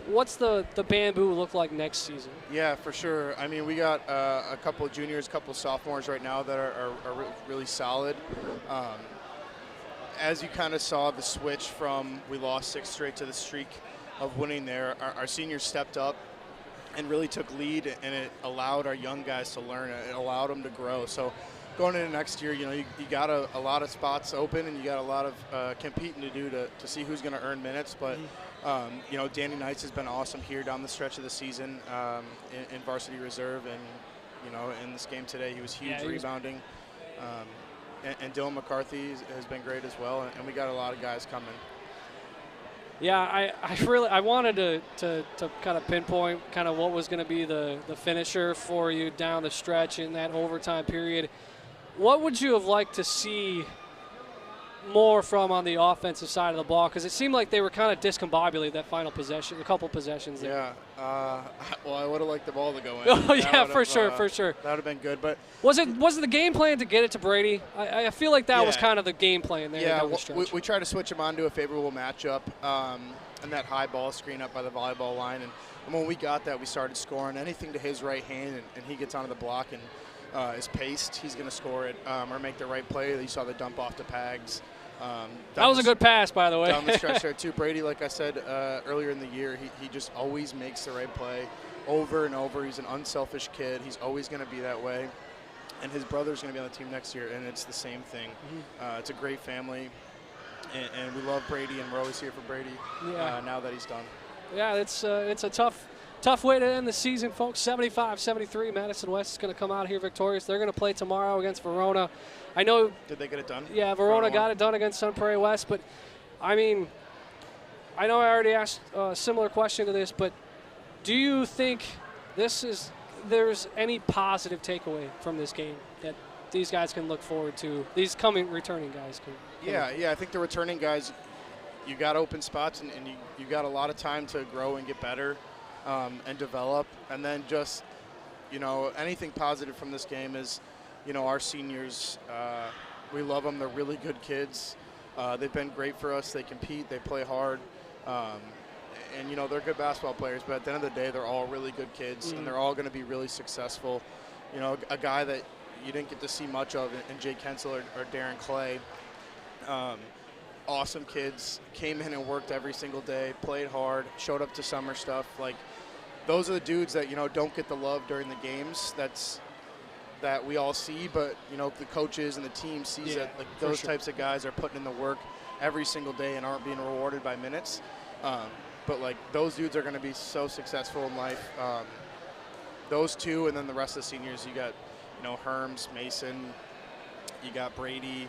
What's the bamboo look like next season? Yeah, for sure. I mean, we got a couple of juniors, a couple of sophomores right now that are really solid. As you kind of saw the switch from we lost 6 straight to the streak of winning there, our seniors stepped up and really took lead, and it allowed our young guys to learn. It allowed them to grow. So going into next year, you got a lot of spots open, and you got a lot of competing to do to see who's going to earn minutes. But You know, Danny Knights has been awesome here down the stretch of the season in varsity reserve, and you know, in this game today, he was huge rebounding. And Dylan McCarthy has been great as well, and we got a lot of guys coming. Yeah, I wanted to kind of pinpoint kind of what was going to be the finisher for you down the stretch in that overtime period. What would you have liked to see more from on the offensive side of the ball? Because it seemed like they were kind of discombobulated that final possession, a couple possessions there. Yeah, well, I would have liked the ball to go in. Oh yeah, for sure. That would have been good. But was it the game plan to get it to Brady? I feel like that was kind of the game plan there. Yeah, down the stretch. we tried to switch him onto a favorable matchup and that high ball screen up by the volleyball line. And when we got that, we started scoring anything to his right hand, and he gets onto the block and is paced. He's going to score it or make the right play. You saw the dump off to Pags. That was a good pass, by the way. Down the stretch there, too. Brady, like I said earlier in the year, he just always makes the right play over and over. He's an unselfish kid. He's always going to be that way. And his brother's going to be on the team next year, and it's the same thing. It's a great family, and we love Brady, and we're always here for Brady now that he's done. Yeah, it's a tough way to end the season, folks. 75-73. Madison West is going to come out here victorious. They're going to play tomorrow against Verona. I know. Did they get it done? Yeah, Verona got it done against Sun Prairie West. But, I mean, I know I already asked a similar question to this, but do you think there's any positive takeaway from this game that these guys can look forward to, these returning guys can? Yeah, I think the returning guys, you got open spots, and you got a lot of time to grow and get better and develop. And then just, you know, anything positive from this game is, you know, our seniors, we love them. They're really good kids. They've been great for us. They compete. They play hard. And, you know, they're good basketball players. But at the end of the day, they're all really good kids, and they're all going to be really successful. You know, a guy that you didn't get to see much of in Jay Kensel or Darren Clay, awesome kids, came in and worked every single day, played hard, showed up to summer stuff. Like, those are the dudes that, you know, don't get the love during the games. That we all see, but you know, the coaches and the team sees that like those types of guys are putting in the work every single day and aren't being rewarded by minutes. But like those dudes are going to be so successful in life. Those two, and then the rest of the seniors, you got, you know, Herms, Mason, you got Brady,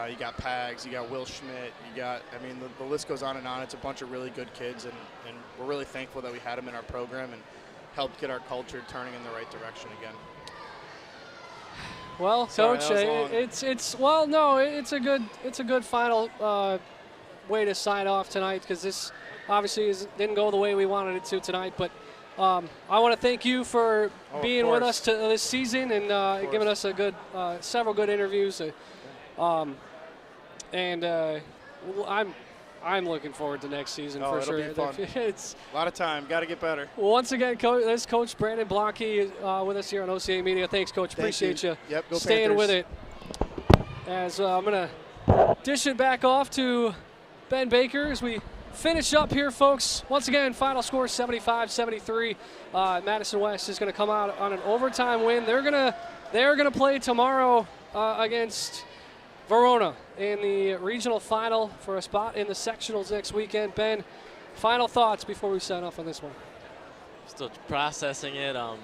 you got Pags, you got Will Schmidt, you got, I mean, the list goes on and on. It's a bunch of really good kids, and we're really thankful that we had them in our program and helped get our culture turning in the right direction again. Well, Coach, it's a good final way to sign off tonight, because this obviously didn't go the way we wanted it to tonight. But I want to thank you for being with us this season and giving us a good several good interviews. I'm looking forward to next season for sure. Be fun. It's a lot of time. Got to get better. Once again, there's Coach Brandon Blanke with us here on OCA Media. Thanks, Coach. Appreciate you go staying Panthers. with it. As I'm going to dish it back off to Ben Baker as we finish up here, folks. Once again, final score 75-73. Madison West is going to come out on an overtime win. They're going to play tomorrow against Verona in the regional final for a spot in the sectionals next weekend. Ben, final thoughts before we sign off on this one? Still processing it. Those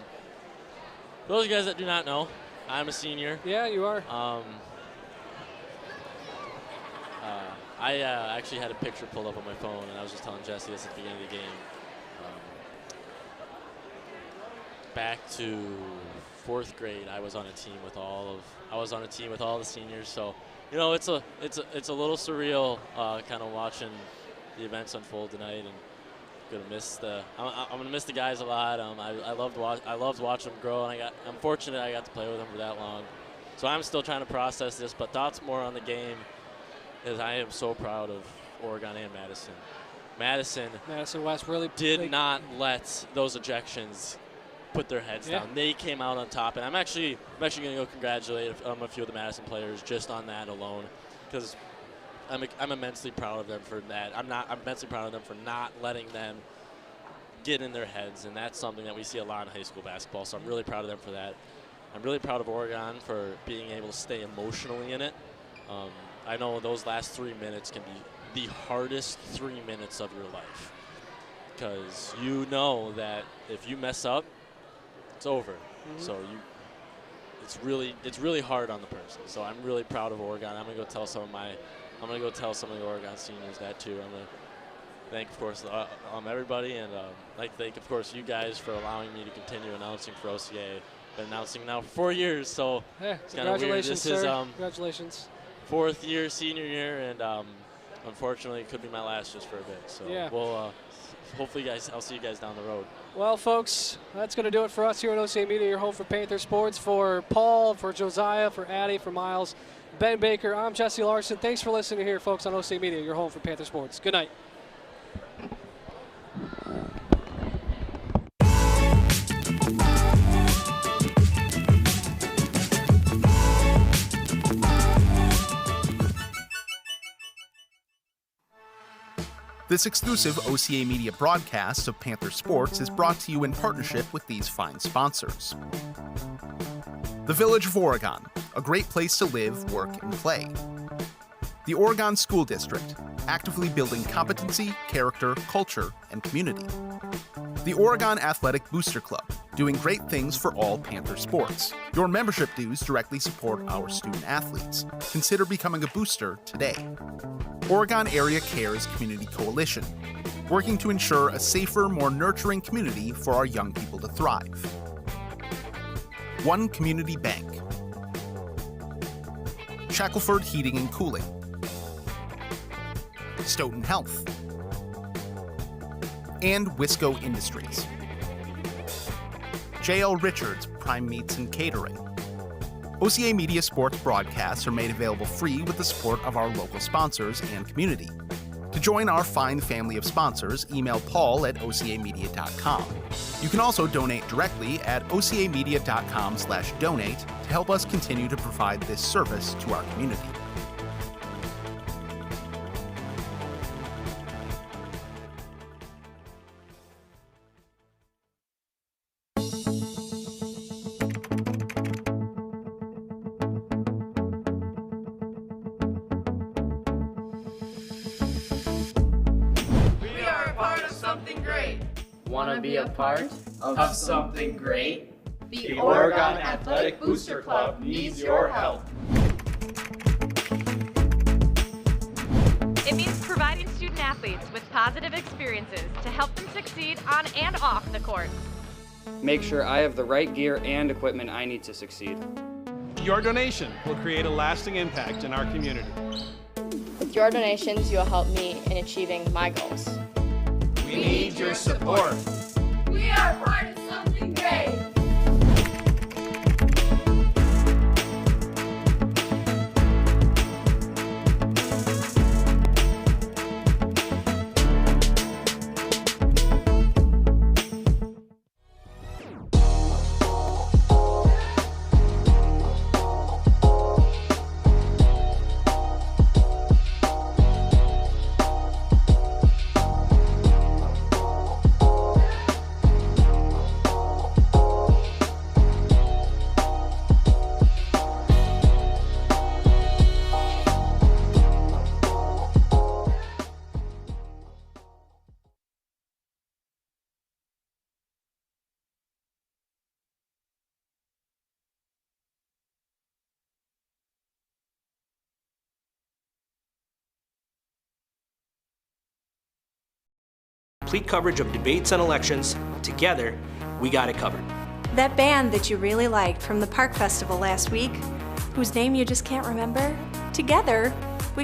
of you guys that do not know, I'm a senior. Yeah, you are. I actually had a picture pulled up on my phone, and I was just telling Jesse this at the beginning of the game. Back to 4th grade, I was on a team with all the seniors. So, you know, it's a little surreal, kind of watching the events unfold tonight, and I'm gonna miss the guys a lot. I loved watching them grow, and I'm fortunate I got to play with them for that long. So I'm still trying to process this, but thoughts more on the game. Is I am so proud of Oregon and Madison. Madison West really did not let those ejections put their heads down. They came out on top, and I'm actually going to go congratulate a few of the Madison players just on that alone, because I'm immensely proud of them for that. I'm immensely proud of them for not letting them get in their heads, and that's something that we see a lot in high school basketball. So I'm really proud of them for that. I'm really proud of Oregon for being able to stay emotionally in it. I know those last 3 minutes can be the hardest 3 minutes of your life, because you know that if you mess up, it's over. So it's really hard on the person. So I'm really proud of Oregon. I'm gonna go tell some of the Oregon seniors that too. I'm gonna thank, of course, everybody, and I'd like to thank, of course, you guys for allowing me to continue announcing for OCA. Been announcing now for 4 years, so it's kind of weird. This is congratulations. 4th year, senior year, and unfortunately, it could be my last just for a bit. So we'll hopefully, I'll see you guys down the road. Well, folks, that's going to do it for us here at OCA Media, your home for Panther Sports. For Paul, for Josiah, for Addie, for Miles, Ben Baker, I'm Jesse Larson. Thanks for listening here, folks, on OCA Media, your home for Panther Sports. Good night. This exclusive OCA Media broadcast of Panther Sports is brought to you in partnership with these fine sponsors. The Village of Oregon, a great place to live, work, and play. The Oregon School District, actively building competency, character, culture, and community. The Oregon Athletic Booster Club, doing great things for all Panther sports. Your membership dues directly support our student athletes. Consider becoming a booster today. Oregon Area Cares Community Coalition, working to ensure a safer, more nurturing community for our young people to thrive. One Community Bank. Shackelford Heating and Cooling. Stoughton Health. And Wisco Industries. J.L. Richards Prime Meats and Catering. OCA Media sports broadcasts are made available free with the support of our local sponsors and community. To join our fine family of sponsors, email Paul at ocamedia.com. You can also donate directly at ocamedia.com/donate to help us continue to provide this service to our community. Want to be a part of something great? The Oregon Athletic Booster Club needs your help. It means providing student athletes with positive experiences to help them succeed on and off the court. Make sure I have the right gear and equipment I need to succeed. Your donation will create a lasting impact in our community. With your donations, you will help me in achieving my goals. We need your support. We are part of something great. Complete coverage of debates and elections. Together, we got it covered. That band that you really liked from the Park Festival last week, whose name you just can't remember? Together, we